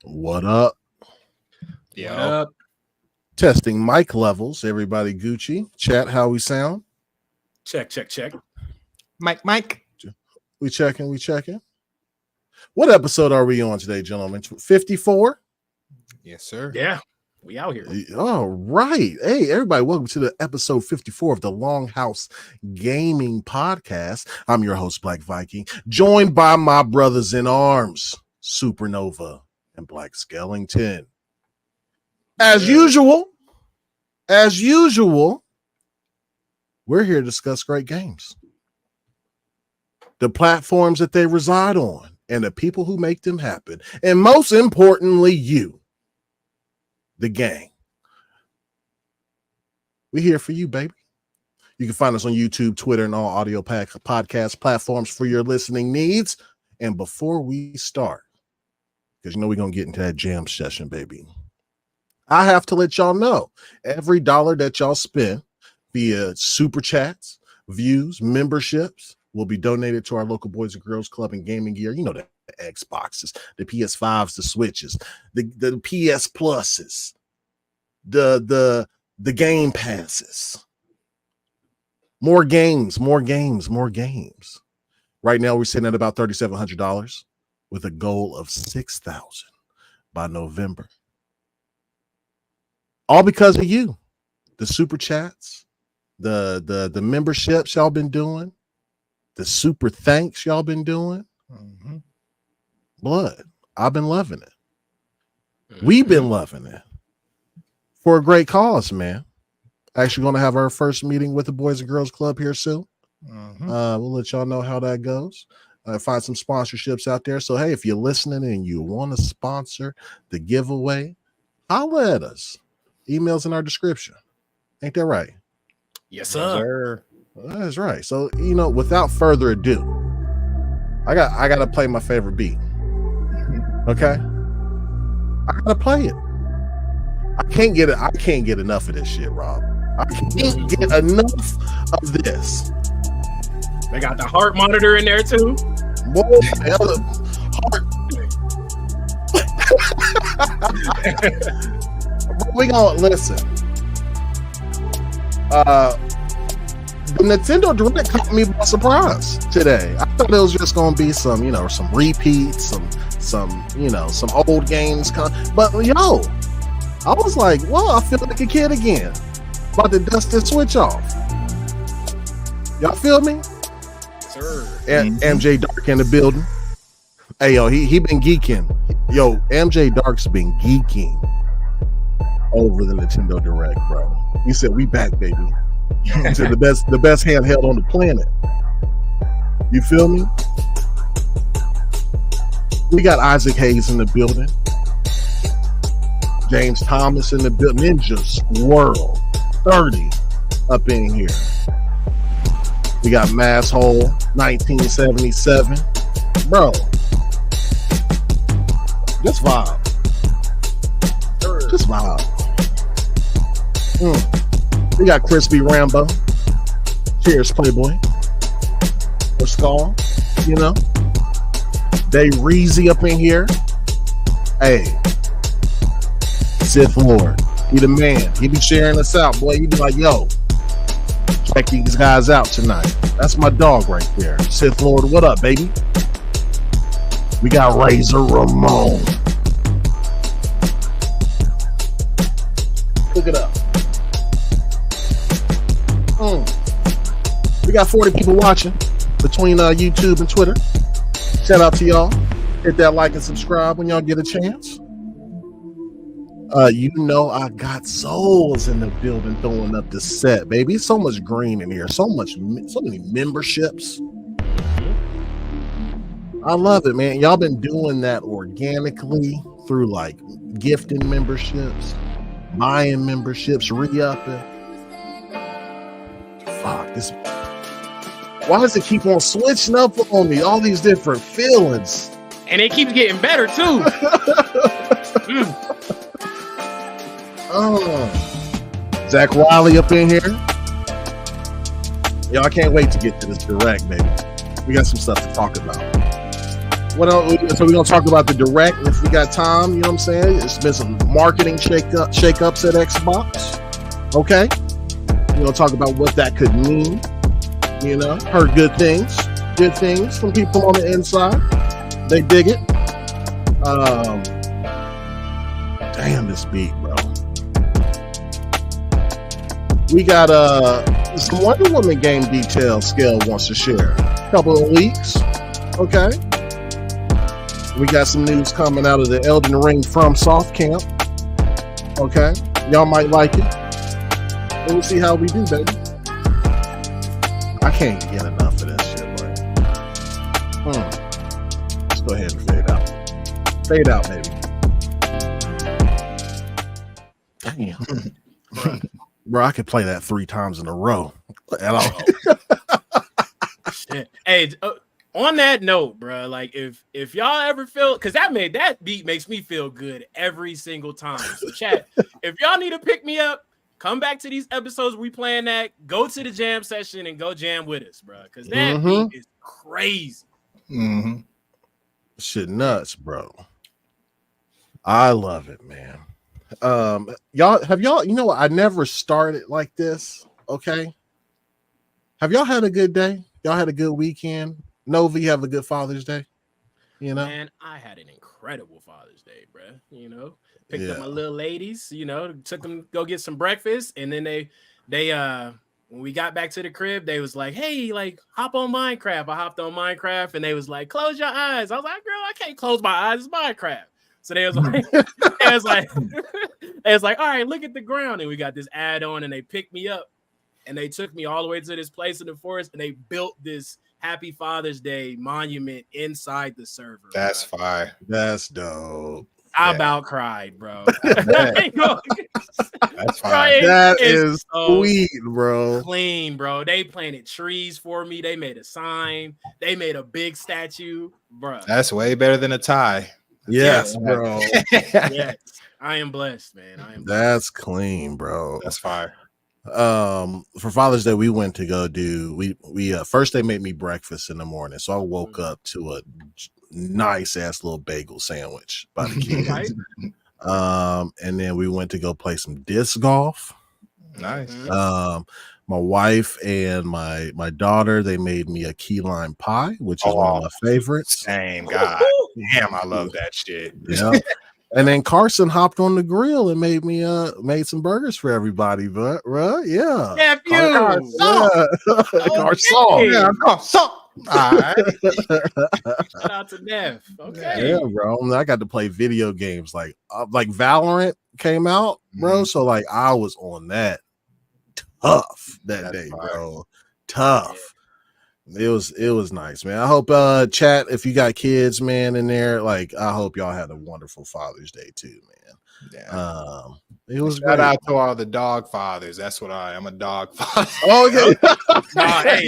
What up? Yeah. What up? Testing mic levels. Everybody Gucci. Chat, how we sound? Check. Mike. We checking. What episode are we on today, gentlemen? 54? Yes, sir. Yeah, we out here. All right. Hey, everybody, welcome to the episode 54 of the Longhouse Gaming Podcast. I'm your host, Black Viking, joined by my brothers in arms, Supernova and BLAQQ Skellington. As usual, we're here to discuss great games, the platforms that they reside on, and the people who make them happen. And most importantly, you, the gang. We're here for you, baby. You can find us on YouTube, Twitter, and all audio podcast platforms for your listening needs. And before we start, because you know we're going to get into that jam session, baby, I have to let y'all know every dollar that y'all spend via super chats, views, memberships will be donated to our local Boys and Girls Club and gaming gear. You know, the Xboxes, the PS5s, the Switches, the PS Pluses, the Game Passes. More games. Right now we're sitting at about $3,700 with a goal of $6,000 by November. All because of you. The super chats, the memberships y'all been doing, the super thanks y'all been doing. Mm-hmm. Blood. I've been loving it. We've been loving it. For a great cause, man. Actually going to have our first meeting with the Boys and Girls Club here soon. Mm-hmm. We'll let y'all know how that goes. Find some sponsorships out there. So, hey, if you're listening and you want to sponsor the giveaway, holla at us. Emails in our description. Ain't that right? Yes, sir. That's right. So, you know, without further ado, I got to play my favorite beat. Okay? I got to play it. I can't get enough of this shit, Rob. I can't get enough of this. They got the heart monitor in there too. Boy, heart. We gonna listen. The Nintendo Direct caught me by surprise today. I thought it was just gonna be some repeats, some old games. But yo, I was like, well, I feel like a kid again. About to dust this Switch off. Y'all feel me? Sir. MJ Dark in the building. Hey, yo, he been geeking. Yo, MJ Dark's been geeking over the Nintendo Direct, bro. He said, we back, baby. He said the best handheld on the planet. You feel me? We got Isaac Hayes in the building. James Thomas in the building. Ninja Squirrel 30 up in here. We got Masshole 1977. Bro. Just vibe. We got Crispy Rambo. Cheers, Playboy. Or Skull. You know. Day Reezy up in here. Hey. Sith Lord. He the man. He be sharing us out, boy. He be like, yo, check these guys out tonight. That's my dog right there. Sith Lord, what up, baby? We got Razor Ramon. Look it up. We got 40 people watching between YouTube and Twitter. Shout out to y'all. Hit that like and subscribe when y'all get a chance. You know I got souls in the building throwing up the set, baby. So much green in here. So many memberships. I love it, man. Y'all been doing that organically through like gifting memberships, buying memberships, re-upping. Fuck this. Why does it keep on switching up on me? All these different feelings. And it keeps getting better too. Zach Wiley up in here. Y'all can't wait to get to this direct, baby. We got some stuff to talk about. What else? So we're gonna talk about the direct if we got time. You know what I'm saying? It's been some marketing shakeups at Xbox. Okay, we're gonna talk about what that could mean. You know, heard good things from people on the inside. They dig it. Damn this beat, bro. We got some Wonder Woman game details Scale wants to share. A couple of leaks. Okay. We got some news coming out of the Elden Ring FromSoft camp. Okay. Y'all might like it. Let me see how we do, baby. I can't get enough of this shit, boy. Let's go ahead and fade out. Fade out, baby. Damn. Bro, I could play that 3 times in a row. Shit. Hey, on that note, bro, like if y'all ever feel, because that beat makes me feel good every single time. So chat, if y'all need to pick me up, come back to these episodes we playing that, go to the jam session and go jam with us, bro, because that beat is crazy. Shit nuts, bro. I love it, man. Y'all, you know what? I never started like this. Okay. Have y'all had a good day? Y'all had a good weekend? Nova, you have a good Father's Day? You know? Man, I had an incredible Father's Day, bro. You know, picked up my little ladies, you know, took them go get some breakfast, and then they when we got back to the crib, they was like, hey, like, hop on Minecraft. I hopped on Minecraft, and they was like, close your eyes. I was like, girl, I can't close my eyes. It's Minecraft. So they was like, they was like, all right, look at the ground. And we got this add-on, and they picked me up, and they took me all the way to this place in the forest, and they built this Happy Father's Day monument inside the server. That's fire. That's dope. I about cried, bro. That's fine. That is sweet, bro. Clean, bro. They planted trees for me. They made a sign. They made a big statue, bro. That's way better than a tie. Yes, bro. Yes, I am blessed, man. I am. That's clean, bro. That's fire. For Father's Day, we went to go do. We first they made me breakfast in the morning, so I woke up to a nice ass little bagel sandwich by the kids. And then we went to go play some disc golf. Nice. My wife and my daughter, they made me a key lime pie, which is one of my favorites. Same God. Damn, I love that shit. Yeah. And then Carson hopped on the grill and made some burgers for everybody, but yeah. Nephew. Carson. Yeah, Carson. All right. Shout out to Neff. Okay. Yeah, bro. I got to play video games like Valorant came out, bro. So like I was on that tough that day, bro. Tough. It was nice, man. I hope chat, if you got kids, man, in there, like I hope y'all had a wonderful Father's Day too, man. Yeah. It was Shout great. out to all the dog fathers. That's what I'm a dog father. Oh, okay.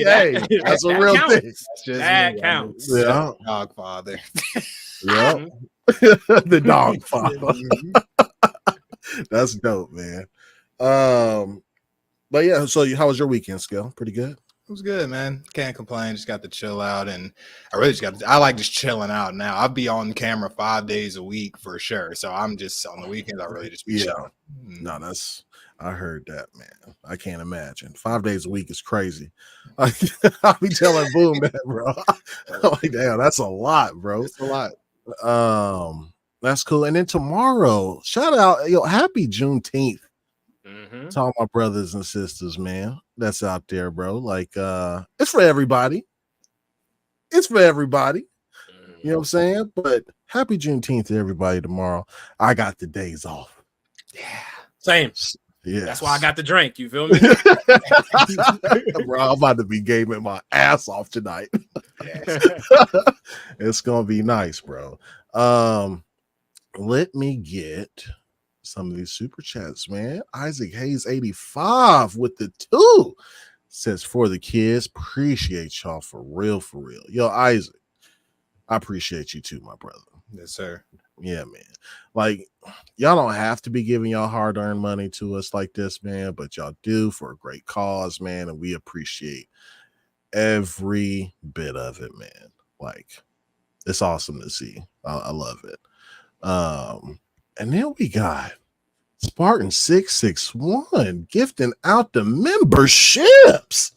Hey, that's a real counts. thing. That's just That me. counts. I'm a Yeah. dog father. Yeah. The dog father. That's dope, man. But yeah, so how was your weekend, Skill? Pretty good. It was good, man. Can't complain. Just got to chill out, and I like just chilling out now. I'll be on camera 5 days a week for sure. So I'm just on the weekends. I really just be chilling. No, I heard that, man. I can't imagine. 5 days a week is crazy. I'll be telling Boom that, bro. I'm like, damn, that's a lot, bro. It's a lot. That's cool. And then tomorrow, shout out, happy Juneteenth. To all my brothers and sisters, man, that's out there, bro. Like, it's for everybody. It's for everybody. You know what I'm saying? But happy Juneteenth to everybody tomorrow. I got the days off. Yeah. Same. Yeah. That's why I got the drink. You feel me? Bro, I'm about to be gaming my ass off tonight. It's gonna be nice, bro. Let me get some of these super chats, man. Isaac Hayes 85 with the 2 says, for the kids, appreciate y'all for real. Yo, Isaac, I appreciate you too, my brother. Yes, sir. Yeah, man. Like, y'all don't have to be giving y'all hard-earned money to us like this, man, but y'all do for a great cause, man, and we appreciate every bit of it, man. Like, It's awesome to see. I love it. And then we got Spartan 661 gifting out the memberships.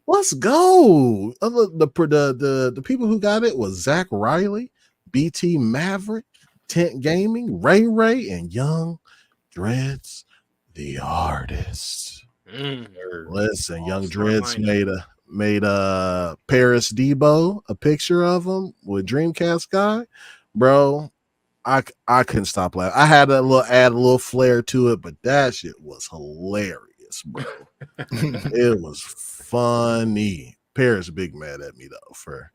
Let's go. The people who got it was Zach Riley, BT Maverick, Tent Gaming, Ray Ray, and Young Dreads, the artist. Listen, Young Dreads made Paris Debo a picture of him with Dreamcast guy, bro. I couldn't stop laughing. I had add a little flair to it, but that shit was hilarious, bro. It was funny. Paris big mad at me though for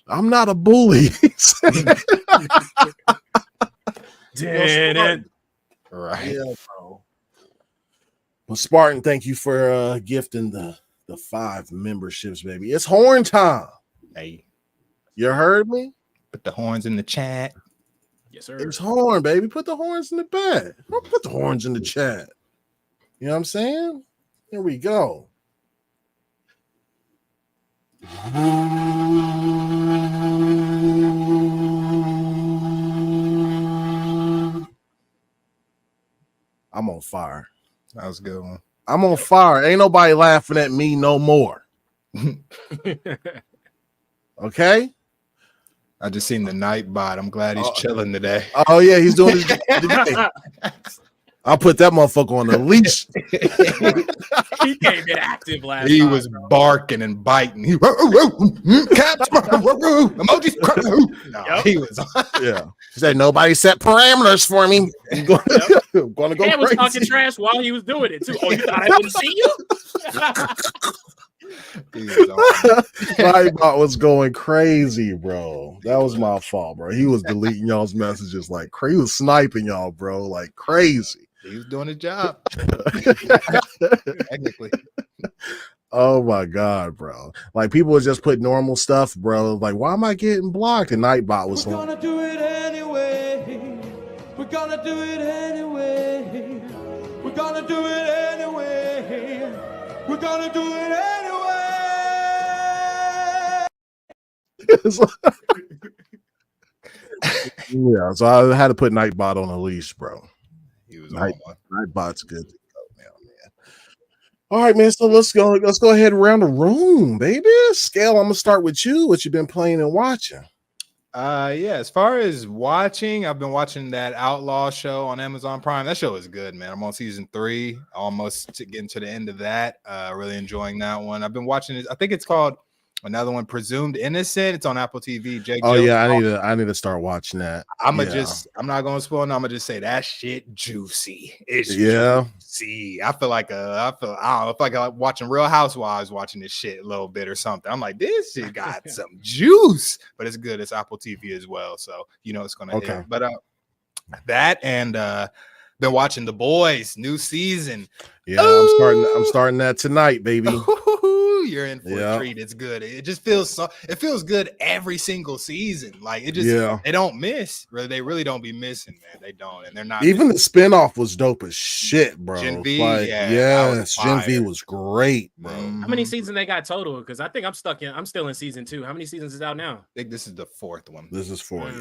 I'm not a bully. Damn. Right. Yeah, bro. Well, Spartan, thank you for gifting the 5 memberships, baby. It's horn time. Hey, you heard me? Put the horns in the chat. Yes, sir. It's horn, baby. Put the horns in the bed. Put the horns in the chat. You know what I'm saying? Here we go. I'm on fire. That was a good one. I'm on fire. Ain't nobody laughing at me no more. Okay? I just seen the Nightbot. I'm glad he's chilling today. Oh, yeah, he's doing his today. I'll put that motherfucker on the leash. He came in active last He time, was bro. barking and biting. He caps, emojis. No, he was. Yeah. He said, nobody set parameters for me. I'm going to go And was crazy. talking trash while he was doing it, too. Oh, you thought I didn't see you? Nightbot was going crazy, bro. That was my fault, bro. He was deleting y'all's messages like crazy. He was sniping y'all, bro, like crazy. He was doing his job. Technically. Oh my god, bro. Like people would just put normal stuff, bro. Like, why am I getting blocked? And Nightbot was We're gonna do it anyway. We're gonna do it anyway. We're gonna do it anyway. We're gonna do it anyway. Yeah, so I had to put Nightbot on a leash, bro. He was on one. Nightbot's good to go now, man. All right, man. So let's go ahead and round the room, baby. Scale, I'm gonna start with you. What you been playing and watching? Yeah, as far as watching, I've been watching that Outlaw show on Amazon Prime. That show is good, man. I'm on season 3, almost getting to the end of that. Really enjoying that one. I've been watching it. I think it's called another one, Presumed Innocent. It's on Apple TV. Jake. Oh yeah, I need to start watching that. I'm not gonna spoil. No, I'm gonna just say that shit juicy. It's yeah. juicy. I feel like I feel like I'm watching Real Housewives, watching this shit a little bit or something. I'm like, this shit got some juice, but it's good. It's Apple TV as well, so you know it's gonna hit. But that and been watching The Boys new season. Yeah, I'm starting that tonight, baby. You're in for a treat. It's good. It just feels it feels good every single season. Like it just they don't miss. They really don't be missing, man. They don't, and they're not. Even the spinoff was dope as shit, bro. Gen V, yes, Gen V was great, bro. How many seasons they got total? Because I think I'm still in season 2. How many seasons is out now? I think this is the 4th one. This is 4,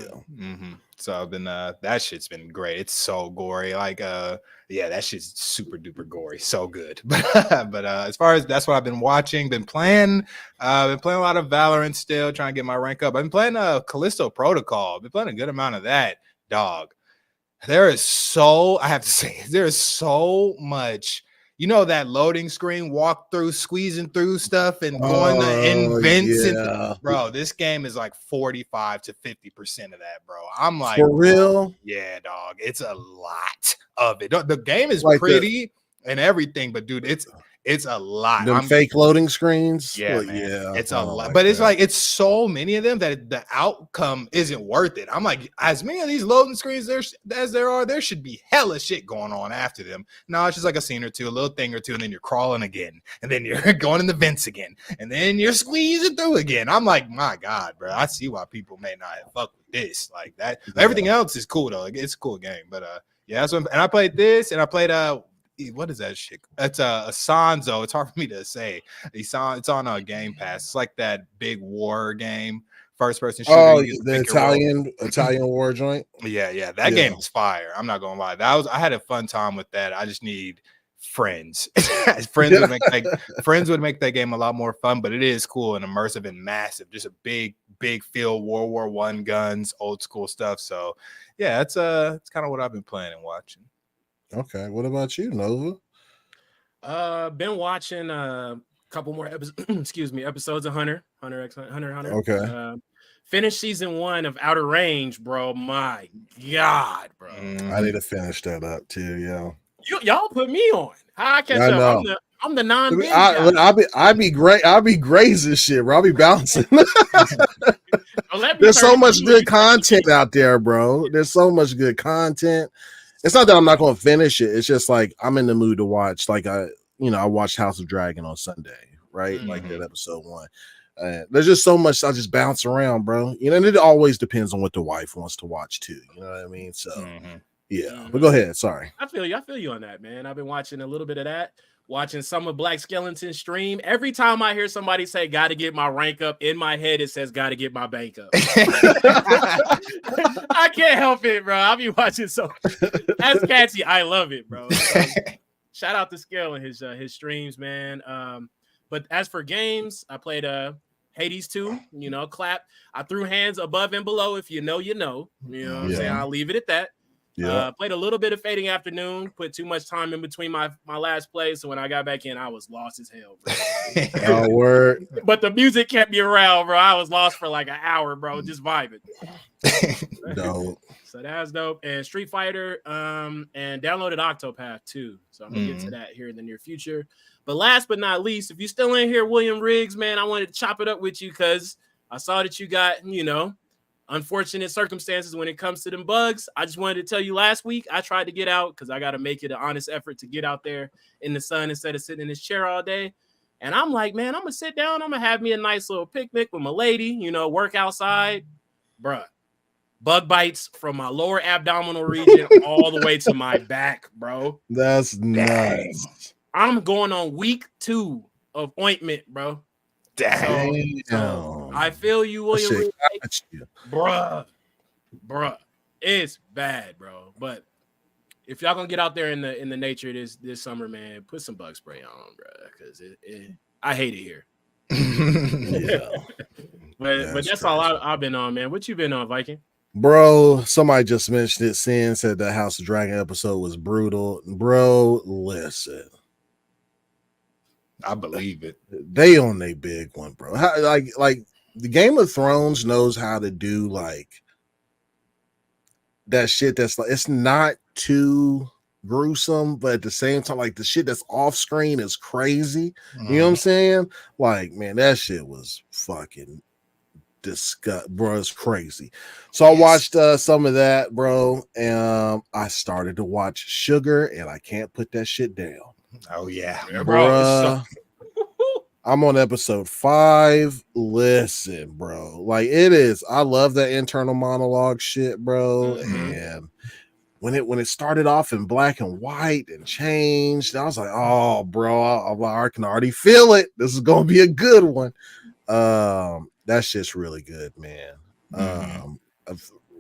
So I've been that shit's been great. It's so gory. Like that shit's super duper gory. So good. But as far as that's what I've been watching, been playing a lot of Valorant still, trying to get my rank up. I've been playing Callisto Protocol. Been playing a good amount of that, dog. There is so much. You know that loading screen, walk through, squeezing through stuff and going to invents. Yeah. Bro, this game is like 45 to 50% of that, bro. I'm like, for real? Yeah, dog. It's a lot of it. The game is like pretty and everything, but dude, it's a lot. Them fake loading screens. Yeah, well, man. Yeah, It's a lot, but it's like it's so many of them that the outcome isn't worth it. I'm like, as many of these loading screens as there are, there should be hella shit going on after them. No, it's just like a scene or two, a little thing or two, and then you're crawling again, and then you're going in the vents again, and then you're squeezing through again. I'm like, my God, bro, I see why people may not have fucked with this like that. Everything else is cool though. Like, it's a cool game, but yeah. So, and I played this, and I played what is that shit? It's a Sanzo. It's hard for me to say. It's on a Game Pass. It's like that big war game first person shooter. Oh, You just the pick your role. Italian war joint. Yeah, that game is fire. I'm not gonna lie. I had a fun time with that. I just need friends. friends would make that game a lot more fun, but it is cool and immersive and massive. Just a big field, World War I guns, old school stuff. So yeah, it's kind of what I've been playing and watching. Okay, what about you, Nova? Been watching a couple more episodes of Hunter. Okay. Finished season 1 of Outer Range, bro. My God, bro. I need to finish that up too. Yeah. Y'all put me on. How I catch up? I'm the non-binge guy. I be great. I'll be grazing shit, bro. I'll be bouncing. There's so much good content out there, bro. There's so much good content. It's not that I'm not going to finish it. It's just like I'm in the mood to watch. Like I watched House of Dragon on Sunday, right? Like that episode 1. There's just so much. I just bounce around, bro. And it always depends on what the wife wants to watch too. You know what I mean? So yeah. But go ahead. Sorry. I feel you on that, man. I've been watching a little bit of that. Watching some of BLAQQ SKELLINGTON stream. Every time I hear somebody say "got to get my rank up," in my head it says "got to get my bank up." I can't help it, bro. I'll be watching that's catchy. I love it, bro. So, shout out to Skell and his streams, man. But as for games, I played Hades 2. Clap. I threw hands above and below. If you know, you know. You know what I'm saying? I'll leave it at that. Yeah. Played a little bit of Fading Afternoon, put too much time in between my last play, so when I got back in, I was lost as hell, bro. Oh, word. But the music kept me around, bro. I was lost for like an hour, bro, just vibing. Dope. So that's dope. And Street Fighter, and downloaded Octopath too. So I'm gonna get to that here in the near future. But last but not least, if you still in here, William Riggs, man, I wanted to chop it up with you because I saw that you got, unfortunate circumstances when it comes to them bugs. I just wanted to tell you last week, I tried to get out because I got to make it an honest effort to get out there in the sun instead of sitting in this chair all day. And I'm like, man, I'm going to sit down. I'm going to have me a nice little picnic with my lady, work outside. Bruh, bug bites from my lower abdominal region all the way to my back, bro. That's nice. I'm going on week 2 of ointment, bro. Dang. So I feel you, William. Bruh. It's bad, bro. But if y'all gonna get out there in the nature this summer, man, put some bug spray on, bro. Because I hate it here. Yeah. But that's all I've been on, man. What you been on, Viking? Bro, somebody just mentioned it. Sin said that House of Dragon episode was brutal. Bro, listen. I believe it. They on their big one, bro. Like the Game of Thrones knows how to do like that shit that's like it's not too gruesome, but at the same time, like the shit that's off screen is crazy. You know what I'm saying? Like, man, that shit was fucking disgusting, bro. It's crazy. So I watched some of that, bro, and I started to watch Sugar, and I can't put that shit down. Oh yeah, bro. I'm on episode 5. Listen, bro, like it is. I love that internal monologue shit, bro. And when it started off in black and white and changed, I was like, oh, bro, I can already feel it. This is gonna be a good one. That shit's really good, man.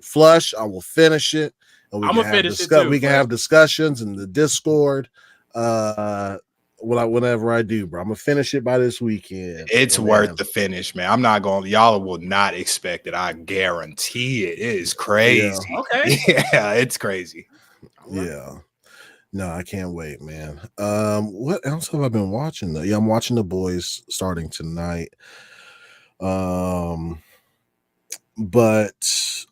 Flush, I will finish it. And I'm gonna finish it too. We can have discussions in the Discord. Whenever I do, bro, I'm gonna finish it by this weekend. It's worth the finish, man. I'm not going. Y'all will not expect it. I guarantee it. It is crazy. Yeah. Okay. Yeah, it's crazy. Yeah. No, I can't wait, man. What else have I been watching though? Yeah, I'm watching The Boys starting tonight. But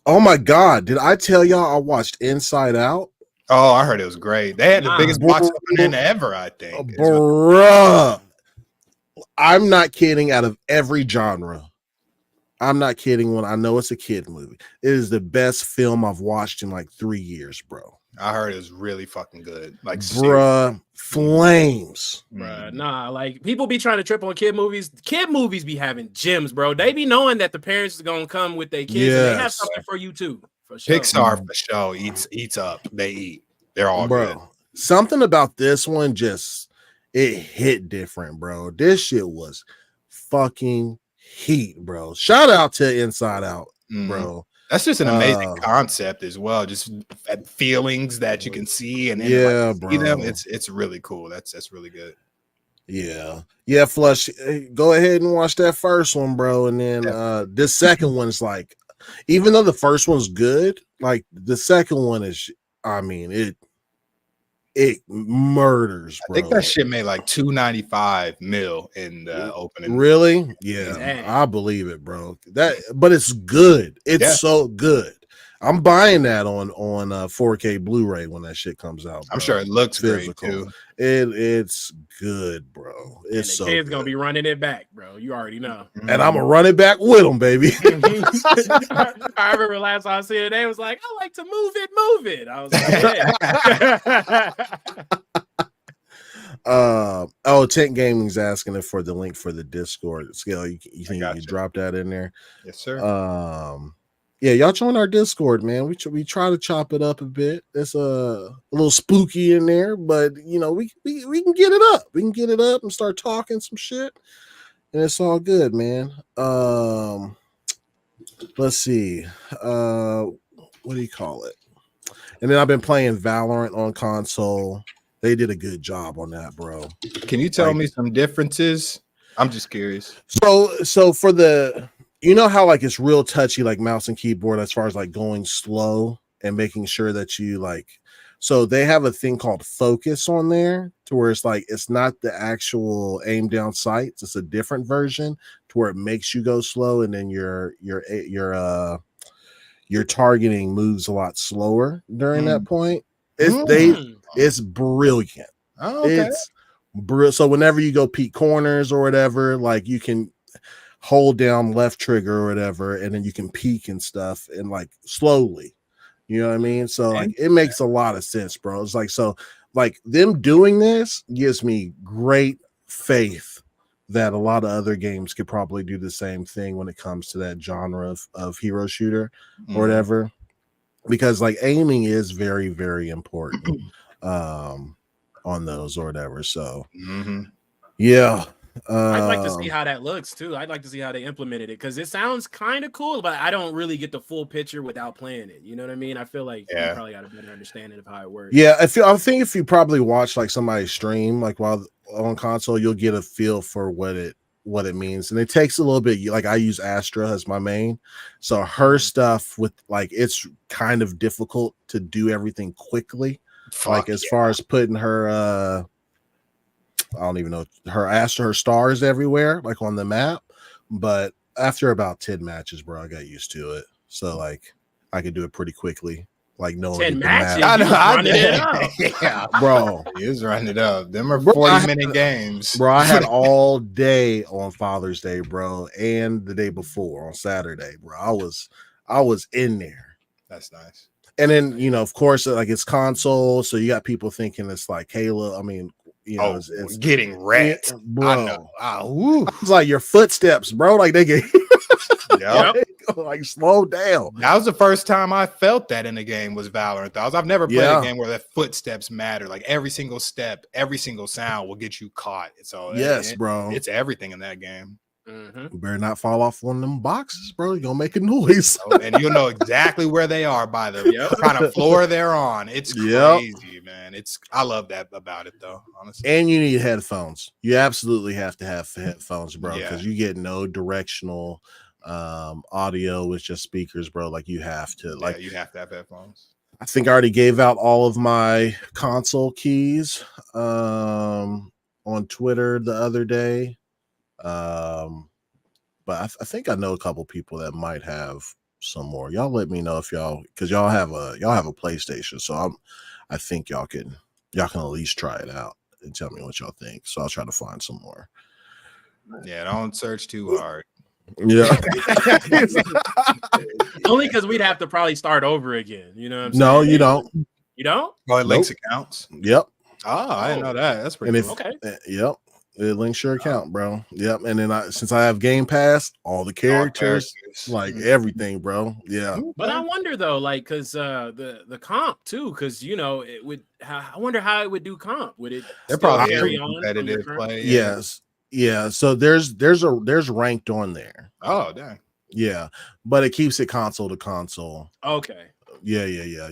oh my god, did I tell y'all I watched Inside Out? Oh, I heard it was great. They had the biggest box opening ever, I think. Bruh. I'm not kidding. Out of every genre, I'm not kidding when I know it's a kid movie. It is the best film I've watched in like 3 years, bro. I heard it was really fucking good. Like, bruh, flames. Bruh, nah, like people be trying to trip on kid movies. Kid movies be having gems, bro. They be knowing that the parents are gonna come with their kids. And they have something for you too. For sure. Pixar for sure eats up. They eat. They're all good. Something about this one it hit different, bro. This shit was fucking heat, bro. Shout out to Inside Out, bro. That's just an amazing concept as well. Just feelings that you can see and then see them. It's really cool. That's really good. Yeah, Flush. Go ahead and watch that first one, bro. And then this second one's like, even though the first one's good, like the second one is, I mean, it murders, bro. I think that shit made like $295 million in the opening. Really? Yeah, I believe it, bro. But it's good. It's so good. I'm buying that on 4K Blu-ray when that shit comes out, bro. I'm sure it looks great too. It's good, bro. It's so kid's gonna be running it back, bro. You already know. And I'm gonna run it back with him, baby. I remember last time I seen it, they was like, I like to move it. I was like, Tent Gaming's asking it for the link for the Discord. Scale, you think you can drop that in there? Yes, sir. Yeah, y'all join our Discord, man. We try to chop it up a bit. It's a little spooky in there, but you know, we can get it up. We can get it up and start talking some shit, and it's all good, man. Let's see. What do you call it? And then I've been playing Valorant on console. They did a good job on that, bro. Can you tell me some differences? I'm just curious. So for the, you know how like it's real touchy, like mouse and keyboard, as far as like going slow and making sure that you like, so they have a thing called focus on there to where it's like, it's not the actual aim down sights. It's a different version to where it makes you go slow. And then your targeting moves a lot slower during that point. It's brilliant. Oh, okay. It's brilliant. So whenever you go peek corners or whatever, like you can hold down left trigger or whatever, and then you can peek and stuff and like slowly, you know what I mean? So like it makes a lot of sense, bro. It's like, so like them doing this gives me great faith that a lot of other games could probably do the same thing when it comes to that genre of hero shooter or whatever, because like aiming is very, very important on those or whatever. So yeah. I'd like to see how that looks too. I'd like to see how they implemented it because it sounds kind of cool, but I don't really get the full picture without playing it. You know what I mean? I feel like you probably got a better understanding of how it works. Yeah, I think if you probably watch like somebody stream like while on console, you'll get a feel for what it means. And it takes a little bit. Like I use Astra as my main, so her stuff with like it's kind of difficult to do everything quickly. As far as putting her I don't even know her stars everywhere, like on the map. But after about 10 matches, bro, I got used to it. So like I could do it pretty quickly. Like knowing 10 matches, yeah, bro. He was running it up. Them are 40-minute games. Bro, I had all day on Father's Day, bro, and the day before on Saturday, bro. I was in there. That's nice. And then, you know, of course, like it's console, so you got people thinking it's like Halo. I mean, you know, it's getting wrecked, bro. It's like your footsteps, bro. Like they get like slow down. That was the first time I felt that in a game was Valorant. I've never played a game where the footsteps matter. Like every single step, every single sound will get you caught. So bro, it's everything in that game. You better not fall off one of them boxes, bro. You're gonna make a noise. And you'll know exactly where they are by the kind of floor they're on. It's crazy, man. I love that about it though, honestly. And you need headphones. You absolutely have to have headphones, bro, because you get no directional audio with just speakers, bro. Like you have to you have to have headphones. I think I already gave out all of my console keys on Twitter the other day. But I think I know a couple people that might have some more. Y'all let me know if because y'all have a PlayStation, so I think y'all can at least try it out and tell me what y'all think. So I'll try to find some more. Yeah, don't search too hard. Yeah. Only because we'd have to probably start over again. You know what I'm saying? No, you don't. You don't? Oh, it links accounts. Yep. Oh, I didn't know that. That's pretty cool. Okay. Yep. It links your account, bro. Yep. And then since I have Game Pass, all the characters, like everything, bro. Yeah. But I wonder though, like, because the comp too, because you know it would. I wonder how it would do comp. Would it? They're probably carry competitive play. Yes. Yeah, so there's ranked on there. Oh, dang. Yeah, but it keeps it console to console. Okay. Yeah.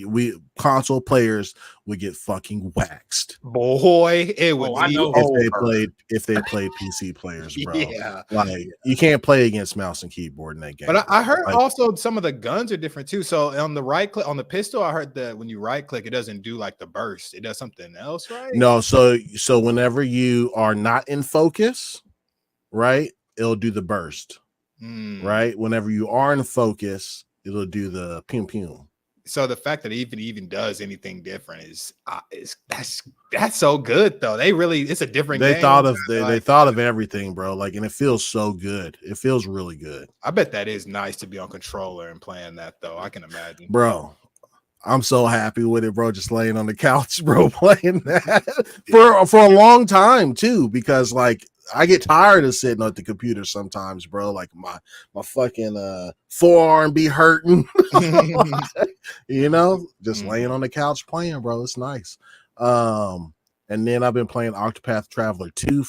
We console players would get fucking waxed. Boy, it would I be know. If they played PC players, bro. Yeah. Like you can't play against mouse and keyboard in that game. But I heard like, also some of the guns are different too. So on the right click on the pistol, I heard that when you right click, it doesn't do like the burst. It does something else, right? no, so whenever you are not in focus, right, it'll do the burst. Right, whenever you are in focus, it'll do the pum pum. So the fact that it even does anything different is that's so good though. It's a different They game. They thought of everything, bro. Like, and it feels so good. It feels really good. I bet that is nice to be on controller and playing that though. I can imagine, bro. I'm so happy with it, bro. Just laying on the couch, bro, playing that for a long time too, because like I get tired of sitting at the computer sometimes, bro. Like my fucking forearm be hurting, you know, just laying on the couch playing, bro. It's nice. And then I've been playing Octopath Traveler 2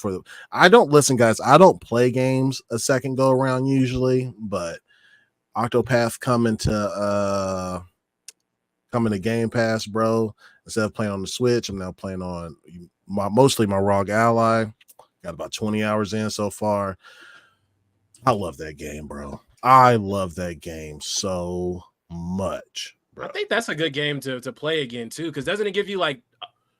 I don't play games a second go around usually, but Octopath coming to Game Pass, bro. Instead of playing on the Switch, I'm now playing on mostly my ROG Ally. Got about 20 hours in so far. I love that game, bro. I love that game so much, bro. I think that's a good game to play again too, because doesn't it give you like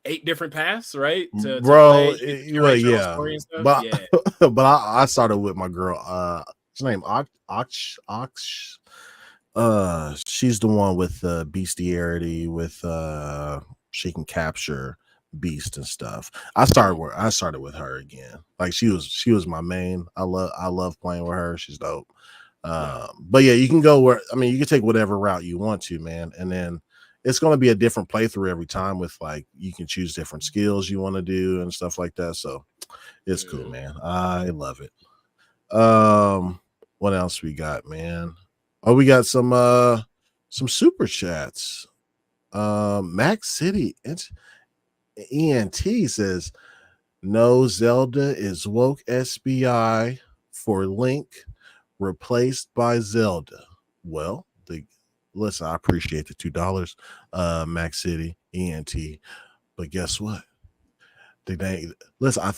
8 different paths, right? Bro, yeah. But yeah. But I started with my girl. What's her name? Ox. She's the one with bestiarity, with she can capture beast and stuff. I started with her again. Like she was my main. I love playing with her. She's dope. But yeah, you can you can take whatever route you want to, man. And then it's going to be a different playthrough every time with like, you can choose different skills you want to do and stuff like that. So it's cool, man. I love it. What else we got, man? Oh, we got some super chats. Max City ENT says, no, Zelda is woke SBI for Link replaced by Zelda. Well, listen, I appreciate the $2, Max City ENT, but guess what? Listen,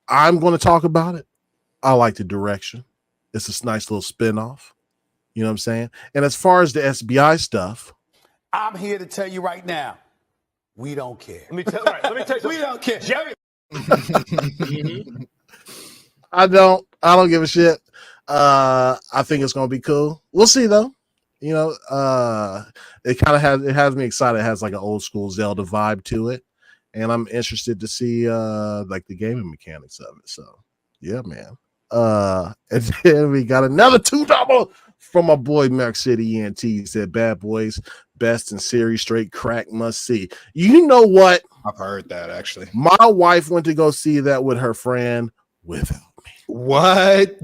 I'm going to talk about it. I like the direction. It's a nice little spinoff. You know what I'm saying? And as far as the SBI stuff, I'm here to tell you right now, we don't care. Let me tell you, we don't care. Jerry. I don't give a shit. I think it's gonna be cool. We'll see though. You know, it has me excited. It has like an old school Zelda vibe to it, and I'm interested to see like the gaming mechanics of it. So yeah, man. And then we got another $2 from my boy Max City ENT. He said, "Bad Boys, best in series, straight crack, must see." You know what? I've heard that actually. My wife went to go see that with her friend without me. What?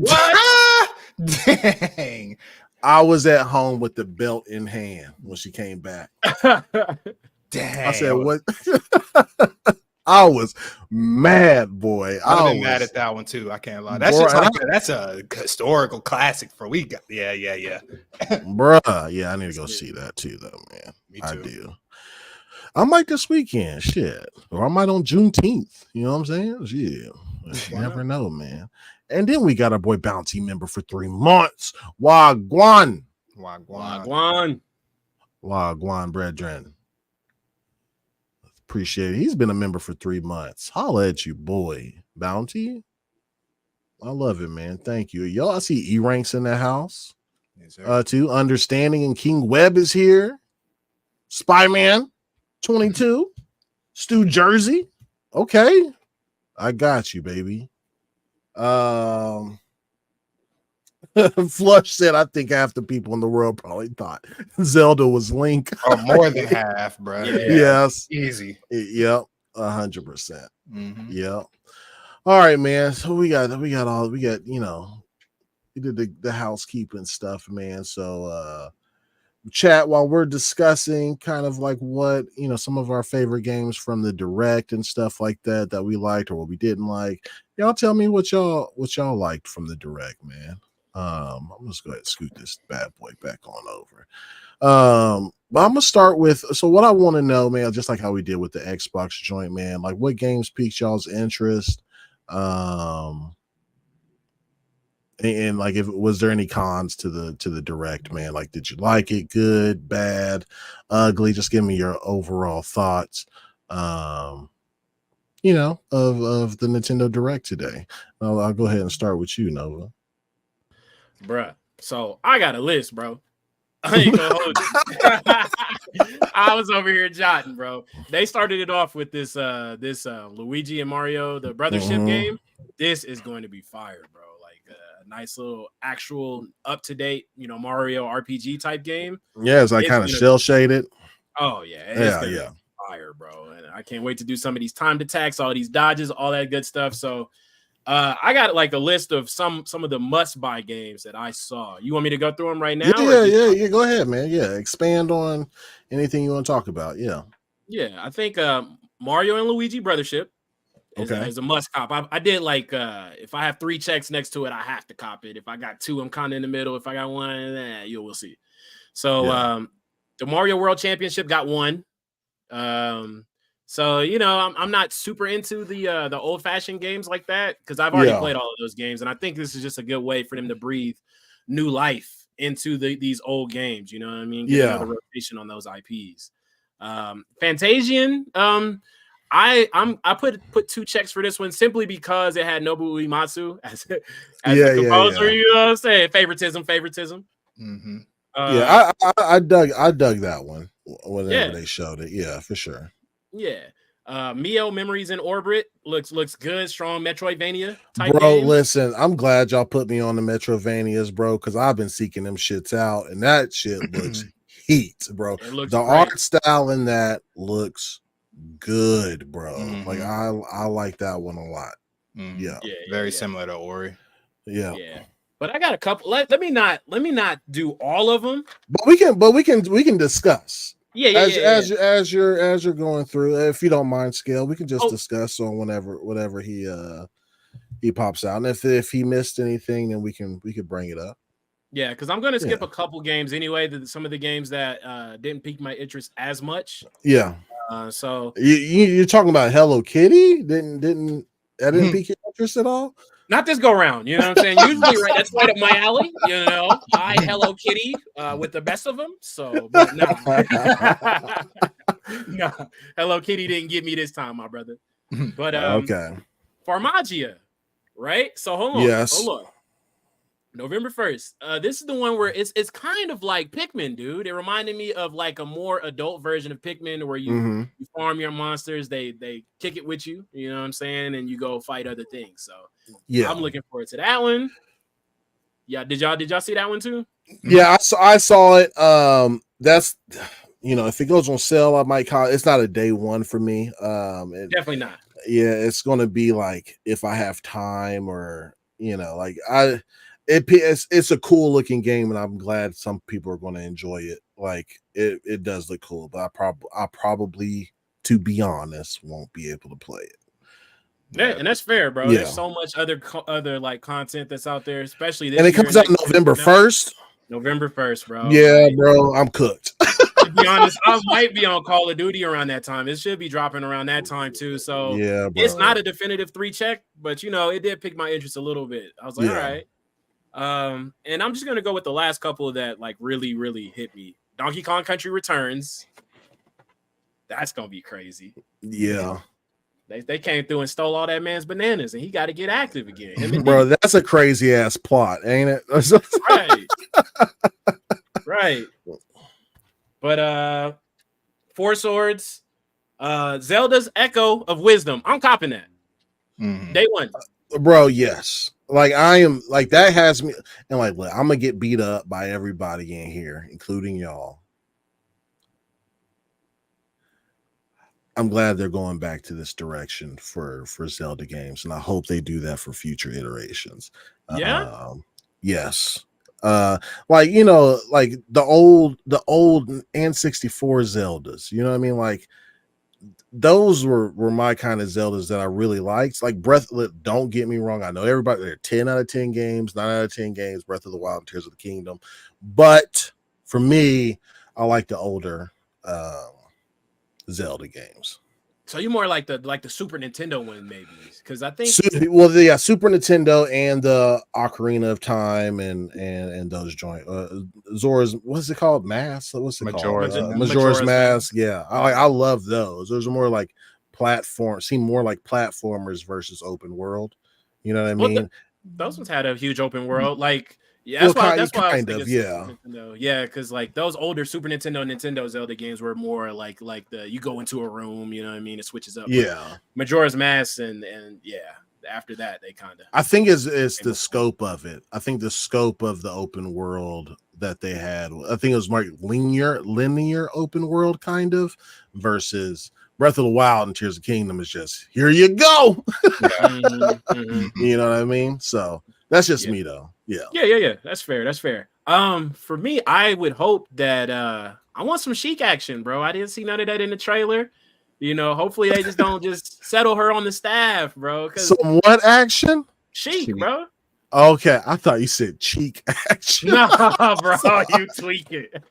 Dang. I was at home with the belt in hand when she came back. Dang. I said, "What?" I was mad, boy. I was mad at that one too. I can't lie. That's just that's a historical classic for we got. Yeah. Bruh. Yeah, I need to go see that too, though, man. Me too. I do. I might this weekend, shit. Or I might on Juneteenth. You know what I'm saying? Yeah. You never know, man. And then we got our boy Bounty member for 3 months. Wagwan, brethren. Appreciate it. He's been a member for 3 months. Holla at you, boy. Bounty. I love it, man. Thank you. Yo, I see E-Ranks in the house. Yes, sir. Too. Understanding and King Webb is here. Spyman 22. Stu Jersey. Okay. I got you, baby. Flush said, I think half the people in the world probably thought Zelda was Link. Or more than half, bro. Yeah. Yes. Easy. Yep. 100%. Mm-hmm. Yep. All right, man. So we got, you know, we did the housekeeping stuff, man. So chat while we're discussing kind of like what, some of our favorite games from the direct and stuff like that we liked or what we didn't like. Y'all tell me what y'all liked from the direct, man. I'm just go ahead and scoot this bad boy back on over. But I'm gonna start with, so what I want to know, man, just like how we did with the Xbox joint, man, like what games piqued y'all's interest? And like, if was there any cons to the direct, man? Like, did you like it? Good, bad, ugly? Just give me your overall thoughts. Of the Nintendo Direct today. I'll go ahead and start with you, Nova. Bruh. So I got a list, bro. I ain't gonna hold you. I was over here jotting, bro. They started it off with this Luigi and Mario, the brothership game. This is going to be fire, bro. Like a nice little actual up-to-date, Mario RPG type game. Yeah, it's like kind of shell shaded. Oh yeah, yeah. Fire, bro. And I can't wait to do some of these timed attacks, all these dodges, all that good stuff. So I got like a list of some of the must-buy games that I saw. You want me to go through them right now? Yeah. Go ahead, man. Yeah, expand on anything you want to talk about. Yeah. I think Mario and Luigi Brothership is a must cop. I did like if I have 3 checks next to it, I have to cop it. If I got 2, I'm kind of in the middle. If I got 1, we'll see. So the Mario World Championship got 1. So I'm not super into the old-fashioned games like that because I've already played all of those games, and I think this is just a good way for them to breathe new life into these old games. You know what I mean? Get another rotation on those IPs. Fantasian, I put 2 checks for this one simply because it had Nobuo Uematsu as the composer. You know what I'm saying? Favoritism. Mm-hmm. I dug that one whenever they showed it. Yeah, for sure. Yeah. Mio Memories in Orbit looks good. Strong Metroidvania type bro game. Listen, I'm glad y'all put me on the Metroidvanias, bro, because I've been seeking them shits out, and that shit looks heat, bro. The great. art style in that looks good, bro. Like I like that one a lot. Yeah, very similar to Ori. Yeah. But I got a couple. Let me not do all of them. But we can discuss. As you're going through, if you don't mind, Scale, we can just discuss on whenever he pops out, and if he missed anything, then we could bring it up. Yeah, because I'm going to skip a couple games anyway. Some of the games that didn't pique my interest as much. Yeah. So you're talking about Hello Kitty? Didn't pique your interest at all? Not this go round, you know what I'm saying? Usually, right? That's right up my alley, I Hello Kitty with the best of them. So, but nah, Hello Kitty didn't get me this time, my brother. But Farmagia, right? So hold on, hold on. November 1st. This is the one where it's kind of like Pikmin, dude. It reminded me of like a more adult version of Pikmin where you farm your monsters, they kick it with you, you know what I'm saying, and you go fight other things. So I'm looking forward to that one. Yeah, did y'all see that one too? Yeah, I saw it. That's if it goes on sale, I might call it. It's not a day one for me. Definitely not. Yeah, it's gonna be like if I have time or it's a cool looking game, and I'm glad some people are going to enjoy it. Like it does look cool, but I probably, to be honest, won't be able to play it. Yeah, and that's fair, bro. Yeah. There's so much other like content that's out there, especially this and it comes out November 1st. November 1st, bro. Yeah, bro, I'm cooked. To be honest, I might be on Call of Duty around that time. It should be dropping around that time too. So yeah, bro. It's not a definitive 3 check, but it did pique my interest a little bit. I was like, all right. And I'm just gonna go with the last couple that like really, really hit me. Donkey Kong Country Returns. That's gonna be crazy. Yeah. They came through and stole all that man's bananas, and he got to get active again. Bro, that's a crazy ass plot, ain't it? Right. Right. But 4 Swords, Zelda's Echo of Wisdom. I'm copping that. Day 1. Bro, yes. Like I am like that has me and like look, I'm gonna get beat up by everybody in here, including y'all. I'm glad they're going back to this direction for Zelda games, and I hope they do that for future iterations. Yeah. Yes. Like, you know, like the old N64 Zeldas, you know what I mean? Like those were my kind of Zeldas that I really liked. Like don't get me wrong, I know everybody, they're 10 out of 10 games, 9 out of 10 games, Breath of the Wild and Tears of the Kingdom. But for me, I like the older Zelda games. So you more like the Super Nintendo one, maybe? Because I think Super Nintendo and the Ocarina of Time and those joint Zora's, what's it called? What's it Majora's called? Majora's Mask. Yeah, I love those. Those are more like seem more like platformers versus open world. You know what I mean? Those ones had a huge open world. Like, yeah, that's why I was thinking yeah. Super Nintendo. Yeah, because like those older Super Nintendo Zelda games were more like you go into a room, you know what I mean? It switches up. Yeah. Majora's Mask and yeah, after that they kind of. I think it's the scope of it. I think the scope of the open world that they had. I think it was more linear open world kind of versus Breath of the Wild and Tears of the Kingdom is just here you go. You know what I mean? So that's just me though. Yeah. That's fair. For me, I would hope that I want some Sheik action, bro. I didn't see none of that in the trailer. You know, hopefully they just don't just settle her on the staff, bro. Some what action? Sheik, bro. Okay, I thought you said cheek action. Nah, bro, you tweak it.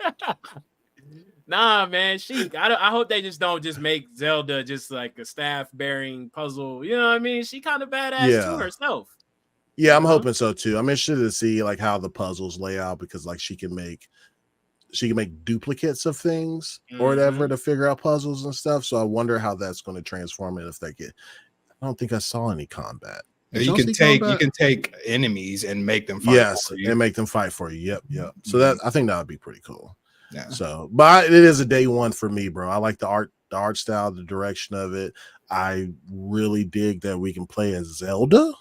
Nah, man, Sheik. I hope they just don't just make Zelda just like a staff bearing puzzle. You know what I mean? She kind of badass to herself. Yeah, I'm hoping so too. I'm interested to see like how the puzzles lay out because like she can make duplicates of things or whatever to figure out puzzles and stuff. So I wonder how that's going to transform it if they get. I don't think I saw any combat. You can take enemies and make them fight for you. And make them fight for you. Yep. So that I think that would be pretty cool. Yeah. So, but it is a day one for me, bro. I like the art style, the direction of it. I really dig that we can play as Zelda.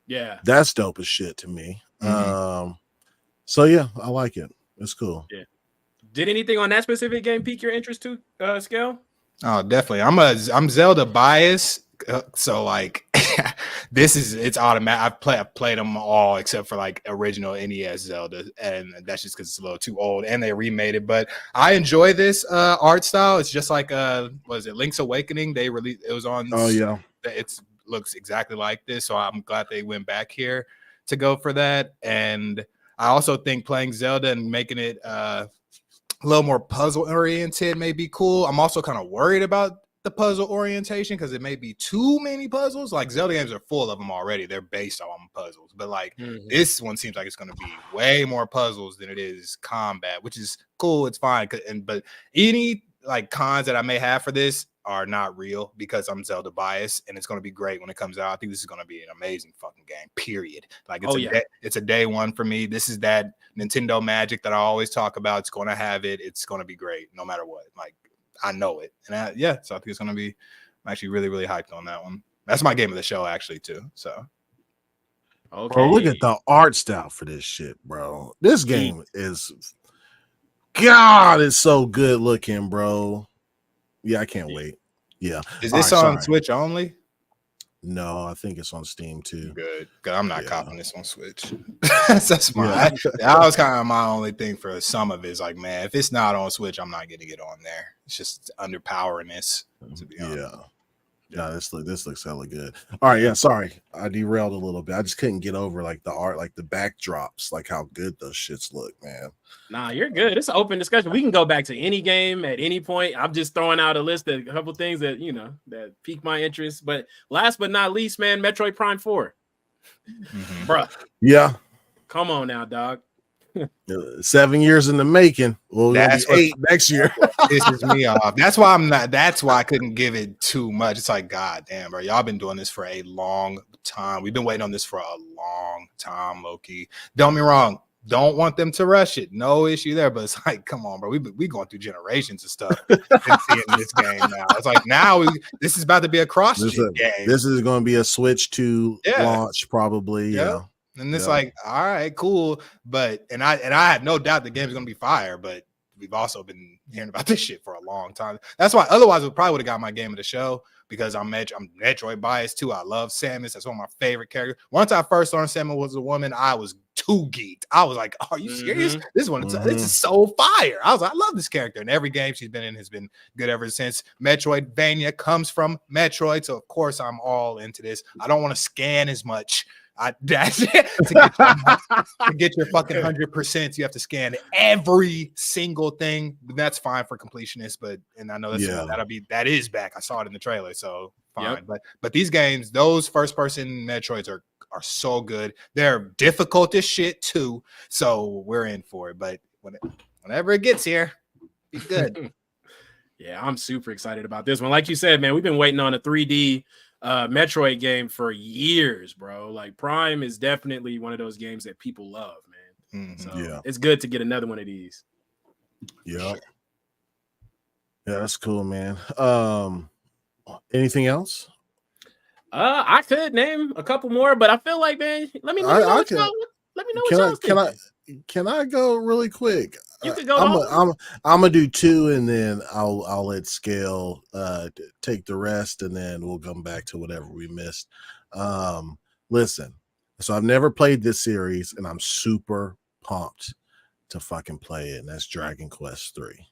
Yeah, that's dope as shit to me. So yeah, I like it. It's cool. Yeah. Did anything on that specific game pique your interest too, Scale? Oh, definitely. I'm Zelda biased. So like it's automatic. I've played them all except for like original NES Zelda, and that's just because it's a little too old and they remade it. But I enjoy this art style. It's just like was it Link's Awakening? They released it was on. Oh yeah, it looks exactly like this. So I'm glad they went back here to go for that. And I also think playing Zelda and making it a little more puzzle oriented may be cool. I'm also kind of worried about the puzzle orientation because it may be too many puzzles. Like Zelda games are full of them already. They're based on puzzles, but like this one seems like it's going to be way more puzzles than it is combat, which is cool. It's fine. But any like cons that I may have for this are not real because I'm Zelda biased, and it's going to be great when it comes out. I think this is going to be an amazing fucking game, period. Like it's a day one for me. This is that Nintendo magic that I always talk about. It's going to have it. It's going to be great no matter what. Like I know it. And so I think it's going to be, I'm actually really, really hyped on that one. That's my game of the show actually too. So. Okay. Bro, look at the art style for this shit, bro. This game is, God, it's so good looking, bro. Yeah, I can't wait. Yeah. Is this on Switch only? No, I think it's on Steam too. Good. Because I'm not copping this on Switch. That's my that was kind of my only thing for some of it. Is like, man, if it's not on Switch, I'm not getting it on there. It's just underpowering this, to be honest. No, this looks hella good. All right, yeah. Sorry, I derailed a little bit. I just couldn't get over like the art, like the backdrops, like how good those shits look, man. Nah, you're good. It's an open discussion. We can go back to any game at any point. I'm just throwing out a list of a couple things that that pique my interest. But last but not least, man, Metroid Prime 4, bruh. Yeah, come on now, dog. 7 years in the making. Well, that's 8 next year. Pisses me off. That's why I couldn't give it too much. It's like, God damn, bro, y'all been doing this for a long time. We've been waiting on this for a long time, Loki. Don't get me wrong. Don't want them to rush it. No issue there. But it's like, come on, bro. We going through generations of stuff and seeing this game now. It's like this is about to be a cross-gen game. This is going to be a Switch 2 launch, probably. Yeah. And it's like, all right, cool. But and I had no doubt the game is gonna be fire, but we've also been hearing about this shit for a long time. That's why otherwise we probably would have got my game of the show, because I'm Metroid biased too. I love Samus. That's one of my favorite characters. Once I first learned Samus was a woman, I was too geeked. I was like, are you serious? This one, this is so fire. I was like, I love this character. And every game she's been in has been good ever since. Metroidvania comes from Metroid. So of course I'm all into this. I don't want to scan as much. That's it. To get your fucking 100%, you have to scan every single thing. That's fine for completionists, and I know that is back. I saw it in the trailer, so fine. Yep. But these games, those first person Metroids are so good. They're difficult as shit too, so we're in for it. But whenever it gets here, be good. Yeah, I'm super excited about this one. Like you said, man, we've been waiting on a 3D Metroid game for years, bro. Like Prime is definitely one of those games that people love, man. So it's good to get another one of these. Yeah. Yeah, that's cool, man. Anything else? I could name a couple more, but I feel like, man, let me know what y'all think. Can I go really quick? You can go. I'm gonna do two, and then I'll let Scale take the rest, and then we'll come back to whatever we missed. Listen, so I've never played this series, and I'm super pumped to fucking play it. And that's Dragon Quest 3.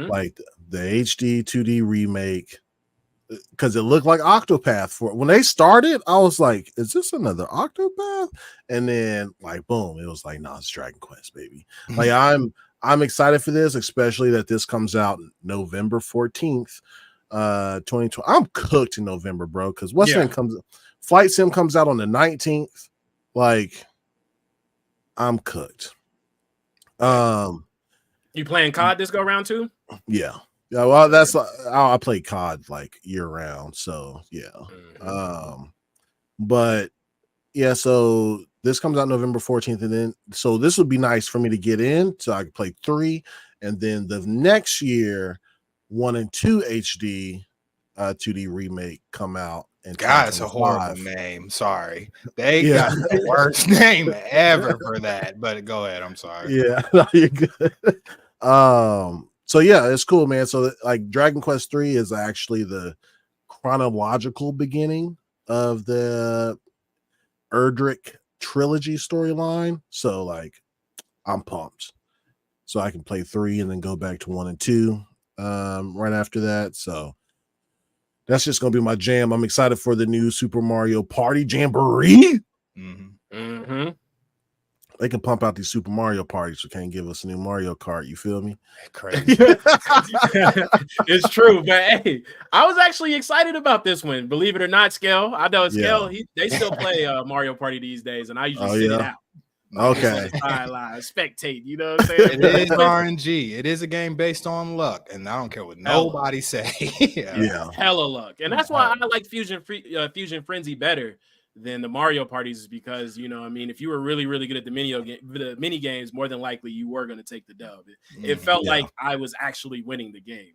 Like the HD 2D remake, because it looked like Octopath. For when they started, I was like, is this another Octopath? And then like boom, it was like, no, it's Dragon Quest, baby. Like I'm excited for this, especially that this comes out November 14th, 2020. I'm cooked in November, bro, because Flight Sim comes out on the 19th. Like I'm cooked. You playing COD this go round too? Yeah. Yeah, well, that's I play COD like year round, so yeah. But yeah, so this comes out November 14th, and then so this would be nice for me to get in, so I can play 3, and then the next year, 1 and 2 HD 2D remake come out. And God, it's a horrible name. Sorry, they got the worst name ever for that. But go ahead. I'm sorry. Yeah, no, you're good. So yeah, it's cool, man. So like Dragon Quest 3 is actually the chronological beginning of the Erdrick trilogy storyline. So like I'm pumped. So I can play 3 and then go back to 1 and 2 right after that. So that's just gonna be my jam. I'm excited for the new Super Mario Party Jamboree. They can pump out these Super Mario parties, so can't give us a new Mario Kart. You feel me? Crazy. It's true, but hey, I was actually excited about this one. Believe it or not, Scale. I know Scale. They still play Mario Party these days, and I usually sit it out. Okay. Sideline, spectate. You know what I'm saying? It is RNG. It is a game based on luck, and I don't care what nobody say. Yeah, hella luck, and that's why I like Fusion Frenzy better than the Mario parties, because you know, I mean, if you were really, really good at the mini games, more than likely you were going to take the dub. It felt like I was actually winning the game,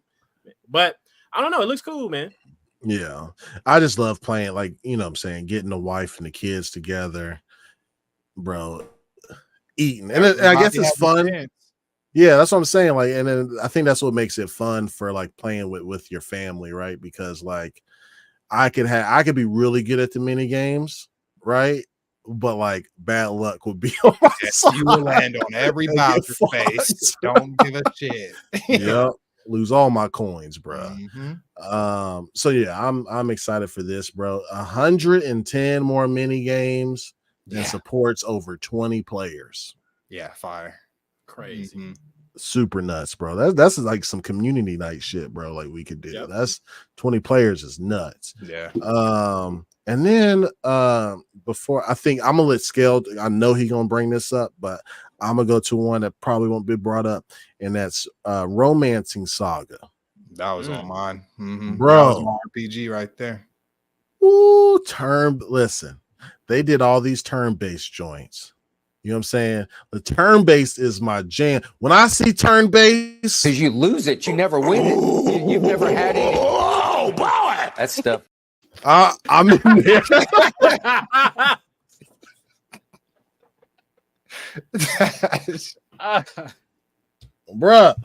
but I don't know. It looks cool, man. Yeah, I just love playing, like, you know what I'm saying, getting the wife and the kids together, bro, eating, and I guess it's fun. Yeah, that's what I'm saying. Like, and then I think that's what makes it fun for like playing with your family, right? Because like I could be really good at the mini games, right? But like bad luck would be on my side. You will land on every Bowser face. Don't give a shit. Yep. Lose all my coins, bro. So yeah, I'm excited for this, bro. 110 more mini games and supports over 20 players. Yeah, fire. Crazy. Super nuts, bro. That's like some community night shit, bro. Like we could do. Yep. That's 20 players is nuts. Yeah. And then before, I think I'm gonna let Scale, I know he gonna bring this up, but I'm gonna go to one that probably won't be brought up, and that's Romancing Saga. That was on mine. Bro. That was my RPG right there. Ooh, listen, they did all these turn-based joints. You know what I'm saying? The turn-based is my jam. When I see turn-based, because you lose it, you never win it. You've never had any. Oh, power! That stuff. I'm in there. bruh.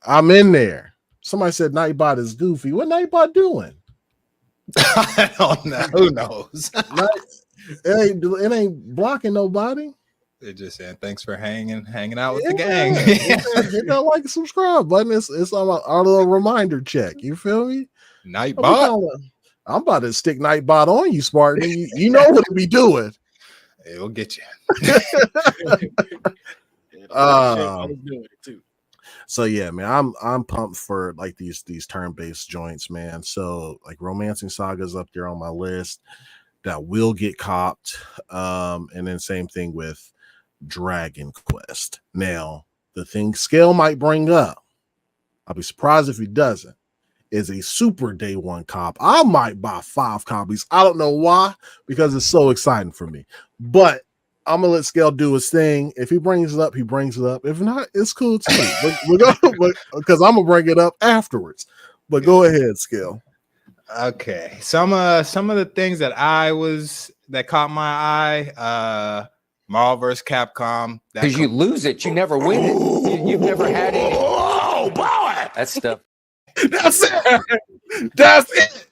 I'm in there. Somebody said Nightbot is goofy. What Nightbot doing? I don't know. Who knows? It ain't blocking nobody. They're just saying thanks for hanging out with the Yeah. gang. Hit that like and subscribe button. It's on our little reminder check. You feel me? Nightbot. I'm about to stick Nightbot on you, Spartan. You know what it be doing. It'll get you. So yeah, man, I'm pumped for like these turn-based joints, man. So like Romancing Saga's up there on my list. That will get copped. And then same thing with Dragon Quest. Now, the thing Scale might bring up, I'll be surprised if he doesn't, is a super day one cop. I might buy 5 copies. I don't know why, because it's so exciting for me. But I'm gonna let Scale do his thing. If he brings it up, he brings it up. If not, it's cool too. Because I'm gonna bring it up afterwards. But go ahead, Scale. Okay, some of the things that caught my eye. Marvel vs. Capcom. Because you lose it, you never win it. You've never had any. Oh, boy! That stuff. That's it. That's it.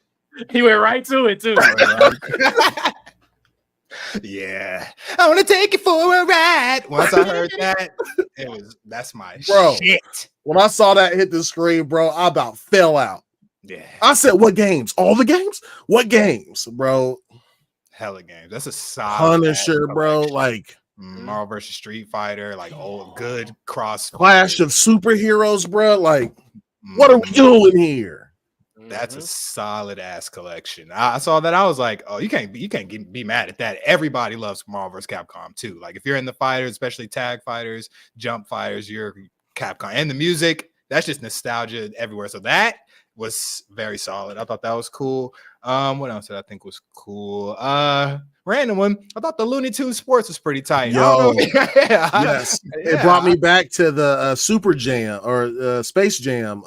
He went right to it too. Yeah, I want to take you for a ride. Once I heard that, that's my shit. When I saw that hit the screen, bro, I about fell out. Yeah, I said, "What games? All the games? What games, bro? Hella games. That's a solid Punisher, bro. Like Marvel vs. Street Fighter, like old good cross Clash of Superheroes, bro. Like, what are we doing here? That's a solid ass collection. I saw that. I was like, oh, you can't be mad at that. Everybody loves Marvel vs. Capcom too. Like if you're in the fighters, especially tag fighters, jump fighters, you're Capcom. And the music, that's just nostalgia everywhere. So that was very solid. I thought that was cool. What else did I think was cool? Random one. I thought the Looney Tunes Sports was pretty tight. Yes, it brought me back to the Super Jam or Space Jam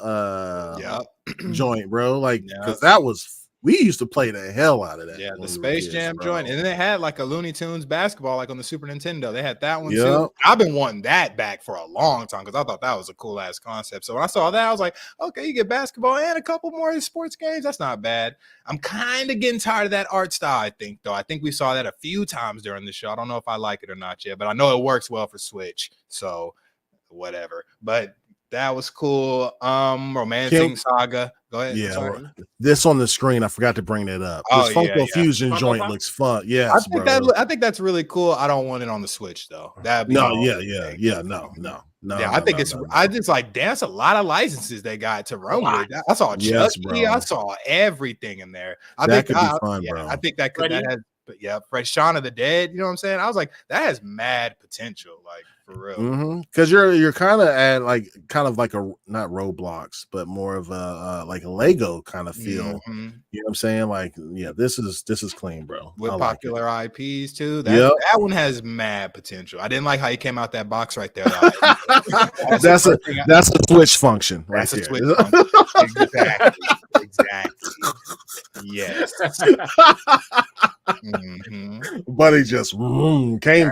joint, bro. Like, because that was, we used to play the hell out of that. Yeah, the Space Jam joint, and then they had like a Looney Tunes basketball, like on the Super Nintendo. They had that one too. I've been wanting that back for a long time because I thought that was a cool ass concept. So when I saw that, I was like, okay, you get basketball and a couple more sports games. That's not bad. I'm kind of getting tired of that art style, I think, though. I think we saw that a few times during the show. I don't know if I like it or not yet, but I know it works well for Switch. So whatever. But that was cool. Romancing Saga. Go ahead. Yeah, this on the screen. I forgot to bring that up. This Funko Fusion joint looks fun. Yeah, I think that's really cool. I don't want it on the Switch though. That'd be no. I think I just like that's a lot of licenses they got to run with. I saw Chucky. I saw everything in there. I think that could be fun, bro. I think that could. That has, but yeah, Shaun of the Dead. You know what I'm saying? I was like, that has mad potential. Like. For real, because you're kind of at like a not Roblox, but more of a like a Lego kind of feel. You know what I'm saying? Like, yeah, this is clean, bro. With popular IPs too. That one has mad potential. I didn't like how you came out that box right there. That's a Switch function, right? That's a Switch function. Exactly. Yes. Buddy just came through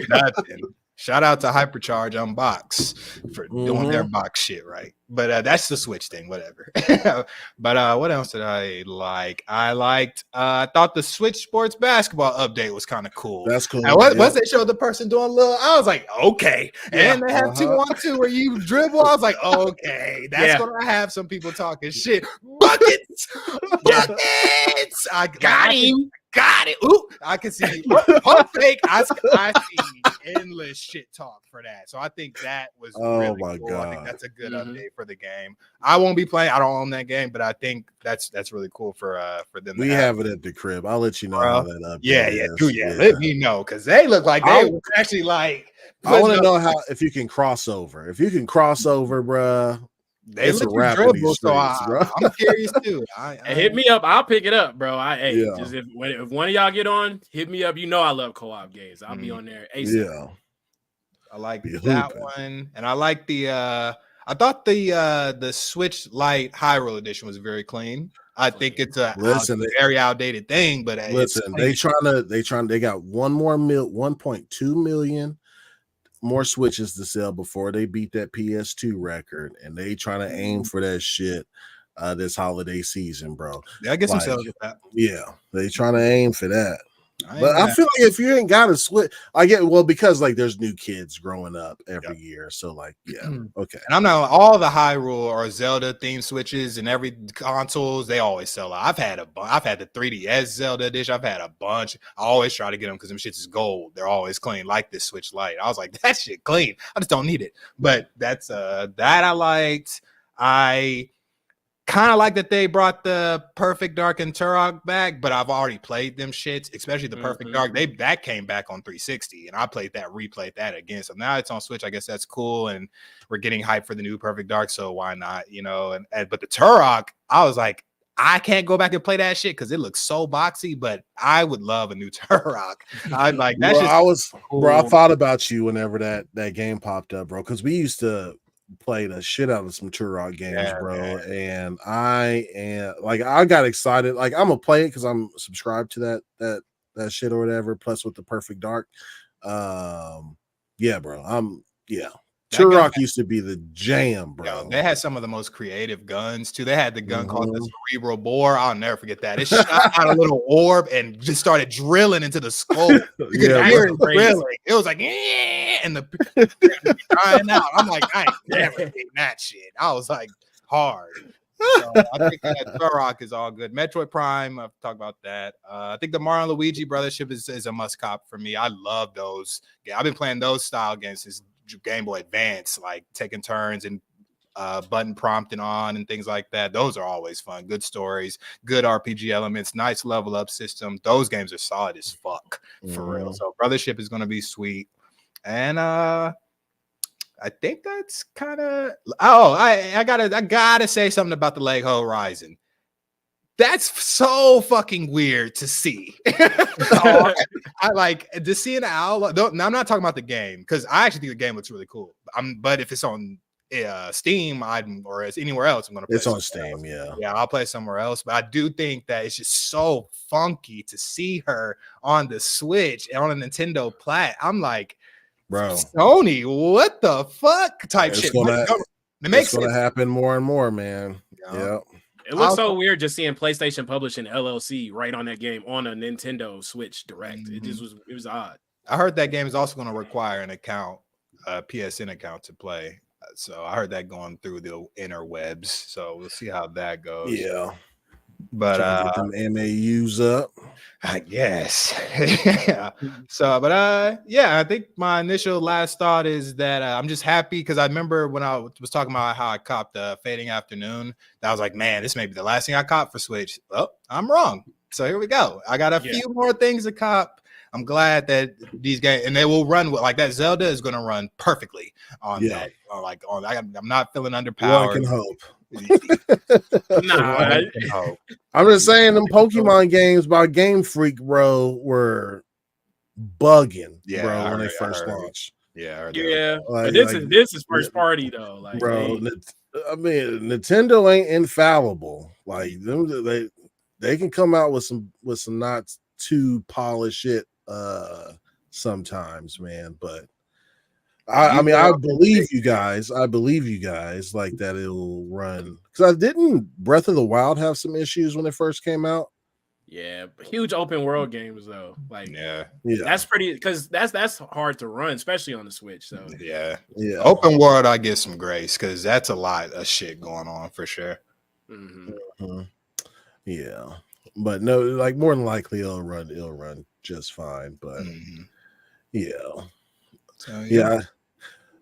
that. Shout out to Hypercharge Unbox for doing their box shit right. But that's the Switch thing, whatever. But what else did I like? I thought the Switch Sports Basketball update was kind of cool. That's cool. And once they showed the person doing a little, I was like, okay. And they have 2-on-2 where you dribble. I was like, okay, that's gonna have some people talking shit. Buckets. I got him. Got it. Ooh, I can see pump fake. I see endless shit talk for that. So I think that was really cool. God. I think that's a good update for the game. I won't be playing. I don't own that game, but I think that's really cool for them. We have it at the crib. I'll let you know how that update is. Yeah. Let me know because they look like they were actually like. I want to know if you can cross over. If you can cross over, bruh. They look a dribble, so I'm curious too. Hit me up. I'll pick it up, bro. Just if one of y'all get on, hit me up. You know I love co-op games. I'll be on there ASAP. Yeah, I like that one, and I like the. I thought the Switch Lite Hyrule Edition was very clean. I think it's a very outdated thing, but they got 1.2 million more Switches to sell before they beat that PS2 record, and they trying to aim for that shit this holiday season, bro. Yeah, I guess Like, I'm selling with that. Yeah, they trying to aim for that. I But ain't I mad. feel like if you ain't got a Switch, I get because like there's new kids growing up every year, so like okay. And I'm not all the Hyrule or Zelda themed Switches and every consoles, they always sell out. I've had the 3DS Zelda edition. I've had a bunch. I always try to get them because them shits is gold. They're always clean, like this Switch Lite. I was like, that shit clean. I just don't need it. But that's that I liked. I kind of like that they brought the Perfect Dark and Turok back, but I've already played them shits, especially the Perfect Dark. That came back on 360, and I replayed that again. So now it's on Switch. I guess that's cool, and we're getting hyped for the new Perfect Dark. So why not? But the Turok, I was like, I can't go back and play that shit because it looks so boxy. But I would love a new Turok. I'm like, that's just cool. Bro, I thought about you whenever that game popped up, bro, because we used to play the shit out of some Turok games, bro. Man. And I got excited. Like, I'm gonna play it because I'm subscribed to that shit or whatever. Plus with the Perfect Dark, yeah, bro. Turok used to be the jam, bro. Yo, they had some of the most creative guns too. They had the gun called the Cerebral Bore. I'll never forget that. It shot out a little orb and just started drilling into the skull. You could hear it drilling. It was like, and the crying out. I'm like, I ain't never getting that shit. I was like, hard. So I think that Turok is all good. Metroid Prime, I've talked about that. I think the Mario and Luigi Brothership is a must cop for me. I love those. Yeah, I've been playing those style games since Game Boy Advance, like taking turns and button prompting on and things like that. Those are always fun. Good stories, good RPG elements, nice level up system. Those games are solid as fuck for real. So Brothership is going to be sweet. And I think that's kind of I gotta say something about the Lego Horizon. That's so fucking weird to see. I like to see an owl. Now, I'm not talking about the game because I actually think the game looks really cool. But if it's on Steam, or it's anywhere else, I'm gonna play. It's on Steam, yeah. I'll play somewhere else. But I do think that it's just so funky to see her on the Switch and on a Nintendo plat. I'm like, bro, Sony, what the fuck type shit. It makes it happen more and more, man. Yeah. It looks so weird just seeing PlayStation publishing LLC right on that game on a Nintendo Switch Direct. It was odd. I heard that game is also going to require an account, a PSN account to play. So I heard that going through the interwebs. So we'll see how that goes. Yeah. But get them MAUs up. I guess. Yeah. So, but I think my initial last thought is that I'm just happy because I remember when I was talking about how I copped Fading Afternoon, that I was like, man, this may be the last thing I cop for Switch. Well, I'm wrong. So here we go. I got a few more things to cop. I'm glad that these games, and they will run with, like, that Zelda is going to run perfectly on that. I'm not feeling underpowered. One can hope. I'm just saying them Pokemon games by Game Freak, bro, were bugging, bro, when they first launched. But this is first party though, like, bro. I mean, Nintendo ain't infallible. Like them, they can come out with some not too polished shit sometimes, man. But I mean, I believe you guys like that it'll run, because I didn't Breath of the Wild have some issues when it first came out. Yeah, huge open world games though. Like, yeah, that's pretty, because that's hard to run, especially on the Switch. So yeah. Open world, I get some grace because that's a lot of shit going on for sure. Yeah, but no, like more than likely it'll run just fine. But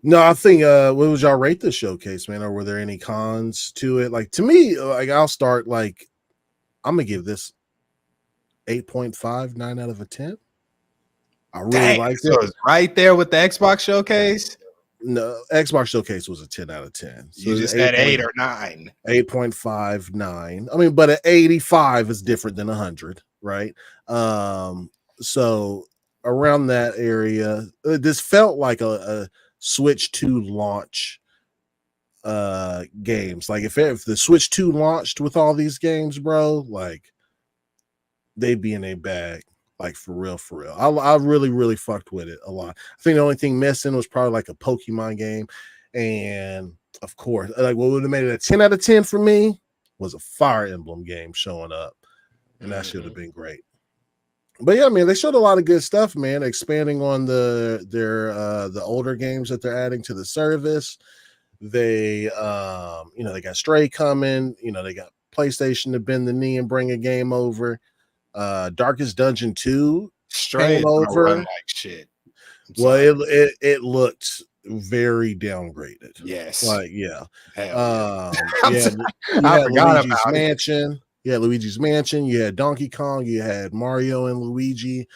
no, I think what would y'all rate the showcase, man? Or were there any cons to it? Like, to me, like, I'll start, like, I'm gonna give this 8.5, 9 out of 10. I really liked it. It's right there with the Xbox showcase. No, Xbox showcase was a 10 out of 10. So you just had 8 or 9. 8.5, 9. I mean, but an 85 is different than 100, right? So around that area, this felt like a Switch 2 launch games. Like, if the Switch 2 launched with all these games, bro, like, they'd be in a bag. Like for real, for real. I really fucked with it a lot. I think the only thing missing was probably like a Pokemon game. And of course, like what would have made it a 10 out of 10 for me was a Fire Emblem game showing up. And that should have been great. But yeah, man, they showed a lot of good stuff, man. Expanding on the older games that they're adding to the service. They they got Stray coming, they got PlayStation to bend the knee and bring a game over. Darkest Dungeon 2 Stray over like shit. Well, it looked very downgraded. Yes. Like, yeah. I forgot about Mansion. You had Luigi's Mansion. You had Donkey Kong. You had Mario and Luigi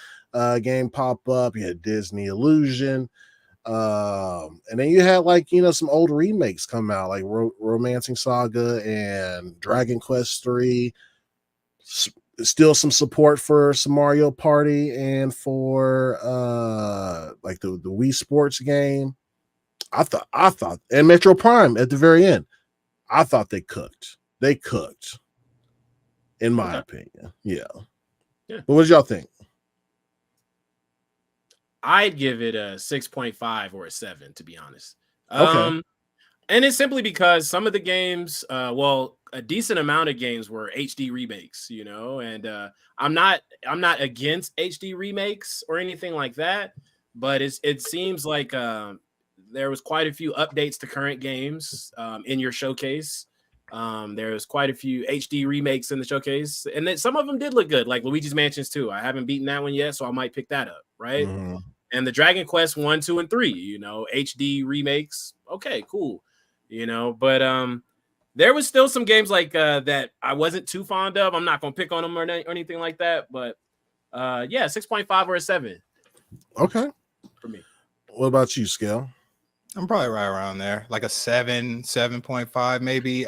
game pop up. You had Disney Illusion. And then you had some old remakes come out, like Romancing Saga and Dragon Quest 3. Still some support for some Mario Party and for the Wii Sports game. I thought, and Metro Prime at the very end. I thought they cooked. In my opinion. Yeah. But what did y'all think? I'd give it a 6.5 or a 7, to be honest. Okay. And it's simply because some of the games, a decent amount of games were HD remakes, and I'm not against HD remakes or anything like that, but it seems like there was quite a few updates to current games in your showcase. There was quite a few HD remakes in the showcase, and then some of them did look good, like Luigi's Mansions 2. I haven't beaten that one yet, so I might pick that up, right? Mm-hmm. And the Dragon Quest 1, 2, and 3, HD remakes. Okay, cool. But there was still some games like that I wasn't too fond of. I'm not gonna pick on them or anything like that, but 6.5 or a 7. Okay. For me. What about you, Scale? I'm probably right around there, like a 7.5 maybe.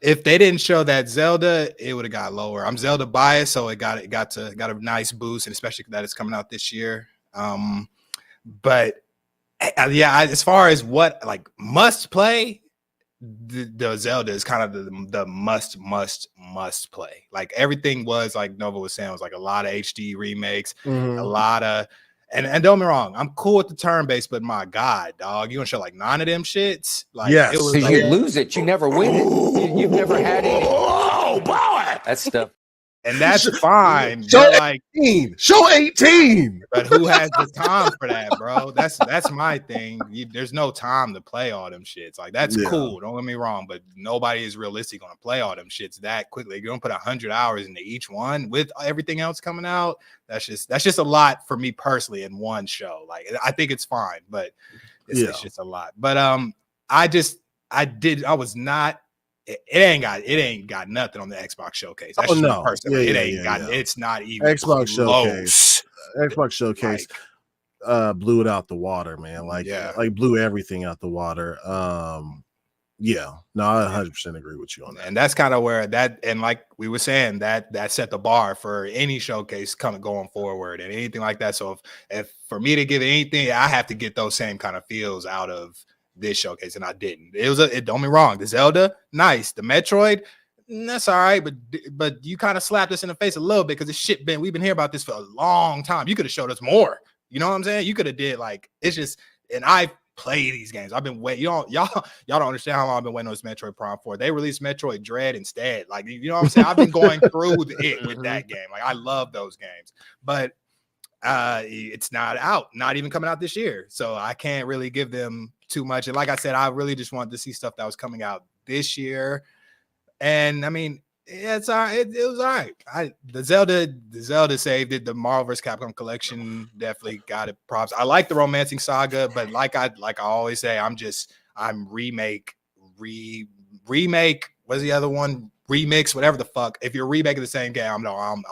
If they didn't show that Zelda, it would have got lower. I'm Zelda biased, so it got a nice boost, and especially that it's coming out this year. But as far as what must play, the Zelda is kind of the must play. Like everything was, like Nova was saying, was like a lot of HD remakes, a lot of. And don't get me wrong, I'm cool with the turn-based, but my God, dog, you gonna show like 9 of them shits? Like, yes. It was So you lose it, you never win it. You've never had any. Oh, boy! That stuff. and that's fine. Show But, like, 18. Show 18. but who has the time for that, bro? That's my thing. There's no time to play all them shits. Like, that's cool. Don't get me wrong, but nobody is realistic gonna play all them shits that quickly. You're gonna put 100 hours into each one with everything else coming out. That's just a lot for me personally in one show. Like, I think it's fine, but it's just a lot. But I was not. It ain't got nothing on the Xbox showcase. That's no. Personally. It's not even Xbox close. Showcase. Xbox Showcase blew it out the water, man. Like blew everything out the water. I 100% agree with you on that. And that's kind of where that, and like we were saying, that set the bar for any showcase going forward and anything like that. So if for me to give anything, I have to get those same kind of feels out of this showcase, and I didn't. Don't get me wrong, the Zelda, nice. The Metroid, that's all right, but you kind of slapped us in the face a little bit, because we've been hearing about this for a long time. You could have showed us more. You know what I'm saying? You could have did it's just, and I play these games. I've been waiting. Y'all don't understand how long I've been waiting on this Metroid Prime 4. They released Metroid Dread instead. Like, you know what I'm saying? I've been going through it with that game. Like, I love those games, but it's not out, not even coming out this year. So I can't really give them too much. And like I said, I really just wanted to see stuff that was coming out this year. And I mean, it's all right. It was all right. The Zelda saved it. The Marvel vs. Capcom collection definitely got it props. I like the Romancing Saga, but like I always say, I'm remake. What's the other one? Remix, whatever the fuck. If you're remaking the same game, I'm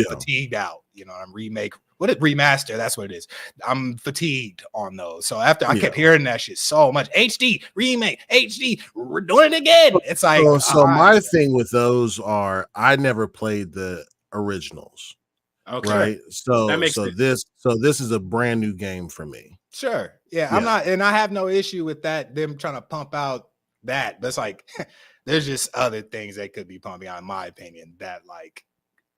fatigued out. You know, I'm remake. What is remaster? That's what it is. I'm fatigued on those. So after I kept hearing that shit so much, HD remake, HD, we're doing it again. It's like, so my thing with those are, I never played the originals. Okay. Right. So that makes this is a brand new game for me. Sure. Yeah. I'm not, and I have no issue with that. Them trying to pump out that, but it's like, there's just other things they could be pumping out, in my opinion, that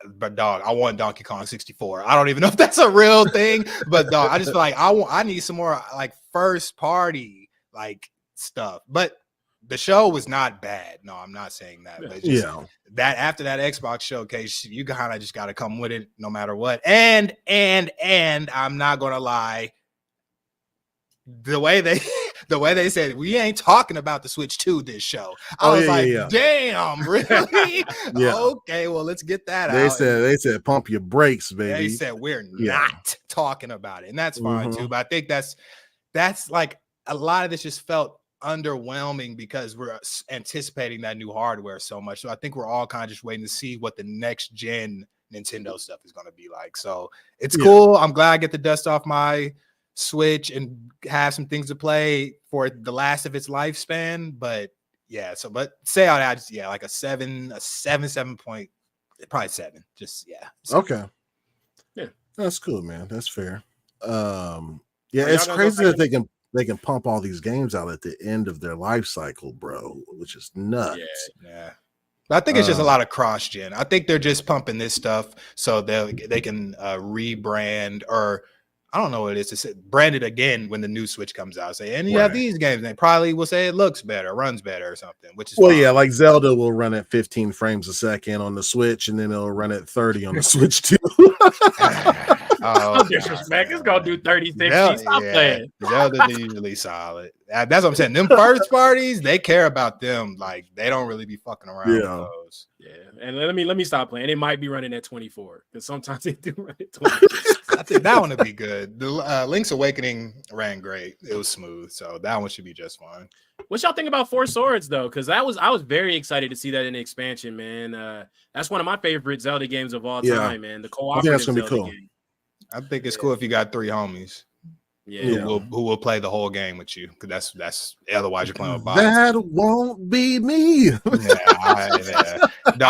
But dog, I want Donkey Kong 64. I don't even know if that's a real thing, but dog, I just feel like I need some more like first party like stuff. But the show was not bad. No, I'm not saying that. But just that after that Xbox showcase, you kind of just got to come with it no matter what. And I'm not gonna lie, the way they said we ain't talking about the Switch 2 this show. I was damn, really? Okay, well, let's get that out. They said pump your brakes, baby. They said we're not talking about it, and that's fine too. But I think that's like a lot of this just felt underwhelming because we're anticipating that new hardware so much. So I think we're all kind of just waiting to see what the next gen Nintendo stuff is going to be like. So it's cool. I'm glad I get to dust off my Switch and have some things to play for the last of its lifespan. But but say out that like a 7 point, probably 7. Just okay. Yeah, that's cool, man. That's fair. It's crazy that they can pump all these games out at the end of their life cycle, bro, which is nuts. Yeah. I think it's just a lot of cross gen. I think they're just pumping this stuff so they can rebrand, or I don't know what it is, to say, brand it again when the new Switch comes out. Say, and you have these games, and they probably will say it looks better, runs better, or something. Which is fine. Like Zelda will run at 15 frames a second on the Switch, and then it'll run at 30 on the Switch too. No disrespect. It's gonna do 30, 60. Stop playing. Zelda's usually solid. That's what I'm saying. Them first parties, they care about them. Like they don't really be fucking around with those. Yeah, and let me stop playing. It might be running at 24 because sometimes they do run at 24. I think that one would be good. The Link's Awakening ran great. It was smooth, so that one should be just fine. What y'all think about Four Swords though? Because I was very excited to see that in the expansion, man. That's one of my favorite Zelda games of all time, man. The cooperative that's gonna be Zelda cool. game. I think it's cool if you got 3 homies. Who will play the whole game with you, because that's otherwise you're playing with bots. That won't be me. I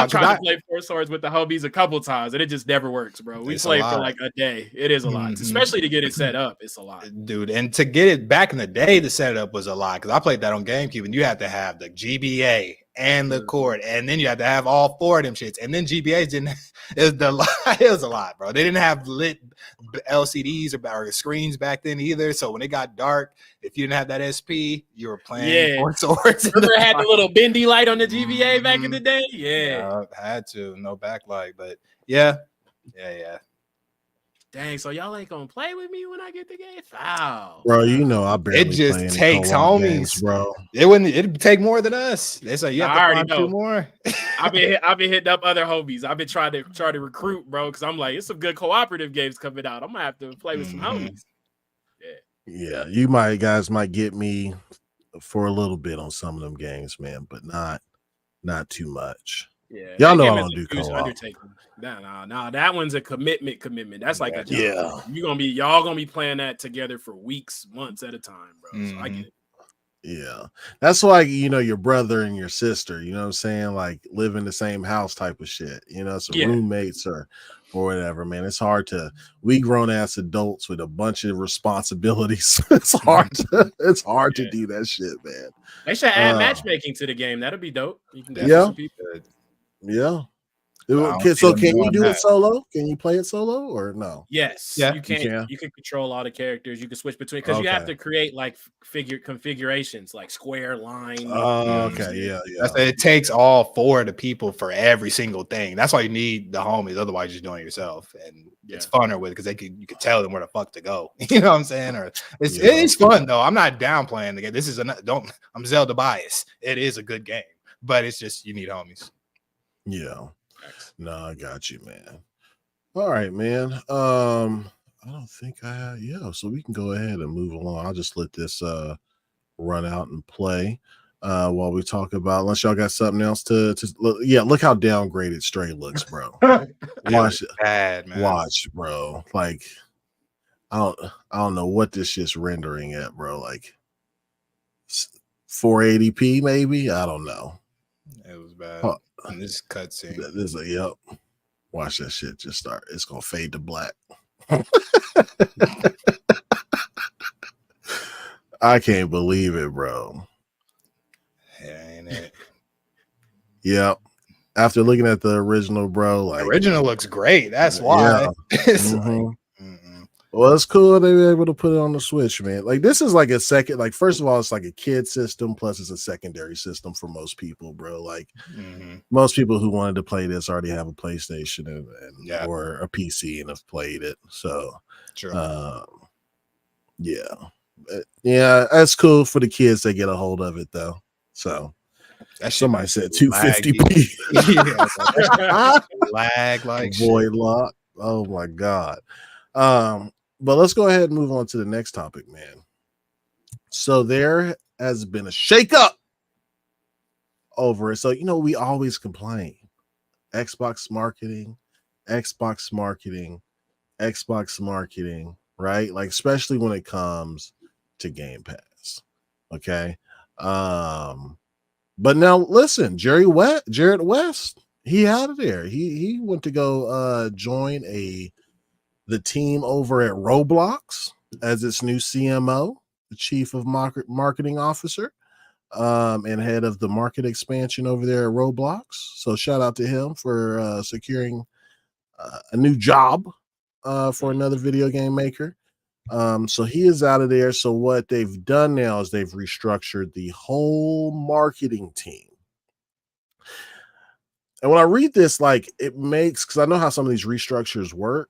tried to play Four Swords with the homies a couple times and it just never works, bro. We played for like a day. It is a lot, especially to get it set up. It's a lot, dude. And to get it back in the day, the setup was a lot, because I played that on GameCube, and you had to have the GBA and the cord, and then you had to have all 4 of them shits, and then GBAs didn't. It was a lot, bro. They didn't have lit LCDs or screens back then either. So when it got dark, if you didn't have that SP, you were playing Four Swords. Remember had the little bendy light on the GBA back in the day? Yeah, had to. No backlight, but yeah. Dang, so y'all ain't gonna play with me when I get the game? Foul. Bro, you know I barely it just play takes homies, games, bro. It'd take more than us. They say you have to find 2 more. I've been hitting up other homies. I've been trying to recruit, bro, because I'm like, it's some good cooperative games coming out. I'm gonna have to play with some homies. Yeah, you guys might get me for a little bit on some of them games, man, but not too much. Yeah, y'all know I don't do co-op. Nah, that one's a commitment. That's like a job. Y'all gonna be playing that together for weeks, months at a time, bro. So I get it. Yeah, that's like, your brother and your sister, you know what I'm saying? Like live in the same house type of shit, so roommates or whatever, man. It's hard we grown ass adults with a bunch of responsibilities. It's hard to do that shit, man. They should add matchmaking to the game. That'll be dope. You can get some people. Yeah. So can you do it solo? Can you play it solo or no? Yes. Yeah. You can control all the characters. You can switch between, because you have to create like figure configurations, like square, line. Okay. It takes all 4 of the people for every single thing. That's why you need the homies. Otherwise, you're just doing it yourself, and it's funner with it because you can tell them where the fuck to go. You know what I'm saying? Or it's fun though. I'm not down playing the game. This is I'm Zelda biased. It is a good game, but it's just you need homies. Yeah. No, I got you, man. All right, man. I don't think so we can go ahead and move along. I'll just let this run out and play while we talk about, unless y'all got something else to look how downgraded Stray looks, bro. Watch it. Bad, man. Watch, bro. Like I don't know what this shit's rendering at, bro. Like 480p maybe. I don't know. It was bad. And this cutscene. Watch that shit just start. It's gonna fade to black. I can't believe it, bro. Yeah, ain't it? Yep. After looking at the original, bro, like Original looks great. That's why. It's like, mhm. Well, it's cool they were able to put it on the Switch, man. Like this is like a second, like first of all, it's like a kid system, plus it's a secondary system for most people, bro. Like most people who wanted to play this already have a PlayStation and or a PC and have played it. So true. Yeah, that's cool for the kids that get a hold of it though. So somebody said 250p. Lag like void lock. Oh my god. But let's go ahead and move on to the next topic, man. So there has been a shakeup over it. So we always complain. Xbox marketing, right? Like especially when it comes to Game Pass. Okay. But now listen, Jared West, he out of there. He went to go join the team over at Roblox as its new CMO, the chief of marketing officer, and head of the market expansion over there at Roblox. So shout out to him for securing a new job for another video game maker. So he is out of there. So what they've done now is they've restructured the whole marketing team. And when I read this, like it makes, because I know how some of these restructures work.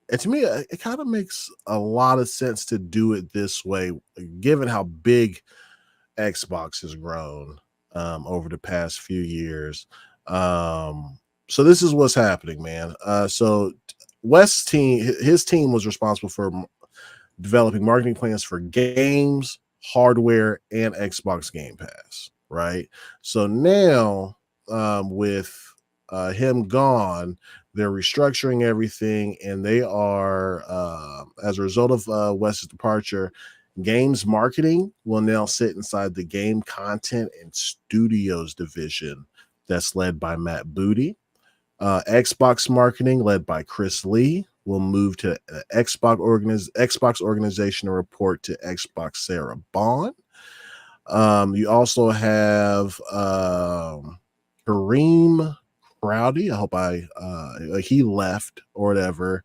And to me, it kind of makes a lot of sense to do it this way, given how big Xbox has grown over the past few years. So this is what's happening, man. So West's team, his team was responsible for developing marketing plans for games, hardware, and Xbox Game Pass, right? So now with him gone, they're restructuring everything, and they are, as a result of West's departure, games marketing will now sit inside the game content and studios division that's led by Matt Booty. Xbox marketing, led by Chris Lee, will move to Xbox organization and report to Xbox Sarah Bond. You also have Kareem Rowdy. I hope he left or whatever.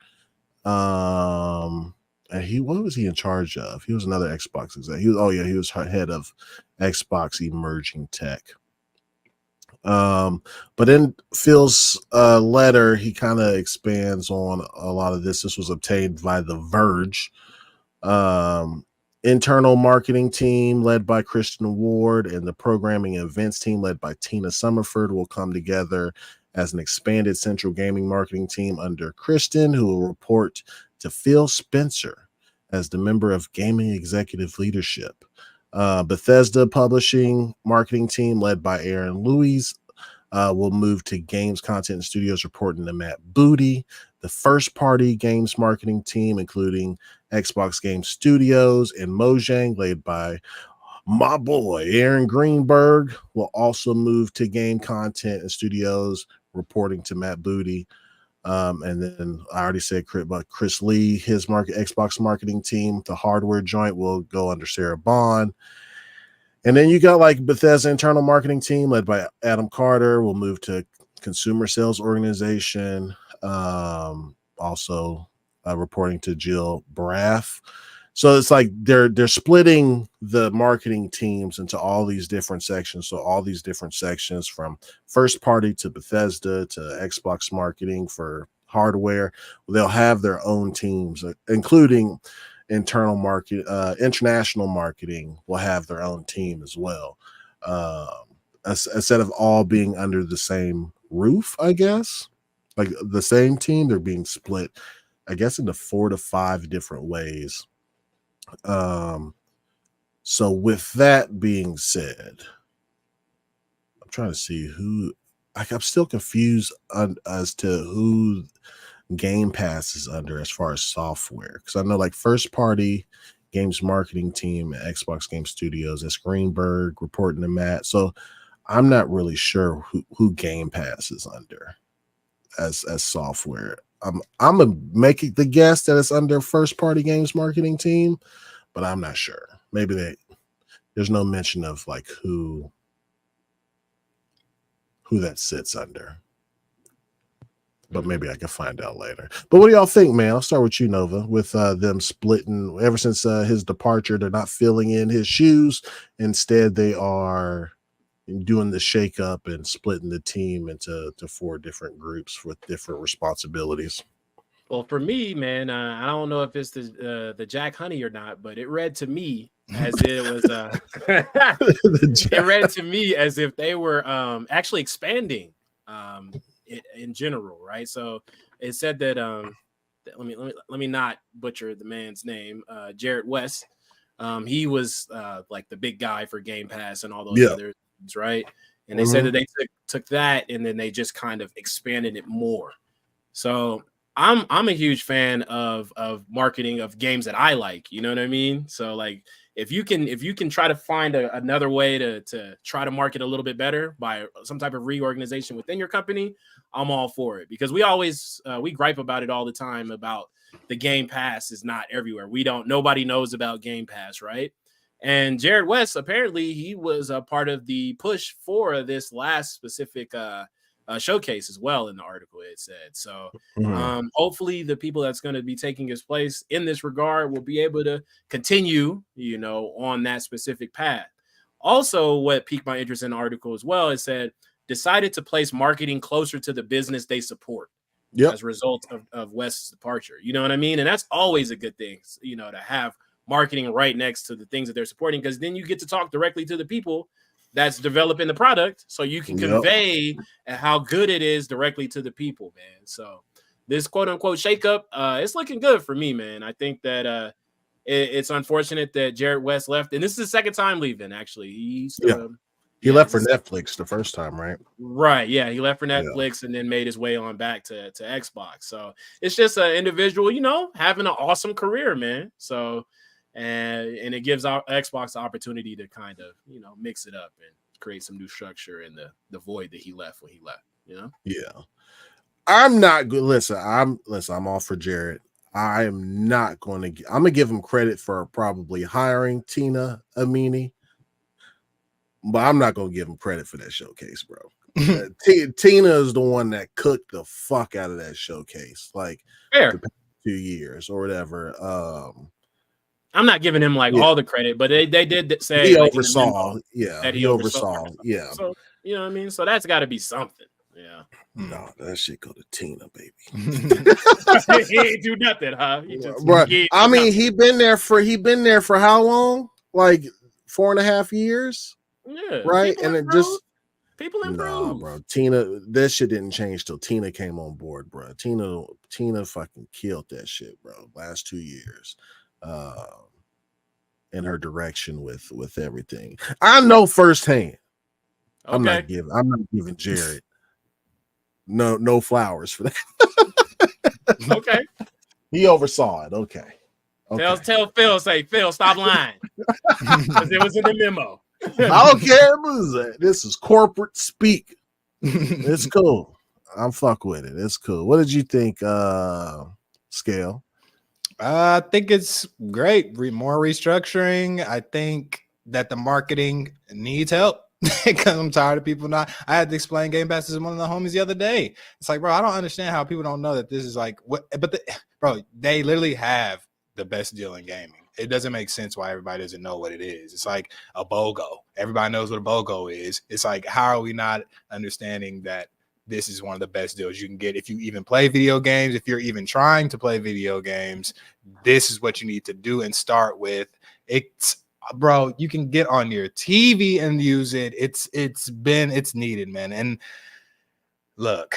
And what was he in charge of? He was another Xbox exec. He was head of Xbox emerging tech. But in Phil's letter, he kind of expands on a lot of this. This was obtained by The Verge. Internal marketing team led by Christian Ward and the programming and events team led by Tina Summerford will come together as an expanded central gaming marketing team under Kristen, who will report to Phil Spencer as the member of gaming executive leadership. Bethesda publishing marketing team led by Aaron Louise will move to games content and studios reporting to Matt Booty. The first party games marketing team, including Xbox Game Studios and Mojang, led by my boy Aaron Greenberg, will also move to game content and studios reporting to Matt Booty. And then I already said about Chris Lee, his Xbox marketing team, the hardware joint will go under Sarah Bond. And then you got like Bethesda internal marketing team led by Adam Carter will move to consumer sales organization. Also reporting to Jill Braff. So it's like they're splitting the marketing teams into all these different sections. So all these different sections from first party to Bethesda to Xbox marketing for hardware, they'll have their own teams, including internal market, international marketing will have their own team as well. Instead of all being under the same roof, I guess, like the same team, they're being split, I guess, into 4 to 5 different ways. So with that being said, I'm trying to see who, I'm still confused as to who Game Pass is under as far as software, because I know like first party games marketing team at Xbox Game Studios, that's Greenberg reporting to Matt. So I'm not really sure who Game Pass is under as software. I'm gonna make the guess that it's under first party games marketing team, but I'm not sure. Maybe there's no mention of like who who that sits under. But maybe I can find out later. But what do y'all think, man? I'll start with you, Nova, with them splitting ever since his departure. They're not filling in his shoes. Instead, they are doing the shakeup and splitting the team into 4 different groups with different responsibilities. Well, for me, man, I don't know if it's the Jack Honey or not, but it read to me as it was it read to me as if they were actually expanding in general, right? So it said that let me not butcher the man's name, Jared West. He was like the big guy for Game Pass and all those other things, right? And they said that they took that and then they just kind of expanded it more. So I'm a huge fan of marketing of games that I like, you know what I mean? So like if you can try to find another way to try to market a little bit better by some type of reorganization within your company, I'm all for it, because we always we gripe about it all the time about the Game Pass is not everywhere. Nobody knows about Game Pass, right? And Jared West, apparently he was a part of the push for this last specific showcase as well in the article, it said. So hopefully the people that's going to be taking his place in this regard will be able to continue, on that specific path. Also, what piqued my interest in the article as well, it said, decided to place marketing closer to the business they support as a result of West's departure. You know what I mean? And that's always a good thing, to have marketing right next to the things that they're supporting, because then you get to talk directly to the people that's developing the product, so you can convey how good it is directly to the people, man. So this quote unquote shakeup, it's looking good for me, man. I think that it's unfortunate that Jared West left, and this is the second time leaving. Actually, he left for Netflix the first time, right? Right. Yeah, he left for Netflix and then made his way on back to Xbox. So it's just an individual, having an awesome career, man. So. And it gives our Xbox the opportunity to kind of, mix it up and create some new structure in the void that he left when he left, Yeah. I'm not good. Listen, I'm all for Jared. I am not going to, I'm going to give him credit for probably hiring Tina Amini, but I'm not going to give him credit for that showcase, bro. Tina is the one that cooked the fuck out of that showcase, like the past 2 years or whatever. I'm not giving him all the credit, but they did say he oversaw. He oversaw. Yeah. So you know what I mean. So that's got to be something. Yeah. No, that shit go to Tina, baby. He ain't do nothing, huh? I mean, he been there for how long? Like 4.5 years. Yeah. Right, and it just people improve. Nah, bro. Tina, that shit didn't change till Tina came on board, bro. Tina fucking killed that shit, bro. Last 2 years. In her direction with everything. I know firsthand. Okay. I'm not giving Jared no flowers for that. Okay. He oversaw it. Okay. Tell Phil, Phil, stop lying. Because it was in the memo. I don't care. This is corporate speak. It's cool. I'm fuck with it. It's cool. What did you think, Scale? I think it's great. More restructuring. I think that the marketing needs help because I'm tired of people not. I had to explain Game Pass to one of the homies the other day. It's like, bro, I don't understand how people don't know that this is like what. But bro, they literally have the best deal in gaming. It doesn't make sense why everybody doesn't know what it is. It's like a BOGO. Everybody knows what a BOGO is. It's like, how are we not understanding that this is one of the best deals you can get if you even play video games? If you're even trying to play video games, this is what you need to do and start with. It's, bro, you can get on your TV and use it. It's needed, man. And look,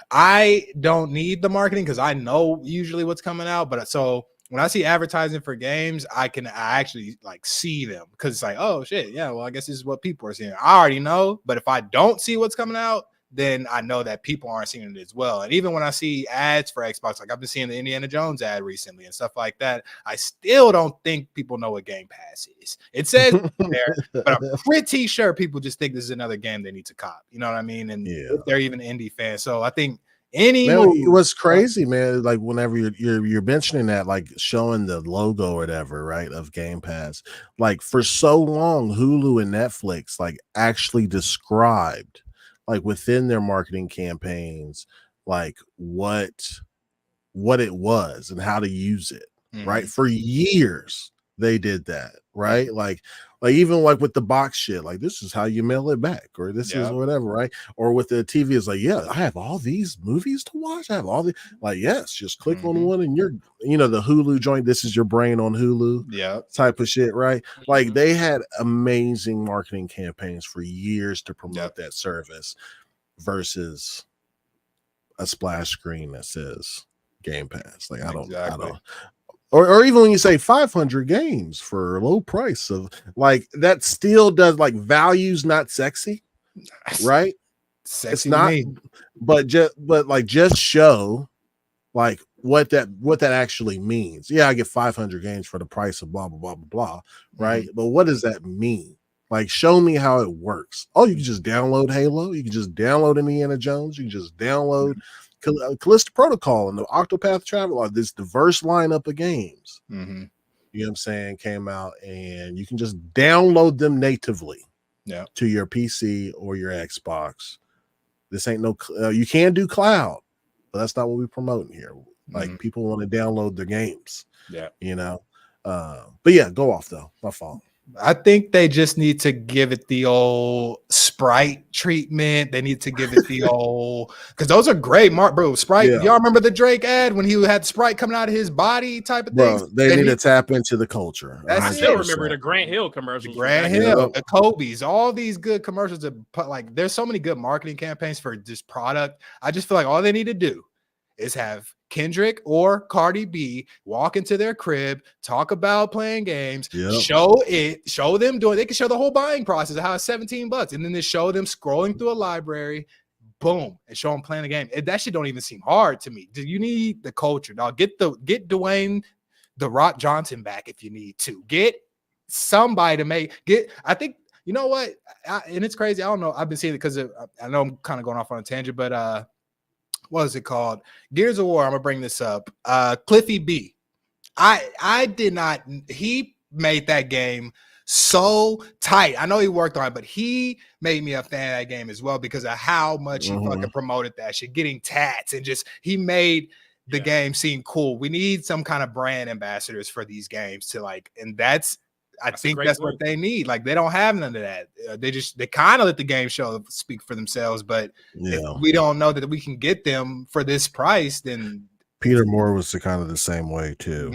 I don't need the marketing because I know usually what's coming out. But so when I see advertising for games, I actually like see them because it's like, oh shit, yeah, well, I guess this is what people are seeing. I already know, but if I don't see what's coming out, then I know that people aren't seeing it as well. And even when I see ads for Xbox, like I've been seeing the Indiana Jones ad recently and stuff like that, I still don't think people know what Game Pass is. It says there, but I'm pretty sure people just think this is another game they need to cop. You know what I mean? And if they're even indie fans. So I think what's crazy, man, like whenever you're mentioning that, like showing the logo or whatever, right, of Game Pass, like for so long, Hulu and Netflix like actually described like within their marketing campaigns, like what it was and how to use it, right? For years they did that, right? Like even like with the box shit, like this is how you mail it back, or this is whatever, right? Or with the TV, it's like, yeah, I have all these movies to watch. I have all the, like, yes, just click on one and you're, the Hulu joint. This is your brain on Hulu, type of shit, right? Like they had amazing marketing campaigns for years to promote that service, versus a splash screen that says Game Pass. Like I don't. Or even when you say 500 games for a low price of, like, that still does, like, value's not sexy, right? Sexy, it's not, but just show like what that actually means. Yeah, I get 500 games for the price of blah blah blah blah blah, right? But what does that mean? Like, show me how it works. Oh, you can just download Halo, you can just download Indiana Jones, you can just download Callisto Protocol and the Octopath Traveler, this diverse lineup of games. You know what I'm saying? Came out, and you can just download them natively to your PC or your Xbox. This ain't no, you can do cloud, but that's not what we're promoting here. Like, people want to download their games. But yeah, go off though. My fault. I think they just need to give it the old Sprite treatment. They need to give it the old, because those are great, bro. Sprite. Y'all remember the Drake ad when he had Sprite coming out of his body type of thing? They need to tap into the culture. I still remember the Grant Hill commercials. Grant Hill, the Kobe's, all these good commercials. Like, there's so many good marketing campaigns for this product. I just feel like all they need to do is have Kendrick or Cardi B walk into their crib, talk about playing games, show them doing, they can show the whole buying process of how it's $17, and then they show them scrolling through a library, boom, and show them playing the game. That shit don't even seem hard to me. Do you need the culture, dog? Get Dwayne The Rock Johnson back if you need to. Get somebody to I think, you know what? And it's crazy. I don't know. I've been seeing it because I know I'm kind of going off on a tangent, but what is it called? Gears of War. I'm gonna bring this up. Cliffy B. I did not. He made that game so tight. I know he worked on it, but he made me a fan of that game as well because of how much he fucking promoted that shit, getting tats, and just he made the game seem cool. We need some kind of brand ambassadors for these games to like, and I think that's what they need. Like, they don't have none of that. They kind of let the game show speak for themselves. But if we don't know that we can get them for this price, then Peter Moore was kind of the same way too.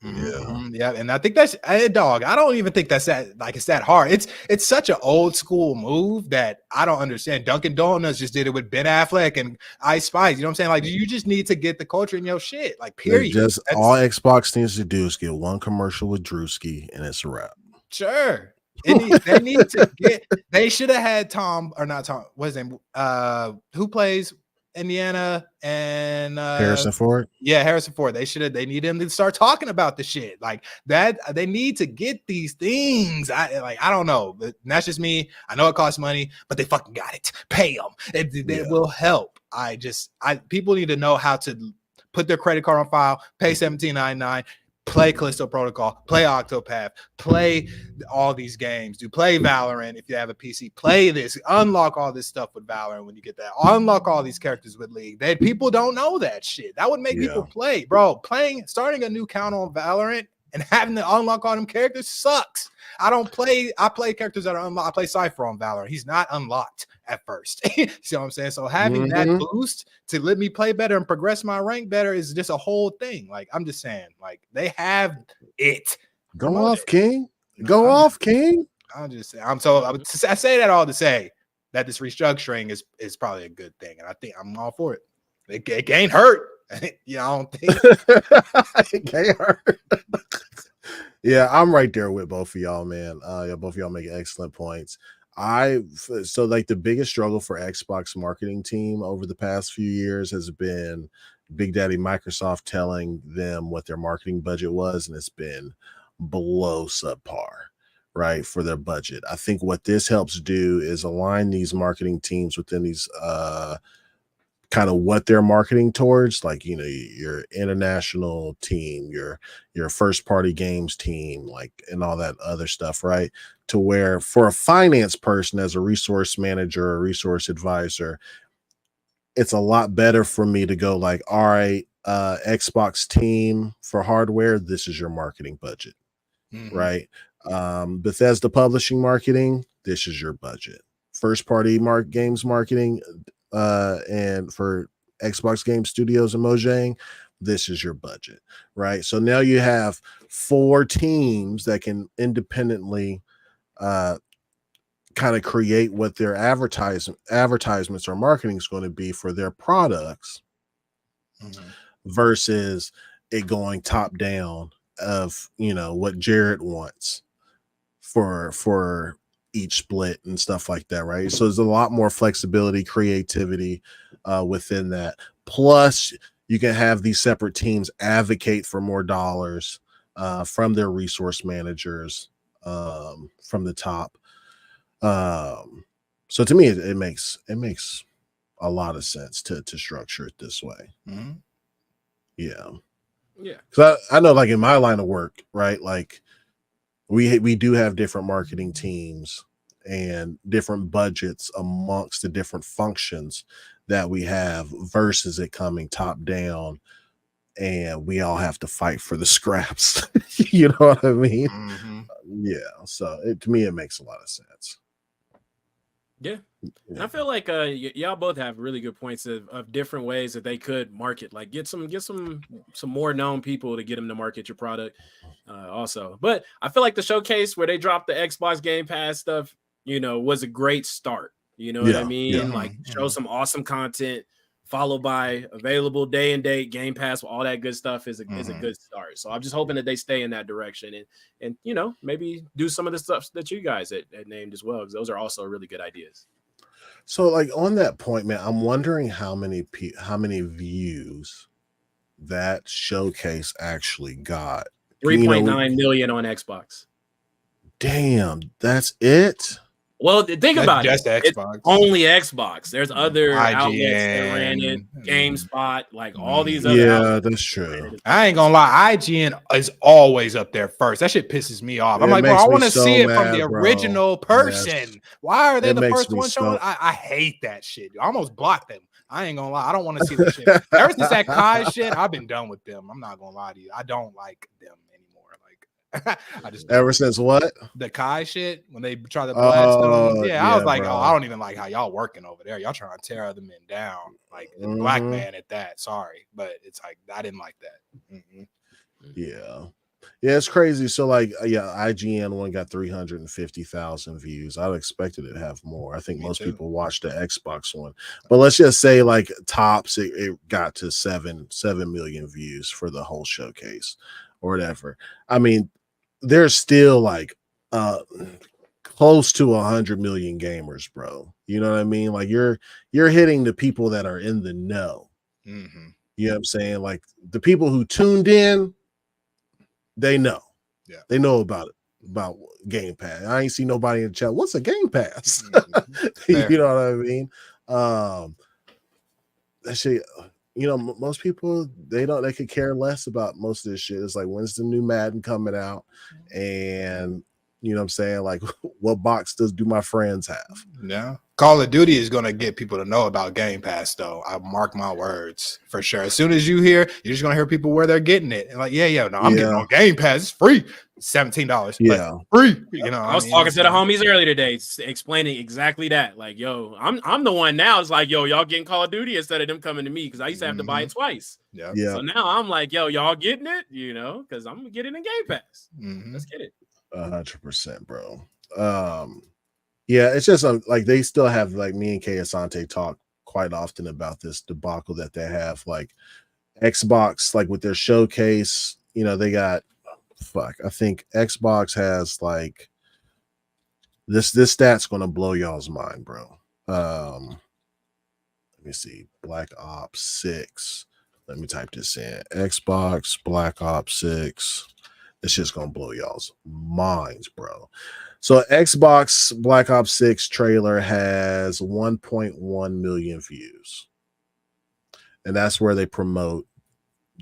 And I think that's dog. I don't even think that's it's that hard. It's such an old school move that I don't understand. Dunkin' Donuts just did it with Ben Affleck and Ice Spice. You know what I'm saying? Like, you just need to get the culture in your shit. Like, period. All Xbox needs to do is get one commercial with Drewski, and it's a wrap. Sure. They need to get. They should have had Tom, or not Tom. What's his name? Who plays Indiana and Harrison Ford. Yeah, Harrison Ford. They need him to start talking about the shit like that. They need to get these things. I don't know, but that's just me. I know it costs money, but they fucking got it. Pay them. It will help. People need to know how to put their credit card on file, pay $17.99. Play Callisto Protocol, play Octopath, play all these games. Play Valorant if you have a PC. Play this, unlock all this stuff with Valorant when you get that. Unlock all these characters with League. People don't know that shit. That would make people play, bro. Starting a new count on Valorant and having to unlock all them characters sucks. I play characters that are unlocked. I play Cypher on Valorant. He's not unlocked at first. See what I'm saying? So having that boost to let me play better and progress my rank better is just a whole thing. Like, I'm just saying, like, they have it. Go off, King. Go off, King. I'm just saying. I say that all to say that this restructuring is probably a good thing, and I think I'm all for it. It can't hurt. I don't think it can't hurt. Yeah, I'm right there with both of y'all, man. Both of y'all make excellent points. So the biggest struggle for Xbox marketing team over the past few years has been Big Daddy Microsoft telling them what their marketing budget was, and it's been below subpar, right, for their budget. I think what this helps do is align these marketing teams within these kind of what they're marketing towards, like, you know, your international team, your first party games team, like, and all that other stuff, right? To where for a finance person, as a resource manager or resource advisor, it's a lot better for me to go like, all right, Xbox team for hardware, this is your marketing budget, right? Bethesda publishing marketing, this is your budget. First party games marketing, and for Xbox Game Studios and Mojang, this is your budget, right? So now you have 4 teams that can independently kind of create what their advertisements or marketing is going to be for their products, versus it going top down of, you know, what Jared wants for each split and stuff like that, right? So there's a lot more flexibility, creativity within that. Plus, you can have these separate teams advocate for more dollars from their resource managers from the top. So to me, it makes a lot of sense to structure it this way. Yeah. Because I know, like in my line of work, right? Like we do have different marketing teams and different budgets amongst the different functions that we have, versus it coming top down and we all have to fight for the scraps. You know what I mean? Yeah. So to me, it makes a lot of sense. Yeah. And I feel like y'all both have really good points of different ways that they could market, like get some more known people to get them to market your product also. But I feel like the showcase where they dropped the Xbox Game Pass stuff, you know, was a great start. You know what I mean? Like show some awesome content, followed by available day and date Game Pass, all that good stuff is a good start. So I'm just hoping that they stay in that direction and you know, maybe do some of the stuff that you guys had named as well, because those are also really good ideas. So like on that point, man, I'm wondering how many views that showcase actually got. 3.9 million on Xbox. Damn, that's it? Well, think about it. Xbox. It's only Xbox. There's other IGN, outlets that ran it, GameSpot, like all these other outlets. That's true. I ain't gonna lie, IGN is always up there first. That shit pisses me off. I'm like, bro, I want to see it from the original person. Yes. Why are they the first one showing? I hate that shit. I almost blocked them. I ain't gonna lie. I don't want to see that shit. Ever since that Kai shit, I've been done with them. I'm not gonna lie to you. I don't like them anymore. I just ever since what? The Kai shit, when they try to blast them. Yeah, I was like, bro. oh, I don't even like how y'all working over there. Y'all trying to tear other men down. Like the black man at that. Sorry. But it's like I didn't like that. Yeah. Yeah, it's crazy. So like IGN one got 350,000 views. I expected it to have more. I think most people watched the Xbox one. But let's just say like tops it got to 7 million views for the whole showcase or whatever. I mean, there's still like close to 100 million gamers, bro. You know what I mean? Like you're hitting the people that are in the know. You know what I'm saying? Like the people who tuned in, they know. Yeah, they know about Game Pass. I ain't see nobody in the chat. What's a Game Pass? You know what I mean? That shit. You know, most people they could care less about most of this shit. It's like, when's the new Madden coming out? And you know what I'm saying? Like, what box do my friends have? Yeah. Call of Duty is going to get people to know about Game Pass, though. I mark my words for sure. As soon as you hear, you're just going to hear people where they're getting it. And like, I'm getting on Game Pass. It's free. $17. Yeah. Free. You know, I was talking to the homies earlier today, explaining exactly that. Like, yo, I'm the one now. It's like, yo, y'all getting Call of Duty instead of them coming to me, because I used to have to buy it twice. Yeah. So now I'm like, yo, y'all getting it, you know, because I'm gonna get it in Game Pass. Let's get it. 100%, bro. Yeah, it's just like they still have, like, me and Kay Asante talk quite often about this debacle that they have, like Xbox, like with their showcase. You know, they got I think Xbox has like this stat's gonna blow y'all's mind, bro. Let me see, Black Ops 6. Let me type this in. Xbox Black Ops 6. It's just gonna blow y'all's minds, bro. So Xbox Black Ops 6 trailer has 1.1 million views. and that's where they promote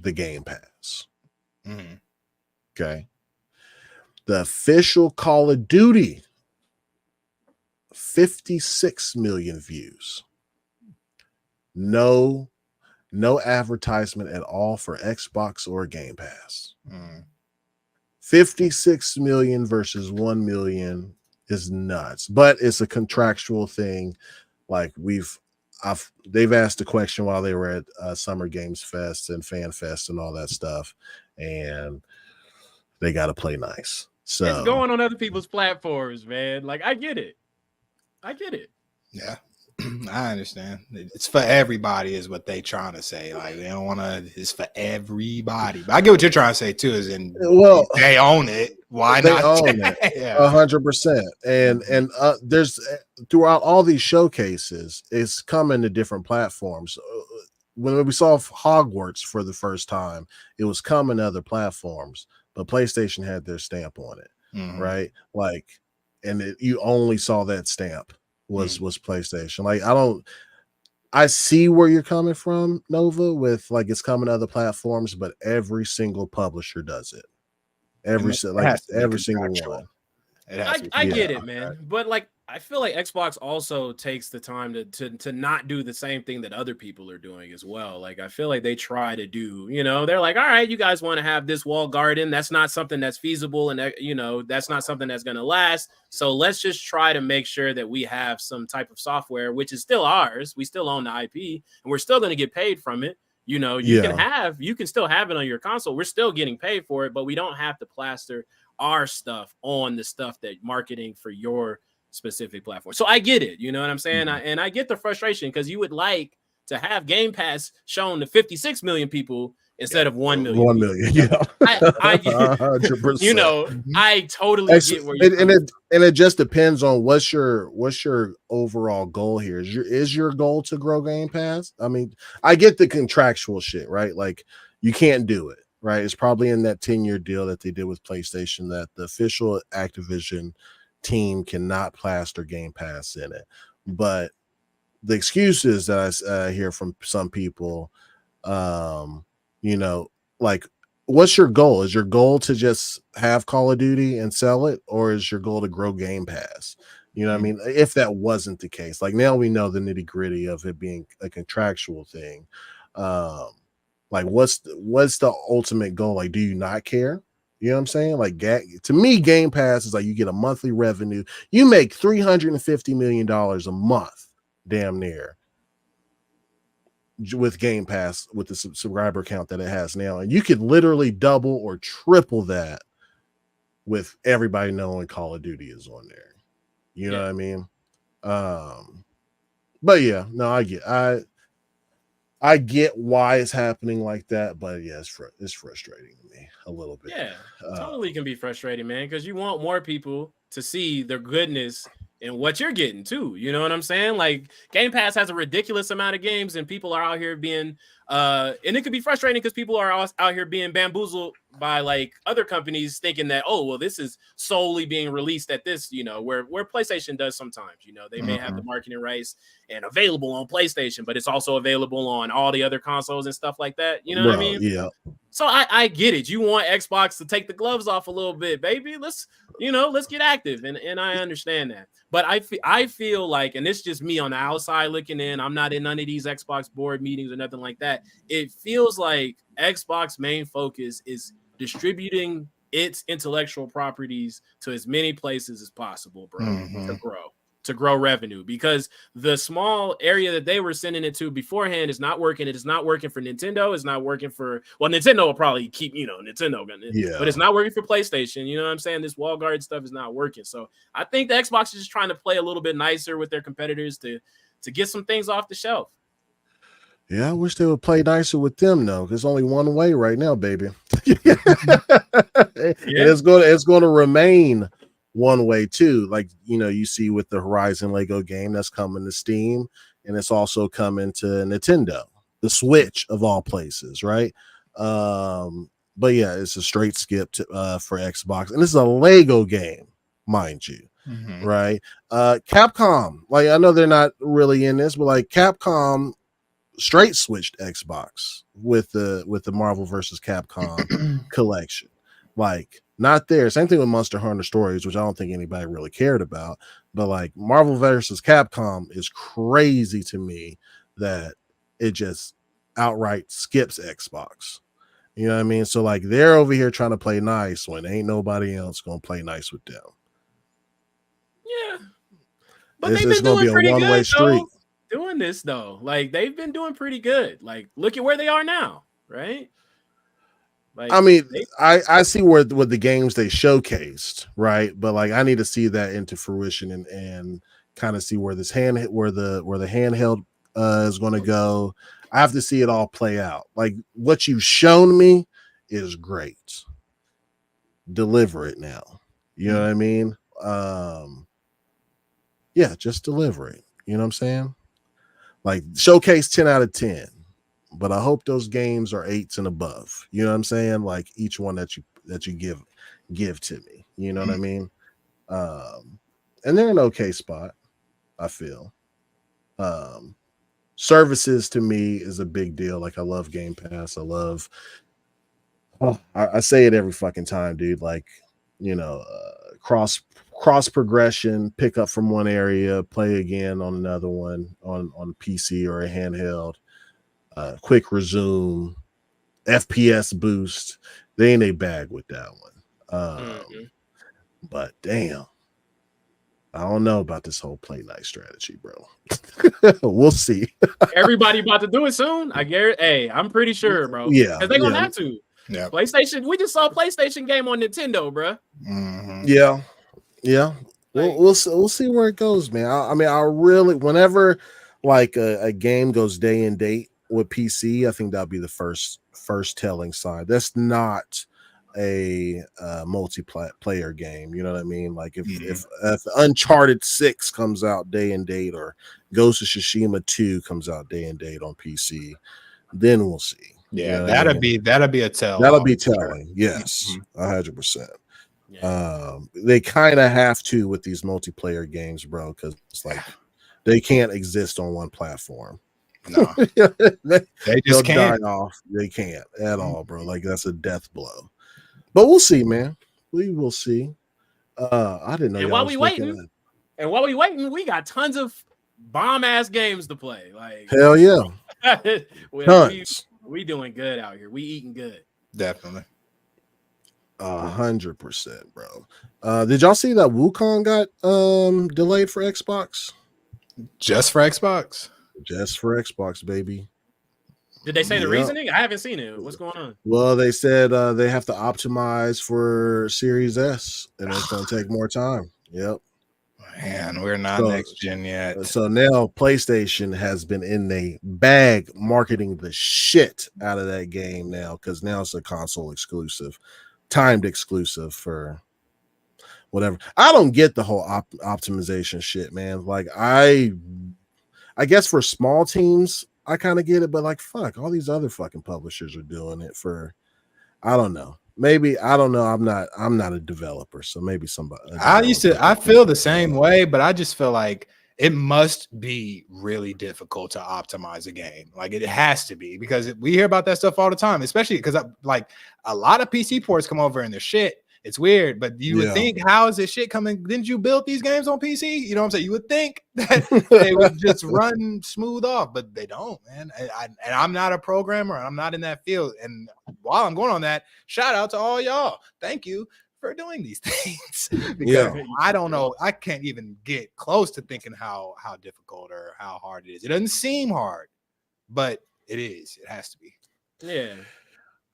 the Game Pass. Mm-hmm. Okay. The official Call of Duty, 56 million views. No advertisement at all for Xbox or Game Pass. 56 million versus 1 million is nuts, but it's a contractual thing. Like they've asked the question while they were at Summer Games Fest and Fan Fest and all that stuff, and they got to play nice. So it's going on other people's platforms, man. Like, I get it. Yeah, I understand. It's for everybody, is what they trying to say. Like, they don't want to. It's for everybody. But I get what you're trying to say too. Is in they own it. Why they not? Own it 100%. And there's throughout all these showcases, it's coming to different platforms. When we saw Hogwarts for the first time, it was coming to other platforms, but PlayStation had their stamp on it, right? Like, and you only saw that stamp was PlayStation. Like, I see where you're coming from, Nova, with like it's coming to other platforms, but every single publisher does it. Every single one. I get it, man. But like, I feel like Xbox also takes the time to not do the same thing that other people are doing as well. Like, I feel like they try to do, they're like, all right, you guys want to have this walled garden. That's not something that's feasible. And that's not something that's going to last. So let's just try to make sure that we have some type of software, which is still ours. We still own the IP and we're still going to get paid from it. You can still have it on your console. We're still getting paid for it, but we don't have to plaster our stuff on the stuff that marketing for your specific platform. So I get it. You know what I'm saying? And I get the frustration, because you would like to have Game Pass shown to 56 million people instead of 1 million. 1 million. Yeah. I get, 100%. I totally get where you're and it just depends on what's your overall goal here. Is your goal to grow Game Pass? I mean, I get the contractual shit, right? Like, you can't do it, right? It's probably in that 10-year deal that they did with PlayStation that the official Activision team cannot plaster Game Pass in it. But the excuses that I hear from some people, like, what's your goal? Is your goal to just have Call of Duty and sell it, or is your goal to grow Game Pass? You know what I mean? If that wasn't the case, like, now we know the nitty gritty of it being a contractual thing. Like, what's the ultimate goal? Like, do you not care? You know what I'm saying? Like, to me, Game Pass is like, you get a monthly revenue. You make $350 million a month, damn near, with Game Pass, with the subscriber count that it has now. And you could literally double or triple that with everybody knowing Call of Duty is on there. You know what I mean? But yeah, no, I get why it's happening like that, but yeah, it's frustrating to me a little bit. Yeah, totally can be frustrating, man, because you want more people to see the goodness in what you're getting too. You know what I'm saying? Like, Game Pass has a ridiculous amount of games, and people are out here being and it could be frustrating because people are out here being bamboozled by like other companies thinking that, oh, well, this is solely being released at this, where PlayStation does sometimes. They may have the marketing rights and available on PlayStation, but it's also available on all the other consoles and stuff like that. You know what I mean? Yeah. So I get it. You want Xbox to take the gloves off a little bit, baby. Let's get active. And I understand that. But I feel like, and it's just me on the outside looking in, I'm not in none of these Xbox board meetings or nothing like that. It feels like Xbox main focus is distributing its intellectual properties to as many places as possible, bro, to grow revenue, because the small area that they were sending it to beforehand is not working. It is not working for Nintendo. It's not working for, well, Nintendo will probably keep, Nintendo gonna, but it's not working for PlayStation. You know what I'm saying? This wall guard stuff is not working. So I think the Xbox is just trying to play a little bit nicer with their competitors to get some things off the shelf. Yeah, I wish they would play nicer with them, though. There's only one way right now, baby. It's going to remain one way too. Like, you see with the Horizon Lego game that's coming to Steam, and it's also coming to Nintendo, the Switch of all places, right? But yeah, it's a straight skip for Xbox, and this is a Lego game, mind you. Right? Capcom, like, I know they're not really in this, but like, Capcom straight switched Xbox with the Marvel versus Capcom collection. Like, not there. Same thing with Monster Hunter Stories, which I don't think anybody really cared about. But like Marvel versus Capcom is crazy to me that it just outright skips Xbox. You know what I mean? So like they're over here trying to play nice when ain't nobody else gonna play nice with them. Yeah, but It's they've been gonna doing be a pretty one-way good street. doing this though. Like they've been doing pretty good. Like look at where they are now, right? Like I mean, I see where the games they showcased, right? But like I need to see that into fruition and kind of see where this where the handheld is going to go. I have to see it all play out. Like what you've shown me is great. Deliver it now. You know what I mean? Yeah, just deliver it. You know what I'm saying? Like showcase 10 out of 10. But I hope those games are 8s and above. You know what I'm saying? Like each one that you give to me. You know what I mean? And they're an okay spot, I feel. Services to me is a big deal. Like I love Game Pass. I love I say it every fucking time, dude. Like, you know, cross progression, pick up from one area, play again on another one on PC or a handheld. Quick resume, FPS boost. They ain't a bag with that one. But damn, I don't know about this whole play nice strategy, bro. We'll see. Everybody about to do it soon. I guarantee. Hey, I'm pretty sure, bro. Yeah, because they're gonna have to. Yeah. PlayStation. We just saw a PlayStation game on Nintendo, bro. Yeah. We'll see where it goes, man. I mean, I really, whenever like a game goes day and date with PC, I think that'll be the first telling sign. That's not a multiplayer game. You know what I mean? Like if Uncharted 6 comes out day and date, or Ghost of Tsushima 2 comes out day and date on PC, then we'll see. Yeah, you know that'll be a tell. That'll be telling. Yes, 100%. They kind of have to with these multiplayer games, bro, because it's like they can't exist on one platform. No, they just can't. Die off. They can't at all, bro. Like that's a death blow. But we'll see, man. We will see. I didn't know. And while we waiting, we got tons of bomb ass games to play. Like hell yeah, tons. We doing good out here. We eating good. Definitely. 100%, bro. Did y'all see that Wukong got delayed for Xbox? Just for Xbox? Just for Xbox, baby. Did they say the reasoning? I haven't seen it. What's going on? Well, they said they have to optimize for Series S, and it's going to take more time. Yep. Man, we're not next gen yet. So now PlayStation has been in the bag marketing the shit out of that game now, because now it's a console exclusive, timed exclusive for whatever. I don't get the whole optimization shit, man. Like I guess for small teams, I kind of get it, but like, fuck, all these other fucking publishers are doing it for, I don't know. Maybe, I don't know. I'm not a developer, so maybe somebody. I feel the same way, but I just feel like it must be really difficult to optimize a game. Like it has to be, because we hear about that stuff all the time, especially because like a lot of PC ports come over and they're shit. It's weird, but you would think, how is this shit coming? Didn't you build these games on PC? You know what I'm saying? You would think that they would just run smooth off, but they don't, man. And I'm not a programmer. I'm not in that field. And while I'm going on that, shout out to all y'all. Thank you for doing these things. Because I don't know. I can't even get close to thinking how difficult or how hard it is. It doesn't seem hard, but it is. It has to be. Yeah.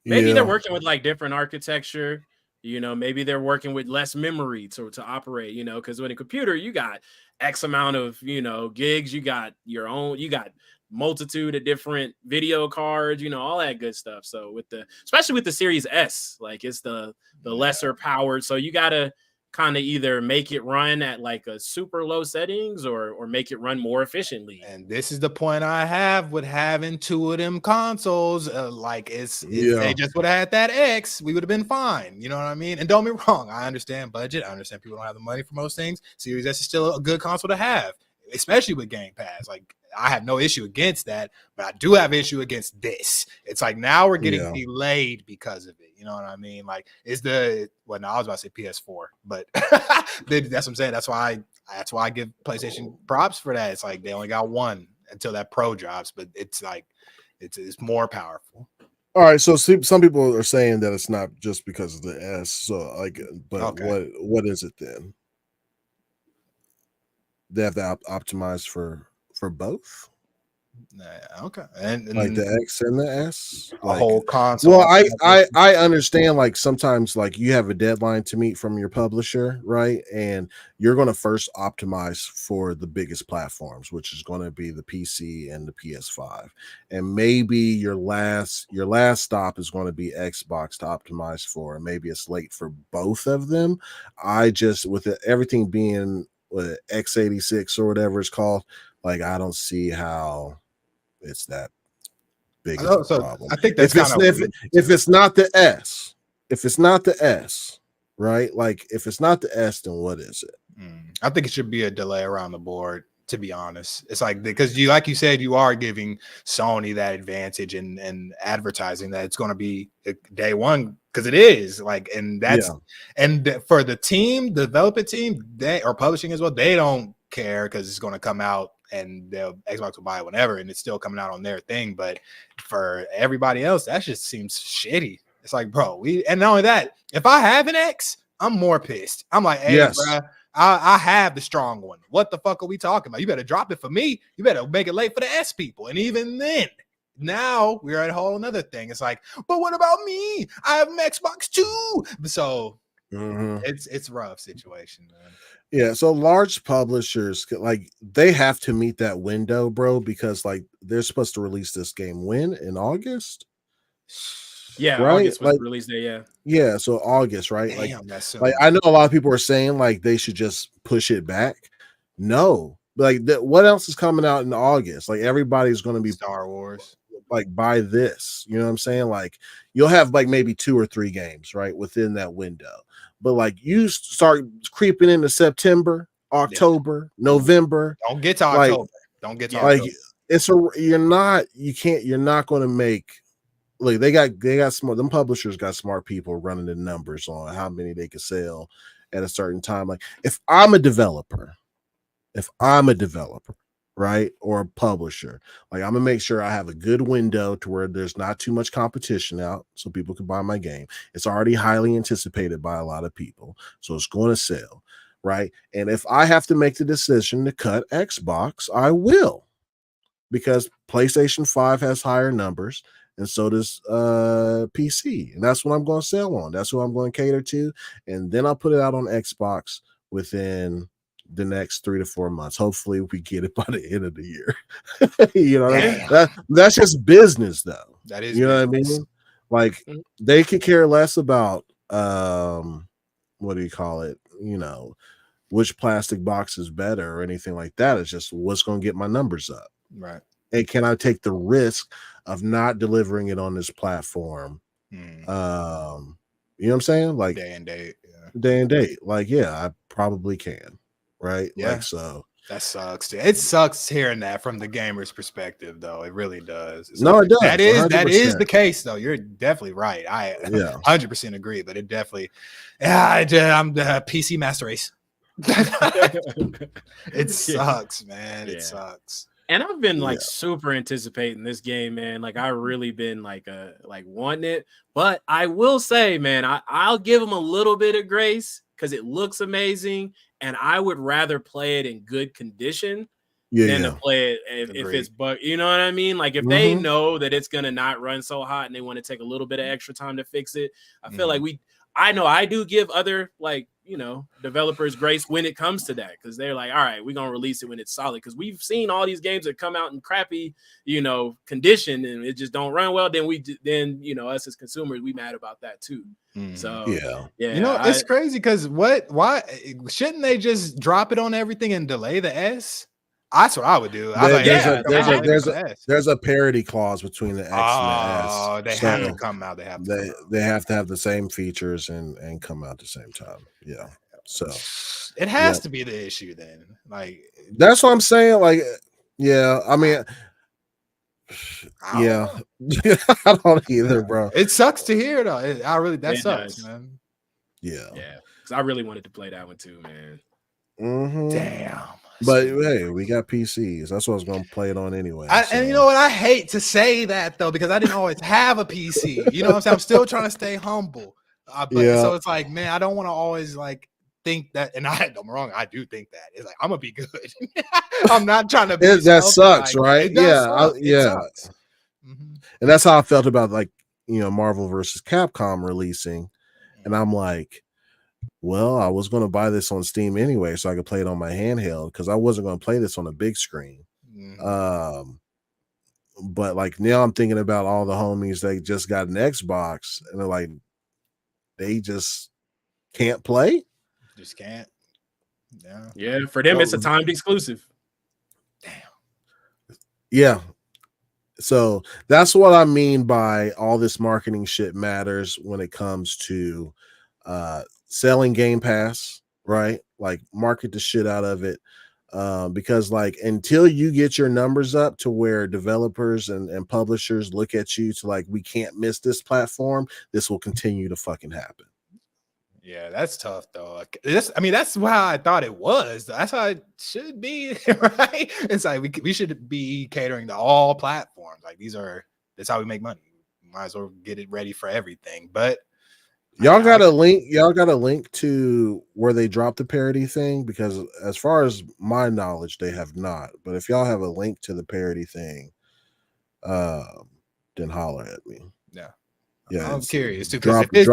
Maybe they're working with like different architecture. You know, maybe they're working with less memory to operate, you know, because with a computer, you got X amount of, you know, gigs, you got your own, you got multitude of different video cards, you know, all that good stuff. So especially with the Series S, like it's the lesser powered. So you got to kind of either make it run at like a super low settings or make it run more efficiently. And this is the point I have with having two of them consoles. Like if they just would have had that X, we would have been fine. You know what I mean? And don't be wrong, I understand budget. I understand people don't have the money for most things. Series S is still a good console to have. especially with Game Pass. Like, I have no issue against that, but I do have issue against this. It's like now we're getting delayed because of it. You know what I mean? Like, I was about to say PS4, but that's what I'm saying. That's why I give PlayStation props for that. It's like they only got one until that Pro drops, but it's like it's more powerful. All right, so some people are saying that it's not just because of the S. So like, but okay. What is it then? They have to optimize for both. Okay, and like the X and the S, a whole console. Well, I understand. Like sometimes, like you have a deadline to meet from your publisher, right? And you're going to first optimize for the biggest platforms, which is going to be the PC and the PS5, and maybe your last stop is going to be Xbox to optimize for, and maybe it's late for both of them. I just everything being x86 or whatever it's called, like I don't see how it's that big of a problem. I think that's if it's not the S, right? Like if it's not the S, then what is it? I think it should be a delay around the board, to be honest. It's like, because you, like you said, you are giving Sony that advantage and advertising that it's going to be day one, because it is like, and that's and for the team, the development team, they or publishing as well, they don't care because it's going to come out and Xbox will buy it whenever, and it's still coming out on their thing. But for everybody else, that just seems shitty. It's like, bro, and not only that, if I have an X, I'm more pissed. I'm like, hey, bro, I have the strong one. What the fuck are we talking about? You better drop it for me. You better make it late for the S people. And even then, now we're at a whole another thing. It's like, but what about me? I have an Xbox too. So it's a rough situation, man. Yeah, so large publishers, like they have to meet that window, bro, because like they're supposed to release this game in August. Yeah, right? August was the release day. Yeah, so August, right? Damn, like I know a lot of people are saying like they should just push it back. No, like what else is coming out in August? Like everybody's going to be Star Wars. Like buy this, you know what I'm saying? Like you'll have like maybe 2 or 3 games right within that window, but like you start creeping into September, October, November. Don't get to October. Don't get to October. You're not going to make. Look, they got smart. Them publishers got smart people running the numbers on how many they can sell at a certain time. Like if I'm a developer, right, or a publisher, like I'm gonna make sure I have a good window to where there's not too much competition out, so people can buy my game. It's already highly anticipated by a lot of people, so it's going to sell, right? And if I have to make the decision to cut Xbox, I will, because PlayStation 5 has higher numbers. And so does PC, and that's what I'm going to sell on. That's what I'm going to cater to, and then I'll put it out on Xbox within the next 3 to 4 months. Hopefully, we get it by the end of the year. You know, that's just business, though. That is, you know business. What I mean? Like they could care less about what do you call it? You know, which plastic box is better or anything like that. It's just what's going to get my numbers up, right? And can I take the risk of not delivering it on this platform? You know what I'm saying? Like day and date. Like, yeah, I probably can. Right. Yeah. Like, so that sucks. It sucks hearing that from the gamer's perspective, though. It really does. It does. That is the case, though. You're definitely right. I 100% agree, but it definitely, I'm the PC master race. It sucks, man. It sucks. And I've been like super anticipating this game, man. Like I really been like wanting it. But I will say, man, I'll give them a little bit of grace because it looks amazing, and I would rather play it in good condition than to play it if it's bug. You know what I mean? Like if they know that it's gonna not run so hot and they want to take a little bit of extra time to fix it, I feel like I know I do give other developers grace when it comes to that, because they're like, all right, we're gonna release it when it's solid, because we've seen all these games that come out in crappy condition and it just don't run well. Then us as consumers, we mad about that too. So it's crazy, because why shouldn't they just drop it on everything and delay the S? That's what I would do. There's a parity clause between the X and the S. Oh, they have to come out. They have to have the same features and come out at the same time. Yeah. So it has to be the issue then. Like that's what I'm saying. Like, yeah, I mean, yeah, I don't either, bro. It sucks to hear though. That sucks, does. man. Yeah, because I really wanted to play that one too, man. Damn. But hey, we got PCs. That's what I was gonna play it on anyway. And you know what? I hate to say that though, because I didn't always have a PC. You know what I'm saying? I'm still trying to stay humble. So it's like, man, I don't want to always like think that. And I don't wrong. I do think that it's like I'm gonna be good. I'm not trying to. That sucks, like, right? Yeah. And that's how I felt about like Marvel versus Capcom releasing, and I'm like, well, I was going to buy this on Steam anyway, so I could play it on my handheld because I wasn't going to play this on a big screen. But like now, I'm thinking about all the homies that just got an Xbox, and they're like, they just can't play. Just can't. Yeah. For them, it's a timed exclusive. Damn. Yeah. So that's what I mean by all this marketing shit matters when it comes to selling Game Pass, right? Like market the shit out of it. Because like until you get your numbers up to where developers and publishers look at you to like, we can't miss this platform, this will continue to fucking happen. Yeah, that's tough though. That's how I thought it was. That's how it should be, right? It's like we should be catering to all platforms. Like that's how we make money. Might as well get it ready for everything. But y'all got a link to where they dropped the parody thing, because as far as my knowledge, they have not. But if y'all have a link to the parody thing, then holler at me. Yeah, I'm curious too, because if it's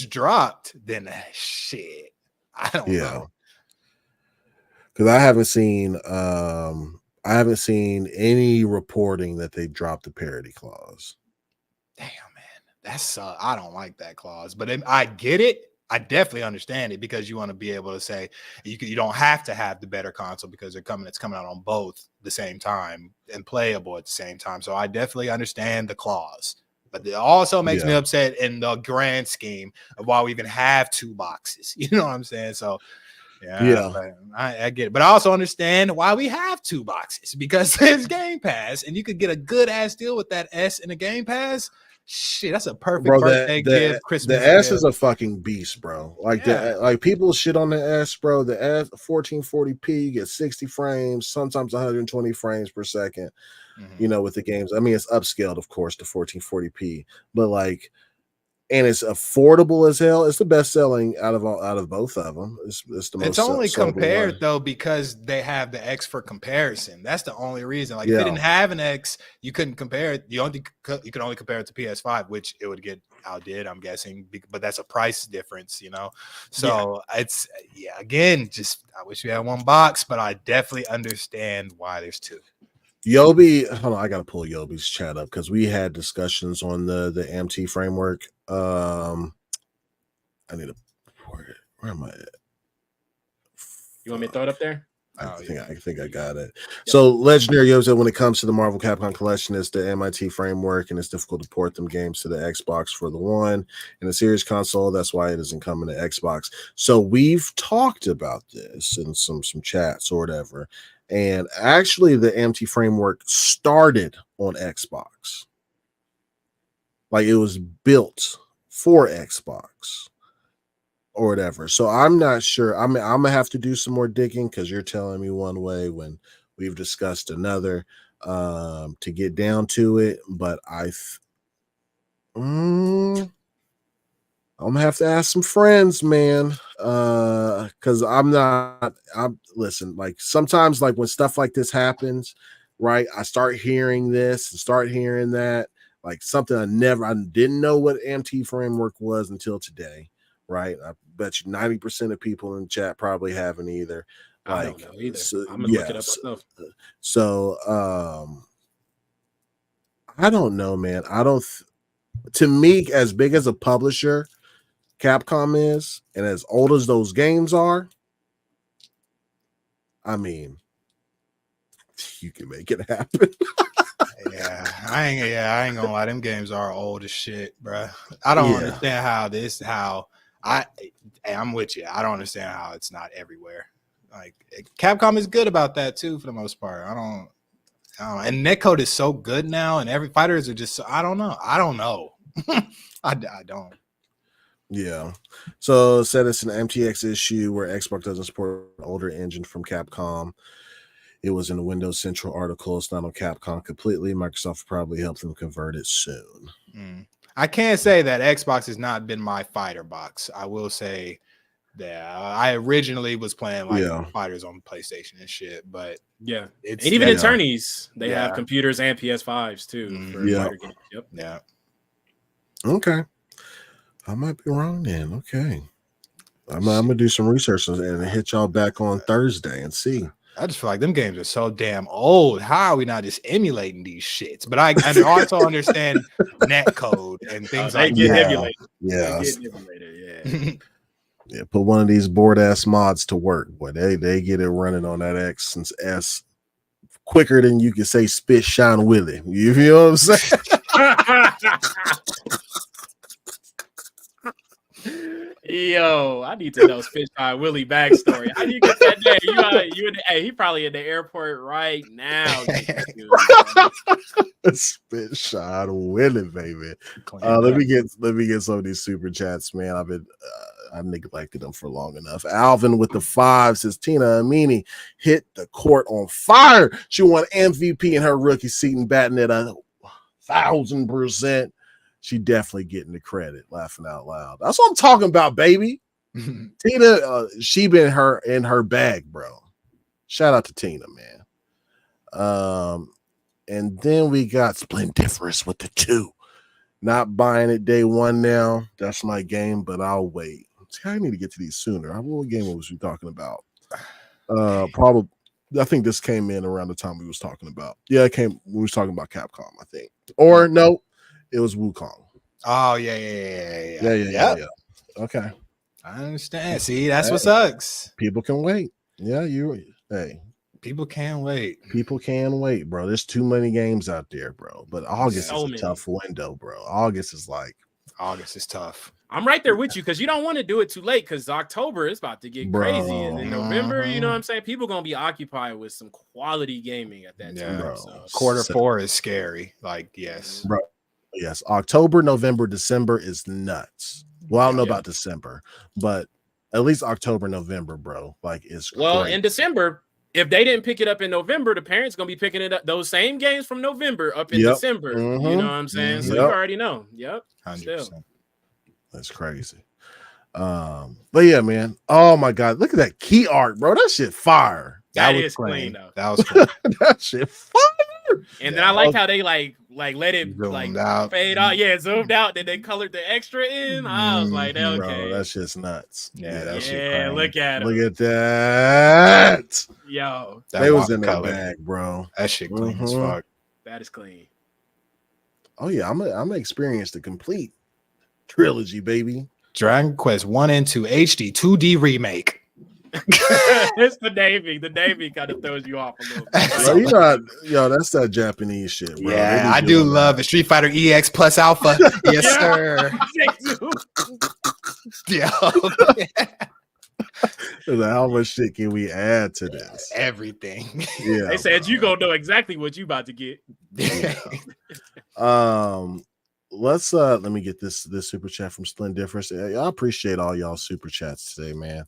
dropped, then shit, I don't know. Because I haven't seen any reporting that they dropped the parody clause. Damn, man, that's I don't like that clause, but I get it. I definitely understand it, because you want to be able to say you don't have to have the better console because it's coming out on both the same time and playable at the same time. So I definitely understand the clause. But it also makes me upset in the grand scheme of why we even have two boxes. You know what I'm saying? So, I get it. But I also understand why we have two boxes, because it's Game Pass, and you could get a good ass deal with that S in the Game Pass. Shit, that's a perfect birthday gift, Christmas. The S is a fucking beast, bro. Like like people shit on the S, bro. The S 1440p, you get 60 frames, sometimes 120 frames per second. With the games. I mean, it's upscaled, of course, to 1440p, but like, and it's affordable as hell. It's the best selling out of both of them. It's the most. It's only compared though because they have the X for comparison. That's the only reason. Like if they didn't have an X, you couldn't compare it. You can only compare it to PS5, which it would get outdid, I'm guessing. But that's a price difference, So it's again, just I wish we had one box, but I definitely understand why there's two. Yobi, hold on, I gotta pull Yobi's chat up because we had discussions on the MT framework. I need to where am I at? You want me to throw it up there? I think I got it. So Legendary Yobi said when it comes to the Marvel Capcom collection, it's the MIT framework, and it's difficult to port them games to the Xbox for the One and the Series console. That's why it doesn't come in the Xbox. So we've talked about this in some chats or whatever. And actually, the MT framework started on Xbox. Like it was built for Xbox or whatever. So I'm not sure. I'm gonna have to do some more digging because you're telling me one way when we've discussed another to get down to it. But I'm gonna have to ask some friends, man. Because I'm listen, like sometimes like when stuff like this happens, right? I start hearing this and start hearing that, like something I didn't know what MT framework was until today, right? I bet you 90% of people in the chat probably haven't either. I don't know either. I'm gonna look it up myself. So I don't know, man. To me, as big as a publisher Capcom is, and as old as those games are, I mean, you can make it happen. I ain't gonna lie, them games are old as shit, bro. I don't understand how I'm with you. I don't understand how it's not everywhere. Like Capcom is good about that too, for the most part. I don't. And netcode is so good now, and every fighters are just. I don't know. I don't. Yeah. So it said it's an MTX issue where Xbox doesn't support an older engine from Capcom. It was in the Windows Central article. It's not on Capcom completely. Microsoft will probably help them convert it soon. I can't say that Xbox has not been my fighter box. I will say that I originally was playing fighters on PlayStation and shit, but yeah, it's and even attorneys, they Yeah. have computers and PS5s too. For Yeah. fighter games. Yep. Yeah. Okay. I might be wrong then. Okay. I'm gonna do some research and hit y'all back on Thursday and see. I just feel like them games are so damn old. How are we not just emulating these shits? But I also understand netcode and things They like get that. emulated. Yeah. They get emulated. Yeah. Yeah, put one of these board ass mods to work. Boy, they get it running on that X and S quicker than you can say spit shine Willie. You feel what I'm saying? Yo, I need to know Spitfire Willie backstory. How do you get that day? Hey, he probably in the airport right now. Spit shine Willie, baby. Let me get some of these super chats, man. I've neglected them for long enough. Alvin with the 5 says Tina Amini hit the court on fire. She won MVP in her rookie season, batting at 1,000%. She definitely getting the credit. Laughing out loud. That's what I'm talking about, baby. Tina, she been in her bag, bro. Shout out to Tina, man. And then we got Splendiferous with the 2. Not buying it day one now. That's my game, but I'll wait. See, I need to get to these sooner. What game was we talking about? Probably. I think this came in around the time we was talking about. Yeah, we was talking about Capcom, I think. Or no. It was Wukong. Oh, yeah. Okay. I understand. See, that's what sucks. People can wait. Yeah, people can wait. People can wait, bro. There's too many games out there, bro. But August is a tough window, bro. August is tough. I'm right there with you because you don't want to do it too late because October is about to get crazy. And in November, you know what I'm saying? People going to be occupied with some quality gaming at that time. Bro. So. Q4 is scary. Like, yes. Bro. Yes. October, November, December is nuts. Well, I don't know about December, but at least October, November, bro. Like, it's great. In December, if they didn't pick it up in November, the parents going to be picking it up, those same games from November up in December. You know what I'm saying? So you already know. Yep. 100%. Still. That's crazy. But yeah, man. Oh my god, look at that key art, bro. That shit fire. That is clean though. That was cool. That shit fire. And then I like how they like let it zoomed out. fade out. Yeah, zoomed out. Then they colored the extra in. I was like, okay, bro, that shit's nuts. That shit. Yeah, look at Look at that. Yo, they was in that bag, bro. That shit clean as fuck. That is clean. Oh yeah, I'm gonna experience the complete trilogy, baby. Dragon Quest 1 and 2 HD 2D remake. It's the Navy kind of throws you off a little bit. Bro, that's that Japanese shit, bro. Yeah, I do love it. Street Fighter EX plus Alpha. Yes, sir. Yeah. How much shit can we add to this? Everything. Yeah. They said you gonna know exactly what you about to get. Yeah. Let me get this super chat from Splendiferous. I appreciate all y'all super chats today, man.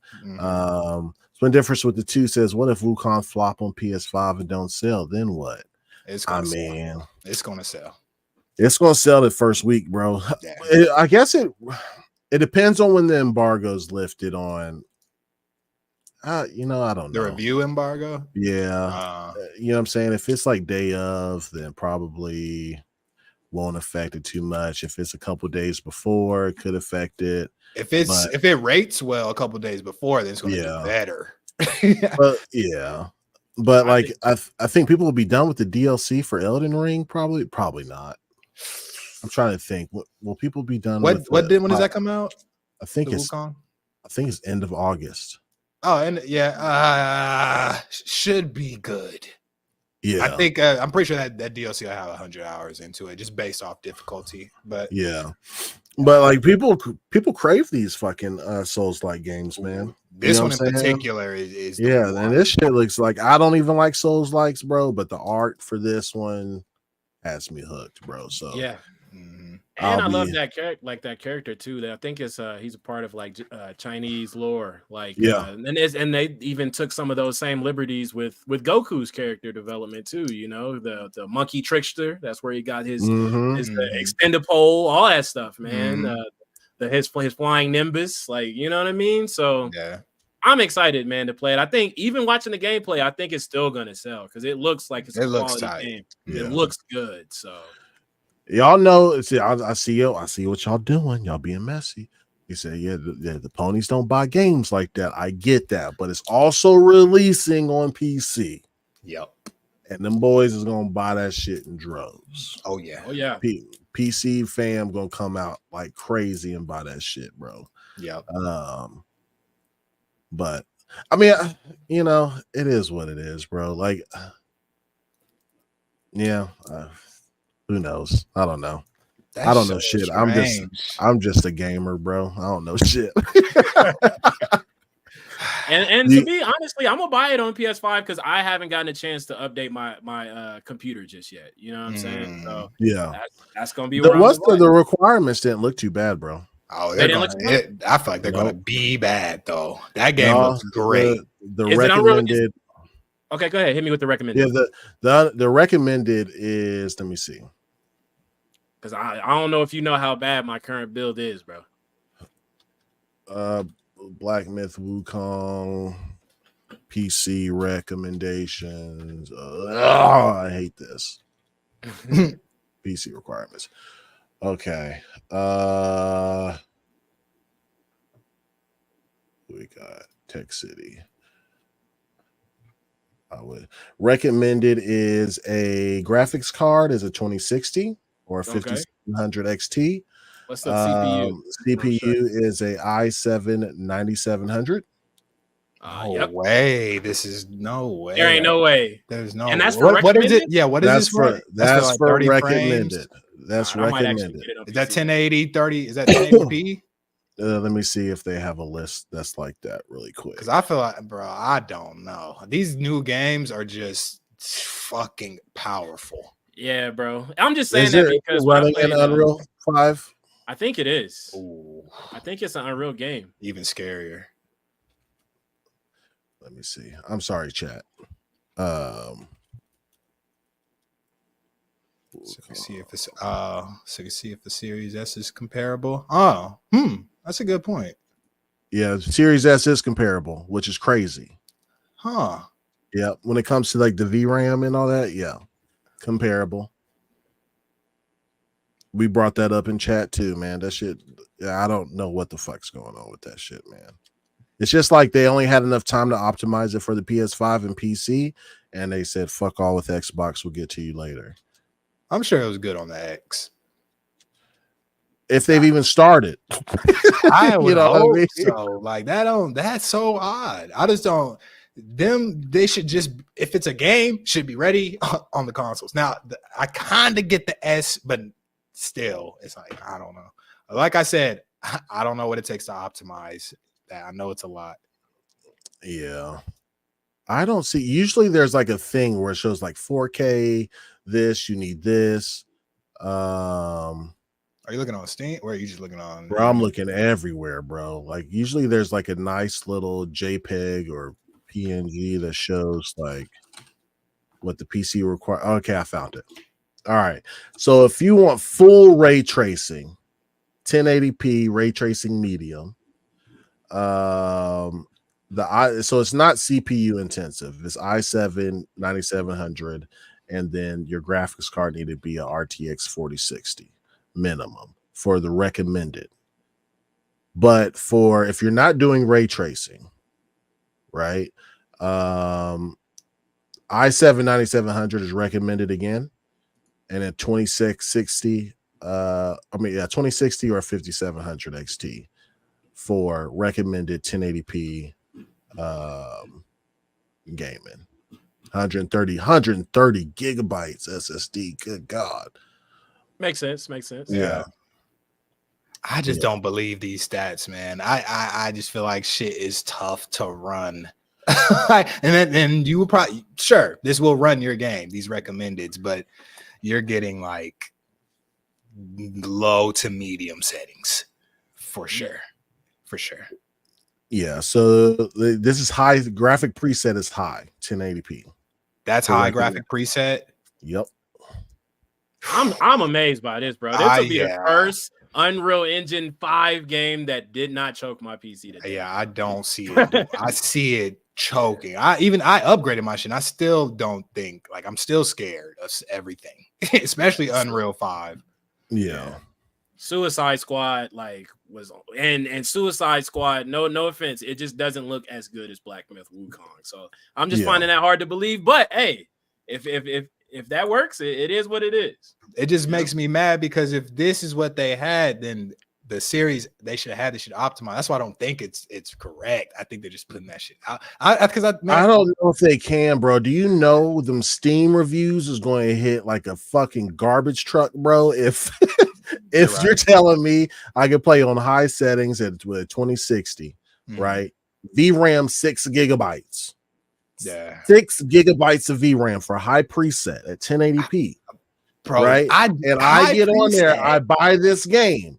Splendiferous with the 2 says, what if Wukong flop on PS5 and don't sell? Then what? It's gonna sell. It's gonna sell. It's gonna sell the first week, bro. Yeah. I guess it depends on when the embargo's lifted on. I don't know. The review embargo? Yeah. You know what I'm saying? If it's like day of, then probably won't affect it too much. If it's a couple days before, it could affect it. If it rates well a couple days before, then it's going to do better. But like I think people will be done with the DLC for Elden Ring. Probably not. I'm trying to think. Will people be done? When does that come out? I think it's end of August. Oh, and should be good. Yeah, I think I'm pretty sure that DLC will have 100 hours into it, just based off difficulty. But yeah. But like people crave these fucking Souls-like games, man. this You know one in what I'm saying? particular is the Yeah, one. and this shit looks like I don't even like Souls-likes, bro. But the art for this one has me hooked, bro. So Yeah. Mhm. And I love that character too. That I think is he's a part of like Chinese lore, like and they even took some of those same liberties with Goku's character development too. You know, the monkey trickster. That's where he got his extended pole, all that stuff, man. His flying Nimbus, like you know what I mean. So Yeah, I'm excited, man, to play it. I think even watching the gameplay, I think it's still gonna sell because it looks like it's a quality game. Yeah. It looks good. So. Y'all know, see, I see what y'all doing. Y'all being messy. You say, the ponies don't buy games like that. I get that, but it's also releasing on PC. Yep. And them boys is gonna buy that shit in droves. Oh yeah. PC fam gonna come out like crazy and buy that shit, bro. Yep. But I mean, you know, it is what it is, bro. Like, yeah. Who knows? I don't know. I don't know shit. Strange. I'm just a gamer, bro. I don't know shit. and to be honestly, I'm gonna buy it on PS5 because I haven't gotten a chance to update my computer just yet. You know what I'm saying? So yeah, that's gonna be the requirements didn't look too bad, bro. Oh, I feel like they're gonna be bad though. That game looks great. The recommended. Okay, go ahead. Hit me with the recommended. Yeah, the recommended is, let me see. Because I don't know if you know how bad my current build is, bro. Black Myth Wukong PC recommendations. I hate this. PC requirements. Okay. We got Tech City. I would recommended is a graphics card is a 2060 or a 5700 XT. What's the CPU? CPU is a i7 9700. No way. This is no way. There ain't no way. There's no. And that's what is it? Yeah, what is this for? That's for like recommended. Frames? That's recommended. Is that 1080, 30? Is that 1080p? Let me see if they have a list that's like that really quick. Because I feel like, bro, I don't know. These new games are just fucking powerful. Yeah, bro. I'm just saying that because running in Unreal 5. I think it is. Ooh. I think it's an Unreal game. Even scarier. Let me see. I'm sorry, chat. So we can see if it's the Series S is comparable. Oh, that's a good point. Yeah, Series S is comparable, which is crazy. Huh. Yeah, when it comes to like the VRAM and all that, yeah, comparable. We brought that up in chat too, man. That shit, I don't know what the fuck's going on with that shit, man. It's just like they only had enough time to optimize it for the PS5 and PC, and they said, fuck all with Xbox, we'll get to you later. I'm sure it was good on the X. If they've even started. I would hope what I mean? so. Like that's so odd. I just don't. They should just, if it's a game, should be ready on the consoles. Now, I kind of get the S, but still, it's like, I don't know. Like I said, I don't know what it takes to optimize that. I know it's a lot. Yeah. I don't see, usually there's like a thing where it shows like 4K, this, you need this. Are you looking on Steam or are you just looking on? Bro, I'm looking everywhere, bro. Like usually there's like a nice little JPEG or PNG that shows like what the PC requires. Okay, I found it. All right. So if you want full ray tracing, 1080p ray tracing medium, so it's not CPU intensive. It's i7 9700, and then your graphics card need to be a RTX 4060 minimum for the recommended. But for if you're not doing ray tracing, right? i7 9700 is recommended again, and at 2060 2060 or 5700 XT for recommended 1080p gaming. 130 gigabytes SSD. Good God. Makes sense. Yeah. I just don't believe these stats, man. I just feel like shit is tough to run. and you will probably this will run your game, these recommendeds, but you're getting like low to medium settings for sure. Yeah, so this is high. The graphic preset is high, 1080p. That's high graphic preset. Yep. I'm amazed by this, bro. This will be the first Unreal Engine 5 game that did not choke my PC today. Yeah, I don't see it. I see it choking. I upgraded my shit. And I still don't think, like, I'm still scared of everything, especially Unreal 5. Yeah. Suicide Squad was and Suicide Squad, no offense, it just doesn't look as good as Black Myth Wukong. So I'm just finding that hard to believe. But hey, if that works, it is what it is. It just makes me mad because if this is what they had, then the series they should have had this shit optimized. That's why I don't think it's correct. I think they're just putting that shit out. I don't know if they can, bro. Do you know them Steam reviews is going to hit like a fucking garbage truck, bro? If you're telling me I can play on high settings at 2060, right? VRAM 6 gigabytes. Yeah, 6 gigabytes of VRAM for high preset at 1080p, bro. Right? I get on there, I buy this game,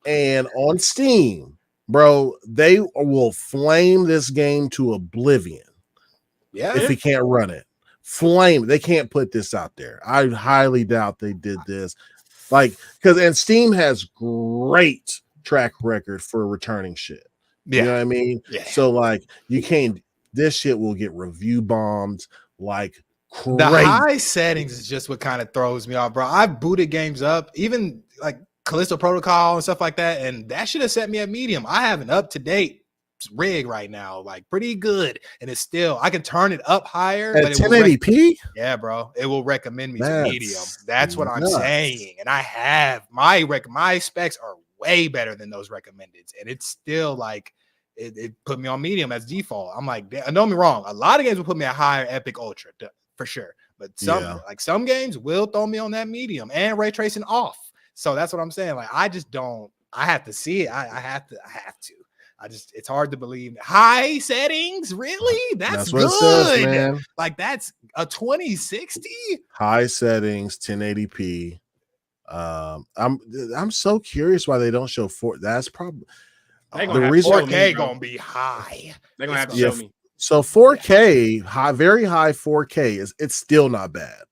and on Steam, bro, they will flame this game to oblivion. Yeah, if he can't run it, flame. They can't put this out there. I highly doubt they did this, and Steam has great track record for returning shit. Yeah. You know what I mean? Yeah. So you can't. This shit will get review bombed like crazy. The high settings is just what kind of throws me off, bro. I've booted games up, even like Callisto Protocol and stuff like that, and that should have set me at medium. I have an up-to-date rig right now, like pretty good, and it's still I can turn it up higher at 1080p. Yeah, bro, it will recommend me to medium. That's what I'm saying, and I have my specs are way better than those recommended, and it's still like. It put me on medium as default. I'm like, don't get me wrong. A lot of games will put me at higher Epic Ultra for sure. But some games will throw me on that medium and ray tracing off. So that's what I'm saying. Like, I just don't, I have to see it. I have to. It's hard to believe. High settings, really? That's good. It says, man. Like, that's a 2060. High settings, 1080p. I'm so curious why they don't show That's probably the reason 4K gonna be high. They're gonna have to show me. So 4K, very high 4K it's still not bad,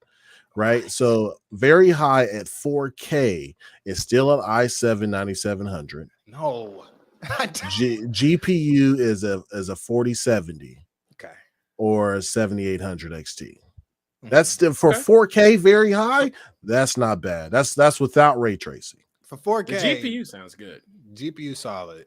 right? So very high at 4K is still an i7 9700. No, GPU is a 4070, okay, or a 7800 XT. That's still for 4K very high. That's not bad. That's without ray tracing. For 4K, the GPU sounds good. GPU solid.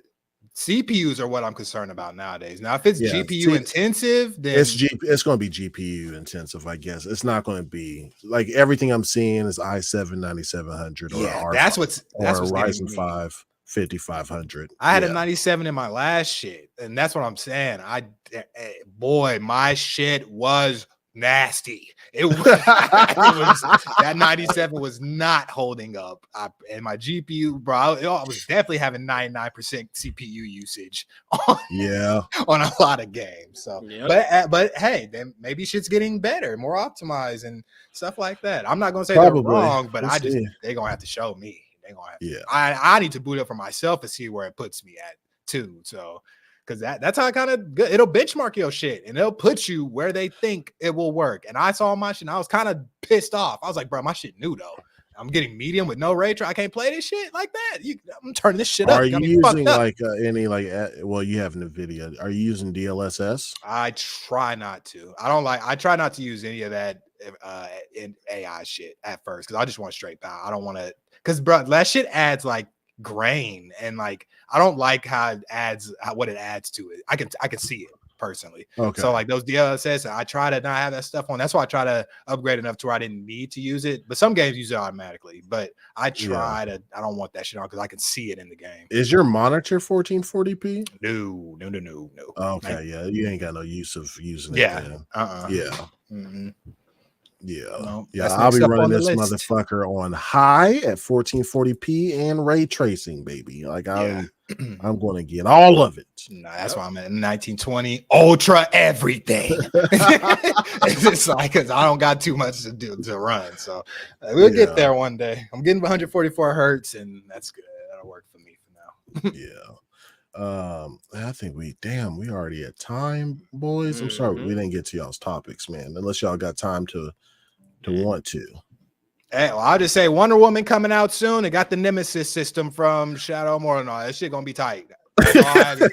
CPUs are what I'm concerned about nowadays. Now, if it's GPU intensive, then it's going to be GPU intensive. I guess it's not going to be like everything I'm seeing is i7 9700 or that's what's Ryzen 5 5500. I had a 97 in my last shit, and that's what I'm saying. Boy, my shit was nasty. It was that 97 was not holding up. And my GPU, bro, I was definitely having 99% CPU usage on a lot of games. So but hey, then maybe shit's getting better, more optimized and stuff like that. I'm not gonna say they're wrong, but they're gonna have to show me. They're gonna have to, I need to boot up for myself and see where it puts me at too. So because that's how it'll benchmark your shit and it'll put you where they think it will work. And I saw my shit and I was kind of pissed off. I was like, bro, my shit new though. I'm getting medium with no ray trace. I can't play this shit like that. I'm turning this shit up. Are you using you have NVIDIA. Are you using DLSS? I try not to. I try not to use any of that in AI shit at first because I just want straight power. I don't want to, because bro, that shit adds like grain and like I don't like how it adds what it adds to it. I can see it personally. Okay. So like those DLSS, I try to not have that stuff on. That's why I try to upgrade enough to where I didn't need to use it. But some games use it automatically. But I try to. I don't want that shit on because I can see it in the game. Is your monitor 1440p? No. Okay, you ain't got no use of using it. Yeah. Yeah. Yeah, Well, yeah. that's I'll be next up running on the this list. motherfucker on high at 1440p and ray tracing, baby. Like Yeah. I'm going to get all of it. No, that's why I'm at 1920 ultra everything. It's just like because I don't got too much to do to run, so we'll get there one day. I'm getting 144 hertz, and that's good. That'll work for me for now. I think we already at time, boys. I'm sorry we didn't get to y'all's topics, man. Unless y'all got time to want to. Hey, well, I'll just say Wonder Woman coming out soon. It got the Nemesis system from Shadow More and all that shit gonna be tight. That's all I have to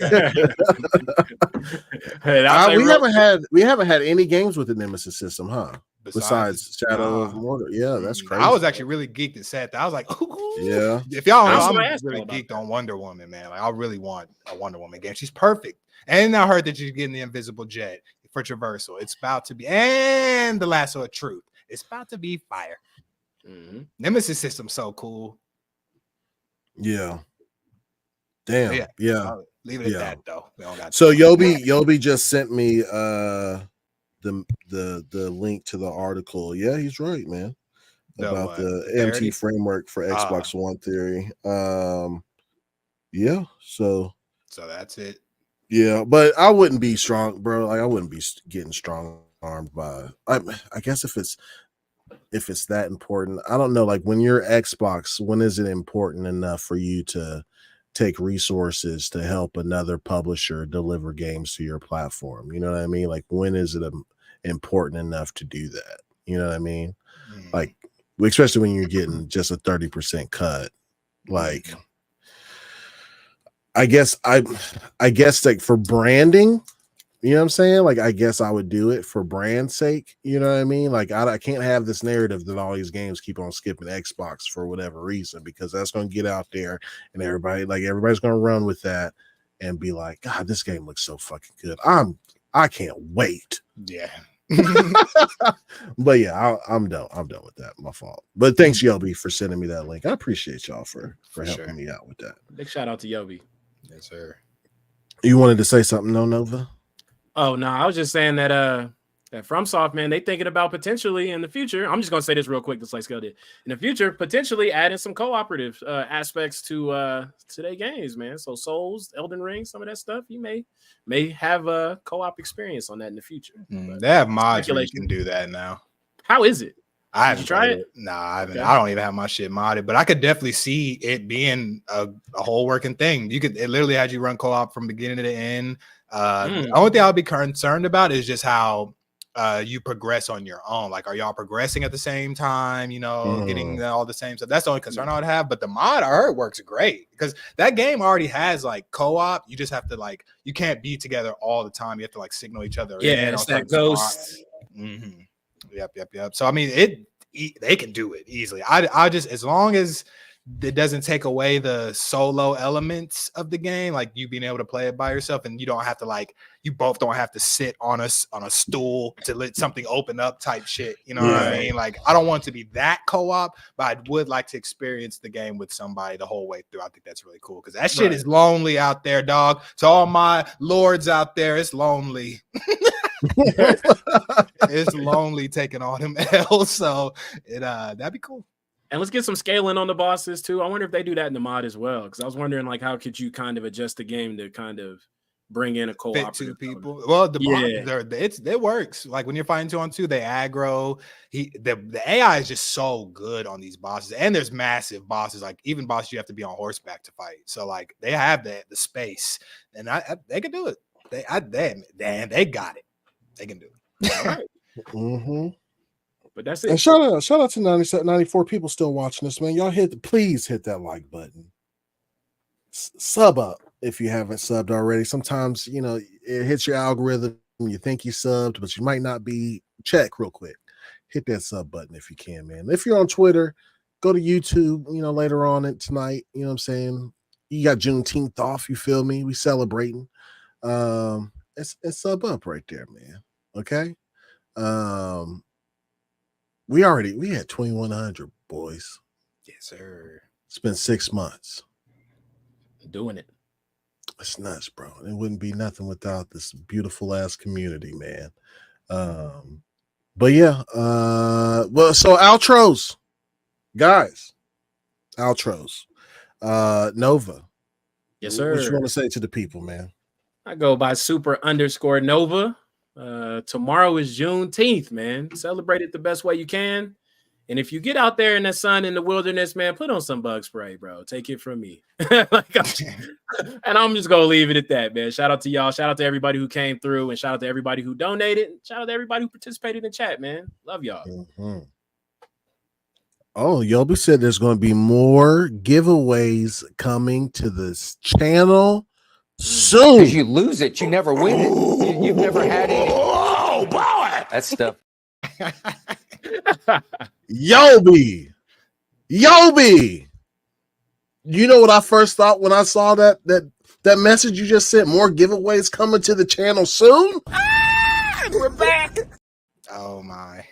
say. We haven't had any games with the Nemesis system, huh? Besides Shadow of Mordor. Yeah, that's crazy. I was actually really geeked and sad. I was like, ooh. Yeah. If y'all know, I'm really geeked on Wonder Woman, man. Like, I really want a Wonder Woman game. She's perfect. And I heard that she's getting the invisible jet for traversal. It's about to be, and the lasso of truth. It's about to be fire. Nemesis system so cool. Yeah. Damn. Yeah. I'll leave it at that though. So Yobi just sent me the link to the article. Yeah, he's right, man. About the MT framework for Xbox One theory. Yeah, so that's it. Yeah, but I wouldn't be strong, bro. Like I wouldn't be getting strong armed by. I guess if it's that important, I don't know. Like when you're Xbox, when is it important enough for you to take resources to help another publisher deliver games to your platform? You know what I mean? Like when is it important enough to do that? You know what I mean? Like especially when you're getting just a 30% cut. Like I guess like for branding, you know what I'm saying? Like I guess I would do it for brand's sake. You know what I mean? Like I can't have this narrative that all these games keep on skipping Xbox for whatever reason, because that's going to get out there and everybody's going to run with that and be like, God, this game looks so fucking good. I can't wait. Yeah. But yeah, I'm done with that. My fault. But thanks, Yobi, for sending me that link. I appreciate y'all for helping me out with that. Big shout out to Yobi. Yes, sir. You wanted to say something, no, Nova? Oh no, I was just saying that that FromSoft, man, they thinking about potentially in the future. I'm just gonna say this real quick, just like Scale did. In the future, potentially adding some cooperative aspects to their games, man. So Souls, Elden Ring, some of that stuff, you may have a co-op experience on that in the future. They have mods where you can do that now. How is it? I haven't tried it. Nah, I haven't. Okay. I don't even have my shit modded, but I could definitely see it being a whole working thing. It literally had you run co-op from beginning to the end. The only thing I'll be concerned about is just how you progress on your own. Like, are y'all progressing at the same time? You know, getting all the same stuff. That's the only concern I would have. But the mod I heard works great because that game already has like co-op. You just have to you can't be together all the time. You have to signal each other. Yeah, it's that ghost. Yep. So I mean, they can do it easily. I just, as long as it doesn't take away the solo elements of the game, like you being able to play it by yourself, and you don't have to you both don't have to sit on a stool to let something open up type shit. You know what I mean? Like, I don't want it to be that co-op, but I would like to experience the game with somebody the whole way through. I think that's really cool because that shit is lonely out there, dog. To all my lords out there, it's lonely. It's lonely taking all them L's, so that'd be cool. And let's get some scaling on the bosses too. I wonder if they do that in the mod as well, because I was wondering how could you kind of adjust the game to kind of bring in a cooperative people. Well, it works. Like when you're fighting 2-on-2, they aggro. The AI is just so good on these bosses, and there's massive bosses. Like even bosses you have to be on horseback to fight. So they have the space, and they can do it. They got it. They can do it. All right. But that's it. And shout out to 94 people still watching this, man. Y'all please hit that like button. Sub up if you haven't subbed already. Sometimes, it hits your algorithm. You think you subbed, but you might not be. Check real quick. Hit that sub button if you can, man. If you're on Twitter, go to YouTube, later on tonight. You know what I'm saying? You got Juneteenth off, you feel me? We celebrating. It's sub up right there, man. Okay. We had 2,100 boys. Yes, sir. It's been 6 months. Doing it. It's nuts, bro. It wouldn't be nothing without this beautiful ass community, man. But yeah, well, so outros, guys, outros. Nova. Yes, What you sir. want to say to the people, man? I go by super_Nova. Tomorrow is Juneteenth, man. Celebrate it the best way you can. And if you get out there in the sun in the wilderness, man, put on some bug spray, bro. Take it from me. And I'm just gonna leave it at that, man. Shout out to y'all. Shout out to everybody who came through, and shout out to everybody who donated. Shout out to everybody who participated in chat, man. Love y'all. Mm-hmm. Oh, Yobi said there's going to be more giveaways coming to this channel soon. Because you lose it, you never win it. You've never had any. Oh, boy! That stuff. Yobi. You know what I first thought when I saw that message you just sent? More giveaways coming to the channel soon. We're back. Oh my.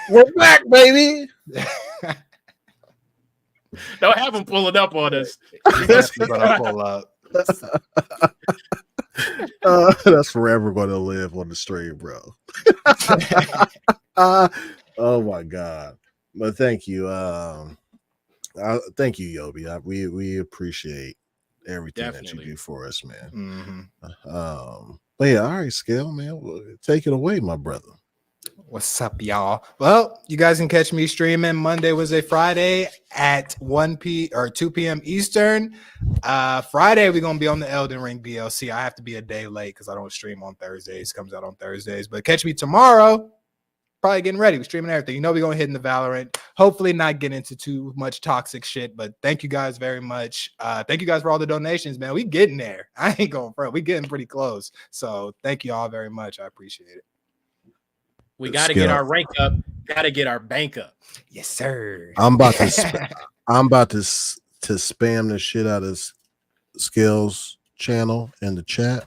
We're back, baby. Don't have them pulling up on us. Gonna pull up. That's forever going to live on the stream, bro. Oh my god! But thank you, thank you, Yobi. We appreciate everything that you do for us, man. Mm-hmm. But yeah, all right, Scale, man, take it away, my brother. What's up, y'all? Well, you guys can catch me streaming Monday, Wednesday, Friday at 2 p.m. Eastern. Friday, we're going to be on the Elden Ring DLC. I have to be a day late because I don't stream on Thursdays. It comes out on Thursdays. But catch me tomorrow. Probably getting ready. We're streaming everything. You know we're going to hit in the Valorant. Hopefully not get into too much toxic shit. But thank you guys very much. Thank you guys for all the donations, man. We getting there. I ain't going front. We getting pretty close. So thank you all very much. I appreciate it. We got to get our rank up. Got to get our bank up. Yes, sir. I'm about to spam the shit out of Skills channel in the chat.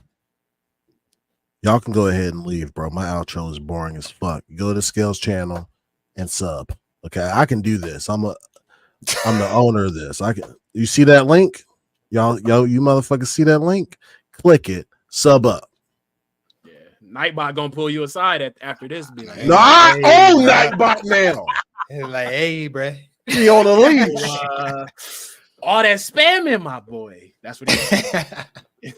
Y'all can go ahead and leave, bro. My outro is boring as fuck. Go to Skills channel and sub. Okay, I can do this. I'm the owner of this. You see that link? Y'all, you motherfuckers see that link? Click it, sub up. Nightbot gonna pull you aside after this. Be like, No, I own Nightbot now. Like, hey, bro. He on the leash. All that spamming, my boy. That's what he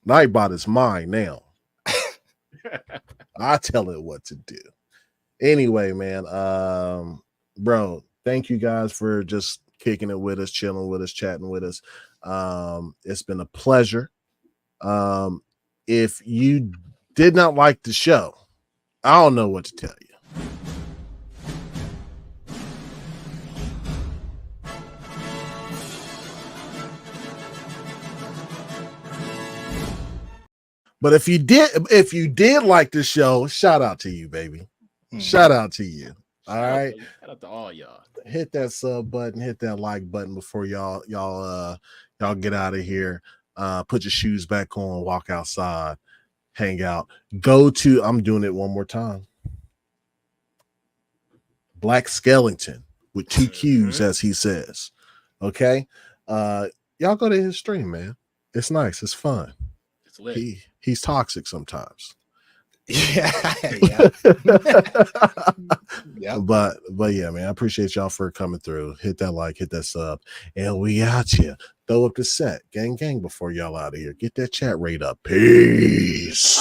Nightbot is mine now. I tell it what to do. Anyway, man, bro, thank you guys for just kicking it with us, chilling with us, chatting with us. It's been a pleasure. If you did not like the show, I don't know what to tell you. But if you did like the show, shout out to you, baby. Shout out to you. All right. Shout out to all y'all. Hit that sub button, hit that like button before y'all get out of here. Put your shoes back on, walk outside, hang out. I'm doing it one more time. BLAQQ Skellington with 2 Q's, as he says. Okay. Y'all go to his stream, man. It's nice, it's fun. It's lit. He's toxic sometimes. Yeah. But yeah, man, I appreciate y'all for coming through. Hit that like, hit that sub, and we out here. Throw up the set, gang before y'all out of here. Get that chat rate up. Peace.